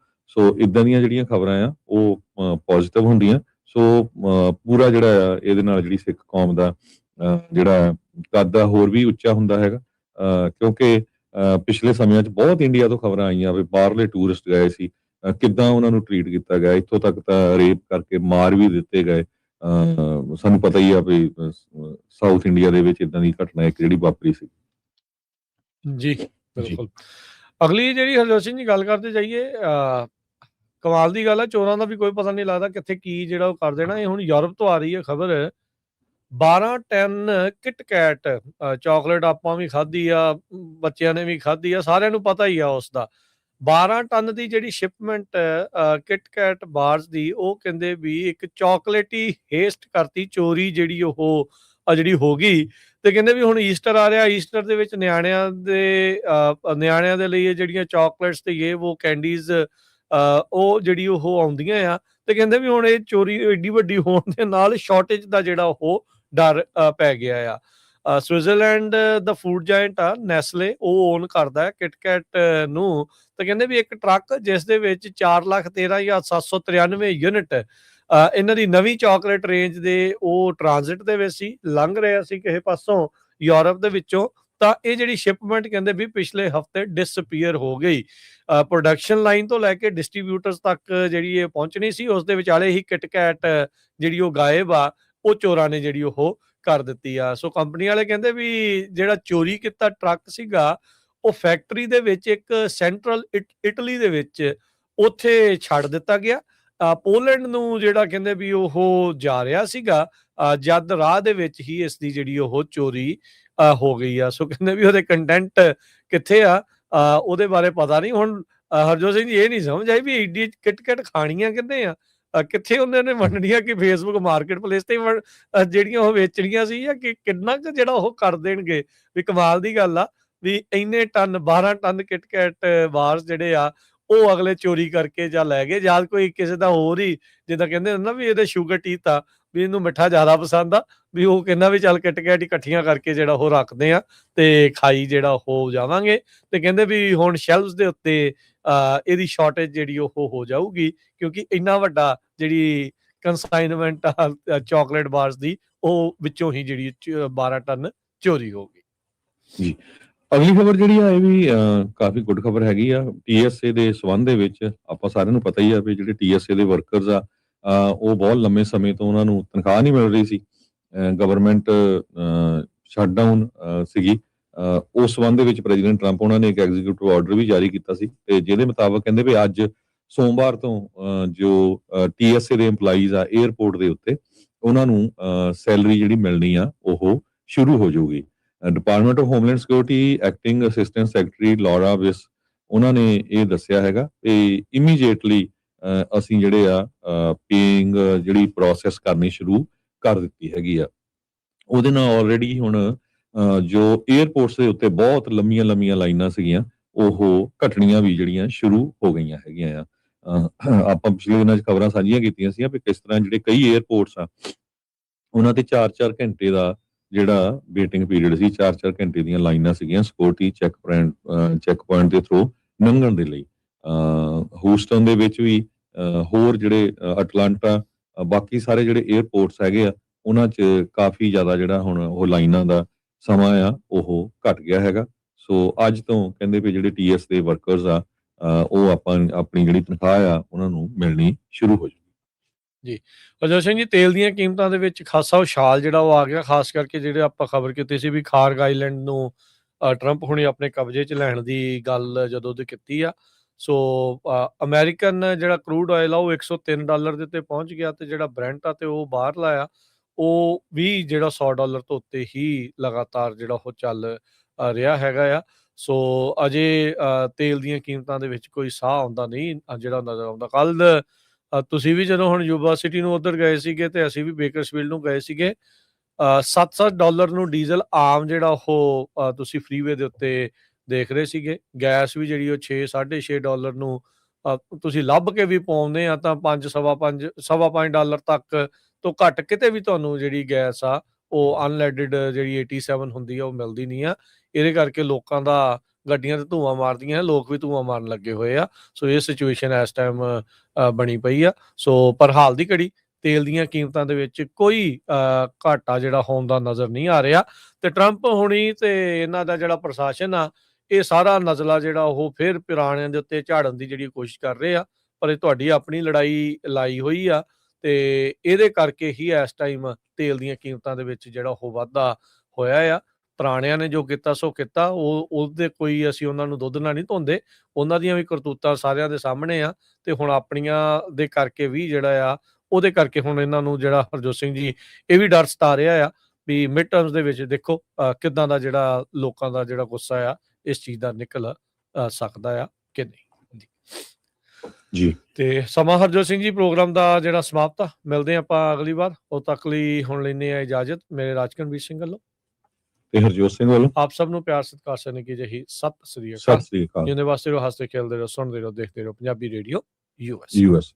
Speaker 2: ਇਦਾਂ ਦੀਆਂ ਜਿਹੜੀਆਂ ਖਬਰਾਂ ਆ ਉਹ ਪੋਜ਼ਿਟਿਵ ਹੁੰਦੀਆਂ। ਸੋ ਪੂਰਾ ਜਿਹੜਾ ਆ ਇਹਦੇ ਨਾਲ ਜਿਹੜੀ ਸਿੱਖ ਕੌਮ ਦਾ ਜਿਹੜਾ ਕੱਦ ਆ ਹੋਰ ਵੀ ਉੱਚਾ ਹੁੰਦਾ ਹੈਗਾ, ਕਿਉਂਕਿ ਪਿਛਲੇ ਸਮਿਆਂ 'ਚ ਬਹੁਤ ਇੰਡੀਆ ਤੋਂ ਖਬਰਾਂ ਆਈਆਂ ਵੀ ਬਾਹਰਲੇ ਟੂਰਿਸਟ ਗਏ ਸੀ, ਕਿੱਦਾਂ ਉਹਨਾਂ ਨੂੰ ਟਰੀਟ ਕੀਤਾ ਗਿਆ, ਇੱਥੋਂ ਤੱਕ ਤਾਂ ਰੇਪ ਕਰਕੇ ਮਾਰ ਵੀ ਦਿੱਤੇ ਗਏ। ਸਾਨੂੰ ਪਤਾ ਹੀ ਆ ਵੀ ਸਾਊਥ ਇੰਡੀਆ ਦੇ ਵਿੱਚ ਇਦਾਂ ਦੀ ਘਟਨਾ ਇੱਕ ਜਿਹੜੀ ਵਾਪਰੀ ਸੀ।
Speaker 1: ਜੀ ਬਿਲਕੁਲ। ਅਗਲੀ ਜਿਹੜੀ ਹਰਜੋਤ ਸਿੰਘ ਜੀ ਗੱਲ ਕਰਦੇ ਜਾਈਏ, ਕਮਾਲ ਦੀ ਗੱਲ ਹੈ, ਚੋਰਾਂ ਦਾ ਵੀ ਕੋਈ ਪਤਾ ਨਹੀਂ ਲੱਗਦਾ ਕਿੱਥੇ ਕੀ ਜਿਹੜਾ ਉਹ ਕਰ ਦੇਣਾ। ਇਹ ਹੁਣ ਯੂਰਪ ਤੋਂ ਆ ਰਹੀ ਹੈ ਖਬਰ। 12 ਟਨ ਕਿਟਕੈਟ ਚਾਕਲੇਟ ਆਪਾਂ ਵੀ ਖਾਧੀ ਆ, ਬੱਚਿਆਂ ਨੇ ਵੀ ਖਾਧੀ ਆ, ਸਾਰਿਆਂ ਨੂੰ ਪਤਾ ਹੀ ਆ ਉਸ ਦਾ। 12 ਟਨ ਦੀ ਜਿਹੜੀ ਸ਼ਿਪਮੈਂਟ ਕਿਟਕੈਟ ਬਾਰਸ ਦੀ, ਉਹ ਕਹਿੰਦੇ ਵੀ ਇੱਕ ਚਾਕਲੇਟੀ ਹੇਸਟ ਕਰਤੀ, ਚੋਰੀ ਜਿਹੜੀ ਉਹ ਜਿਹੜੀ ਹੋ ਗਈ। ਤੇ ਕਹਿੰਦੇ ਵੀ ਹੁਣ ਈਸਟਰ ਆ ਰਿਹਾ, ਈਸਟਰ ਦੇ ਵਿੱਚ ਨਿਆਣਿਆਂ ਦੇ ਲਈ ਇਹ ਜਿਹੜੀਆਂ ਚਾਕਲੇਟਸ ਤੇ ਇਹ ਉਹ ਕੈਂਡੀਜ਼ ਉਹ ਜਿਹੜੀ ਉਹ ਆਉਂਦੀਆਂ ਆ। ਤੇ ਕਹਿੰਦੇ ਵੀ ਹੁਣ ਇਹ ਚੋਰੀ ਏਡੀ ਵੱਡੀ ਹੋਣ ਦੇ ਨਾਲ ਸ਼ਾਰਟੇਜ ਦਾ ਜਿਹੜਾ ਉਹ ਡਰ ਪੈ ਗਿਆ ਆ। ਸਵਿਟਜ਼ਰਲੈਂਡ ਦਾ ਫੂਡ ਜਾਇੰਟ ਆ ਨੈਸਲੇ, ਉਹ ਓਨ ਕਰਦਾ ਕਿਟਕੈਟ ਨੂੰ। ਤੇ ਕਹਿੰਦੇ ਵੀ ਇੱਕ ਟਰੱਕ ਜਿਸ ਦੇ ਵਿੱਚ 4,13,793 ਯੂਨਿਟ ਇਹਨਾਂ ਦੀ ਨਵੀਂ ਚਾਕਲੇਟ ਰੇਂਜ ਦੇ ਉਹ ਟ੍ਰਾਂਜ਼ਿਟ ਦੇ ਵਿੱਚ ਸੀ, ਲੰਘ ਰਿਹਾ ਸੀ ਕਿਸੇ ਪਾਸੋਂ ਯੂਰਪ ਦੇ ਵਿੱਚੋਂ। ਤਾਂ ਇਹ ਜਿਹੜੀ ਸ਼ਿਪਮੈਂਟ ਕਹਿੰਦੇ ਵੀ ਪਿਛਲੇ ਹਫਤੇ ਡਿਸਅਪੀਅਰ ਹੋ ਗਈ। ਪ੍ਰੋਡਕਸ਼ਨ ਲਾਈਨ ਤੋਂ ਲੈ ਕੇ ਡਿਸਟ੍ਰੀਬਿਊਟਰਸ ਤੱਕ ਜਿਹੜੀ ਇਹ ਪਹੁੰਚਣੀ ਸੀ, ਉਸ ਦੇ ਵਿਚਾਲੇ ਹੀ ਕਿਟਕੈਟ ਜਿਹੜੀ ਉਹ ਗਾਇਬ ਆ, ਉਹ ਚੋਰਾਂ ਨੇ ਜਿਹੜੀ ਉਹ ਕਰ ਦਿੱਤੀ ਆ। ਸੋ ਕੰਪਨੀ ਵਾਲੇ ਕਹਿੰਦੇ ਵੀ ਜਿਹੜਾ ਚੋਰੀ ਕੀਤਾ ਟਰੱਕ ਸੀਗਾ, ਉਹ ਫੈਕਟਰੀ ਦੇ ਵਿੱਚ ਇੱਕ ਸੈਂਟਰਲ ਇਟਲੀ ਦੇ ਵਿੱਚ ਉੱਥੇ ਛੱਡ ਦਿੱਤਾ ਗਿਆ। ਪੋਲੈਂਡ ਨੂੰ ਜਿਹੜਾ ਕਹਿੰਦੇ ਵੀ ਉਹ ਜਾ ਰਿਹਾ ਸੀਗਾ, ਜਦ ਰਾਹ ਦੇ ਵਿੱਚ ਹੀ ਇਸ ਦੀ ਜਿਹੜੀ ਉਹ ਚੋਰੀ ਹੋ ਗਈ ਆ। ਸੋ ਕਹਿੰਦੇ ਵੀ ਉਹਦੇ ਕੰਟੈਂਟ ਕਿੱਥੇ ਆ ਉਹਦੇ ਬਾਰੇ ਪਤਾ ਨਹੀਂ। ਹੁਣ ਹਰਜੋਤ ਸਿੰਘ ਜੀ ਇਹ ਨਹੀਂ ਸਮਝ ਆਈ ਵੀ ਏਡੀ ਕਿਟਕੈਟ ਖਾਣੀਆਂ ਕਿੱਥੇ ਆ, ਕਿੱਥੇ ਉਹਨਾਂ ਨੇ ਵੰਡਣੀਆਂ, ਕਿ ਫੇਸਬੁੱਕ ਮਾਰਕੀਟ ਪਲੇਸ ਤੇ ਜਿਹੜੀਆਂ ਉਹ ਵੇਚਣੀਆਂ ਸੀ, ਜਾਂ ਕਿ ਕਿੰਨਾ ਕੁ ਜਿਹੜਾ ਉਹ ਕਰ ਦੇਣਗੇ। ਵੀ ਕਮਾਲ ਦੀ ਗੱਲ ਆ ਵੀ ਇੰਨੇ ਟਨ 12 ਟਨ ਕਿਟਕੈਟ ਬਾਰਸ ਜਿਹੜੇ ਆ ਉਹ ਅਗਲੇ ਚੋਰੀ ਕਰਕੇ ਜਾਂ ਲੈ ਗਏ, ਜਾਂ ਕੋਈ ਕਿਸੇ ਦਾ ਹੋਰ ਹੀ ਜਿੱਦਾਂ ਕਹਿੰਦੇ ਹੁੰਦੇ ਨਾ ਵੀ ਇਹਦੇ ਸ਼ੂਗਰ ਟੀਥ ਆ, ਵੀ ਇਹਨੂੰ ਮਿੱਠਾ ਜ਼ਿਆਦਾ ਪਸੰਦ ਆ, ਵੀ ਉਹ ਕਹਿੰਦਾ ਵੀ ਚੱਲ ਕਿਟਕੈਟ ਇਕੱਠੀਆਂ ਕਰਕੇ ਜਿਹੜਾ ਉਹ ਰੱਖਦੇ ਆ ਤੇ ਖਾਈ ਜਿਹੜਾ ਹੋ ਜਾਵਾਂਗੇ। ਤੇ ਕਹਿੰਦੇ ਵੀ ਹੁਣ ਸ਼ੈਲਫਸ ਦੇ ਉੱਤੇ ਇਹਦੀ ਸ਼ਾਰਟੇਜ ਜਿਹੜੀ ਉਹ ਹੋ ਜਾਊਗੀ, ਕਿਉਂਕਿ ਇੰਨਾ ਵੱਡਾ ਜਿਹੜੀ ਕੰਸਾਈਨਮੈਂਟ ਆ ਚਾਕਲੇਟ ਬਾਰਸ ਦੀ, ਉਹ ਵਿੱਚੋਂ ਹੀ ਜਿਹੜੀ 12 ਟਨ ਚੋਰੀ ਹੋ ਗਈ
Speaker 2: ਜੀ। ਅਗਲੀ ਖਬਰ ਜਿਹੜੀ ਆ ਇਹ ਵੀ ਕਾਫੀ ਗੁੱਡ ਖਬਰ ਹੈਗੀ ਆ। TSA ਦੇ ਸੰਬੰਧ ਦੇ ਵਿੱਚ ਆਪਾਂ ਸਾਰਿਆਂ ਨੂੰ ਪਤਾ ਹੀ ਆ ਵੀ ਜਿਹੜੇ TSA ਦੇ ਵਰਕਰਸ ਆ ਉਹ ਬਹੁਤ ਲੰਮੇ ਸਮੇਂ ਤੋਂ ਉਹਨਾਂ ਨੂੰ ਤਨਖਾਹ ਨਹੀਂ ਮਿਲ ਰਹੀ ਸੀ। ਗਵਰਨਮੈਂਟ ਸ਼ਟਡਾਊਨ ਸੀਗੀ। ਉਸ ਸੰਬੰਧ ਦੇ ਵਿੱਚ ਪ੍ਰੈਜ਼ੀਡੈਂਟ ਟਰੰਪ ਉਹਨਾਂ ਨੇ ਇੱਕ ਐਗਜ਼ੀਕਿਊਟਿਵ ਆਰਡਰ ਵੀ ਜਾਰੀ ਕੀਤਾ ਸੀ, ਤੇ ਜਿਹਦੇ ਮੁਤਾਬਕ ਕਹਿੰਦੇ ਵੀ ਅੱਜ ਸੋਮਵਾਰ ਤੋਂ ਜੋ TSA ਦੇ EMPLOYEES ਆ 에ਅਰਪੋਰਟ ਦੇ ਉੱਤੇ ਉਹਨਾਂ ਨੂੰ ਸੈਲਰੀ ਜਿਹੜੀ ਮਿਲਣੀ ਆ ਉਹ ਸ਼ੁਰੂ ਹੋ ਜਾਊਗੀ। Department of Homeland Security acting assistant secretary Laura Weiss ਉਹਨਾਂ ਨੇ ਇਹ ਦੱਸਿਆ ਹੈਗਾ ਤੇ ਇਮੀਡੀਏਟਲੀ ਅਸੀਂ ਜਿਹੜੇ ਆ ਪੇਇੰਗ ਜਿਹੜੀ ਪ੍ਰੋਸੈਸ ਕਰਨੀ ਸ਼ੁਰੂ ਕਰ ਦਿੱਤੀ ਹੈਗੀ ਆ। ਉਹਦੇ ਨਾਲ ਆਲਰੇਡੀ ਹੁਣ ਜੋ 에ਅਰਪੋਰਟਸ ਦੇ ਉੱਤੇ ਬਹੁਤ ਲੰਮੀਆਂ ਲਾਈਨਾਂ ਸੀਗੀਆਂ ਉਹ ਘਟਣੀਆਂ ਵੀ ਜਿਹੜੀਆਂ ਸ਼ੁਰੂ ਹੋ ਗਈਆਂ ਹੈਗੀਆਂ ਆ। ਆਪਾਂ ਪਿਛਲੇ ਦਿਨਾਂ 'ਚ ਖਬਰਾਂ ਸਾਂਝੀਆਂ ਕੀਤੀਆਂ ਸੀ ਵੀ ਕਿਸ ਤਰ੍ਹਾਂ ਜਿਹੜੇ ਕਈ 에ਅਰਪੋਰਟਸ ਆ ਉਹਨਾਂ ਤੇ 4-4 ਘੰਟੇ ਦਾ ਜਿਹੜਾ ਵੇਟਿੰਗ ਪੀਰੀਅਡ ਸੀ, 4-4 ਘੰਟੇ ਦੀਆਂ ਲਾਈਨਾਂ ਸੀਗੀਆਂ ਸਿਕਿਉਰਿਟੀ ਚੈੱਕ ਪੁਆਇੰਟ ਦੇ ਥਰੂ ਲੰਘਣ ਦੇ ਲਈ। ਹੂਸਟਨ ਦੇ ਵਿੱਚ ਵੀ ਹੋਰ ਜਿਹੜੇ ਅਟਲਾਂਟਾ ਬਾਕੀ ਸਾਰੇ ਜਿਹੜੇ 에ਅਰਪੋਰਟਸ ਹੈਗੇ ਆ ਉਹਨਾਂ 'ਚ ਕਾਫੀ ਜ਼ਿਆਦਾ ਜਿਹੜਾ ਹੁਣ ਉਹ ਲਾਈਨਾਂ ਦਾ ਸਮਾਂ ਆ ਉਹ ਘਟ ਗਿਆ ਹੈਗਾ। ਸੋ ਅੱਜ ਤੋਂ ਕਹਿੰਦੇ ਵੀ ਜਿਹੜੇ TS ਦੇ ਵਰਕਰਸ ਆ ਉਹ ਆਪਣੀ ਜਿਹੜੀ ਤਨਖਾਹ ਆ ਉਹਨਾਂ ਨੂੰ ਮਿਲਣੀ ਸ਼ੁਰੂ ਹੋ ਜਾਊਗੀ।
Speaker 1: ਜੀ ਅਜੈ ਸਿੰਘ ਜੀ, ਤੇਲ ਦੀਆਂ ਕੀਮਤਾਂ ਦੇ ਵਿੱਚ ਖਾਸਾ ਉਛਾਲ ਜਿਹੜਾ ਉਹ ਆ ਗਿਆ, ਖਾਸ ਕਰਕੇ ਜਿਹੜੇ ਆਪਾਂ ਖਬਰ ਕੀਤੀ ਸੀ ਵੀ ਖਾਰਗ ਆਈਲੈਂਡ ਨੂੰ ਟਰੰਪ ਹੁਣੇ ਆਪਣੇ ਕਬਜ਼ੇ 'ਚ ਲੈਣ ਦੀ ਗੱਲ ਜਦੋਂ ਉਹਦੀ ਕੀਤੀ ਆ, ਸੋ ਅਮਰੀਕਨ ਜਿਹੜਾ ਕਰੂਡ ਆਇਲ ਆ ਉਹ $103 ਦੇ ਉੱਤੇ ਪਹੁੰਚ ਗਿਆ, ਤੇ ਜਿਹੜਾ ਬ੍ਰੈਂਟ ਆ ਤੇ ਉਹ ਬਾਹਰਲਾ ਆ ਉਹ ਵੀ ਜਿਹੜਾ $100 ਤੋਂ ਉੱਤੇ ਹੀ ਲਗਾਤਾਰ ਜਿਹੜਾ ਉਹ ਚੱਲ ਰਿਹਾ ਹੈਗਾ ਆ। ਸੋ ਅਜੇ ਤੇਲ ਦੀਆਂ ਕੀਮਤਾਂ ਦੇ ਵਿੱਚ ਕੋਈ ਸਾਹ ਆਉਂਦਾ ਨਹੀਂ ਜਿਹੜਾ ਨਜ਼ਰ ਆਉਂਦਾ। ਕੱਲ ਤੁਸੀਂ ਵੀ ਜਦੋਂ ਹੁਣ ਯੂਬਾ ਸਿਟੀ ਨੂੰ ਉੱਧਰ ਗਏ ਸੀਗੇ ਤੇ ਅਸੀਂ ਵੀ ਬੇਕਰਸਫੀਲਡ ਨੂੰ ਗਏ ਸੀਗੇ, $7 ਨੂੰ ਡੀਜ਼ਲ ਆਮ ਜਿਹੜਾ ਉਹ ਤੁਸੀਂ ਫਰੀਵੇ ਦੇ ਉੱਤੇ ਦੇਖ ਰਹੇ ਸੀਗੇ। ਗੈਸ ਵੀ ਜਿਹੜੀ ਉਹ $6-6.5 ਨੂੰ ਤੁਸੀਂ ਲੱਭ ਕੇ ਵੀ ਪਾਉਂਦੇ ਆ ਤਾਂ $5 ਤੱਕ ਤੋਂ ਘੱਟ ਕਿਤੇ ਵੀ ਤੁਹਾਨੂੰ ਜਿਹੜੀ ਗੈਸ ਆ ਉਹ ਅਨਲੈਡਡ ਜਿਹੜੀ 87 ਹੁੰਦੀ ਆ ਉਹ ਮਿਲਦੀ ਨਹੀਂ ਆ। ਇਹਦੇ ਕਰਕੇ ਲੋਕਾਂ ਦਾ ਗੱਡੀਆਂ ਤੇ ਧੂੰਆਂ ਮਾਰਦੀਆਂ, ਲੋਕ ਵੀ ਧੂੰਆਂ ਮਾਰਨ ਲੱਗੇ ਹੋਏ ਆ। ਸੋ ਇਹ ਸਿਚੁਏਸ਼ਨ ਇਸ ਟਾਈਮ ਬਣੀ ਪਈ ਆ। ਸੋ ਪਰ ਹਾਲ ਦੀ ਘੜੀ ਤੇਲ ਦੀਆਂ ਕੀਮਤਾਂ ਦੇ ਵਿੱਚ ਕੋਈ ਘਾਟਾ ਜਿਹੜਾ ਹੋਣ ਦਾ ਨਜ਼ਰ ਨਹੀਂ ਆ ਰਿਹਾ, ਤੇ ਟਰੰਪ ਹੁਣੀ ਤੇ ਇਹਨਾਂ ਦਾ ਜਿਹੜਾ ਪ੍ਰਸ਼ਾਸਨ ਆ ਇਹ ਸਾਰਾ ਨਜ਼ਲਾ ਜਿਹੜਾ ਉਹ ਫਿਰ ਪੁਰਾਣਿਆਂ ਦੇ ਉੱਤੇ ਝਾੜਨ ਦੀ ਜਿਹੜੀ ਕੋਸ਼ਿਸ਼ ਕਰ ਰਹੇ ਆ, ਪਰ ਇਹ ਤੁਹਾਡੀ ਆਪਣੀ ਲੜਾਈ ਲਾਈ ਹੋਈ ਆ, ਤੇ ਇਹਦੇ ਕਰਕੇ ਹੀ ਇਸ ਟਾਈਮ ਤੇਲ ਦੀਆਂ ਕੀਮਤਾਂ ਦੇ ਵਿੱਚ ਜਿਹੜਾ ਉਹ ਵਾਧਾ ਹੋਇਆ ਆ। ਪੁਰਾਣਿਆਂ ਨੇ ਜੋ ਕੀਤਾ ਸੋ ਕੀਤਾ, ਉਹਦੇ ਕੋਈ ਅਸੀਂ ਉਹਨਾਂ ਨੂੰ ਦੁੱਧ ਨਾਲ ਨਹੀਂ ਧੋਂਦੇ, ਉਹਨਾਂ ਦੀਆਂ ਵੀ ਕਰਤੂਤਾਂ ਸਾਰਿਆਂ ਦੇ ਸਾਹਮਣੇ ਆ, ਤੇ ਹੁਣ ਆਪਣੀਆਂ ਦੇ ਕਰਕੇ ਵੀ ਜਿਹੜਾ ਆ ਉਹਦੇ ਕਰਕੇ ਹੁਣ ਇਹਨਾਂ ਨੂੰ ਜਿਹੜਾ ਹਰਜੋਤ ਸਿੰਘ ਜੀ ਇਹ ਵੀ ਡਰ ਸਤਾ ਰਿਹਾ ਆ ਵੀ ਮਿਡ ਟਰਮਸ ਦੇ ਵਿੱਚ ਦੇਖੋ ਕਿੱਦਾਂ ਦਾ ਜਿਹੜਾ ਲੋਕਾਂ ਦਾ ਜਿਹੜਾ ਗੁੱਸਾ ਆ ਇਸ ਚੀਜ਼ ਦਾ ਨਿਕਲ ਸਕਦਾ ਆ ਕਿ ਨਹੀਂ
Speaker 2: ਜੀ।
Speaker 1: ਤੇ ਸਮਾਂ ਹਰਜੋਤ ਸਿੰਘ ਜੀ ਪ੍ਰੋਗਰਾਮ ਦਾ ਜਿਹੜਾ ਸਮਾਪਤ ਆ, ਮਿਲਦੇ ਆਪਾਂ ਅਗਲੀ ਵਾਰ, ਉਦੋਂ ਤੱਕ ਲਈ ਹੁਣ ਲੈਂਦੇ ਆ ਇਜਾਜ਼ਤ। ਮੇਰੇ ਰਾਜਕਨਵੀਰ ਸਿੰਘ ਵੱਲੋਂ
Speaker 2: ਤੇ ਹਰਜੋਤ ਸਿੰਘ ਵੱਲੋਂ
Speaker 1: ਆਪ ਸਭ ਨੂੰ ਪਿਆਰ ਸਤਿਕਾਰ ਸਨ ਕੀ ਜਿਹੀ ਸਤਿ ਸ੍ਰੀ ਅਕਾਲ। ਜਿਉਂਦੇ ਵਾਸਤੇ ਰਹੋ, ਹੱਸਦੇ ਖੇਲਦੇ ਰਹੋ, ਸੁਣਦੇ ਰਹੋ, ਦੇਖਦੇ ਰਹੋ ਪੰਜਾਬੀ ਰੇਡੀਓ US।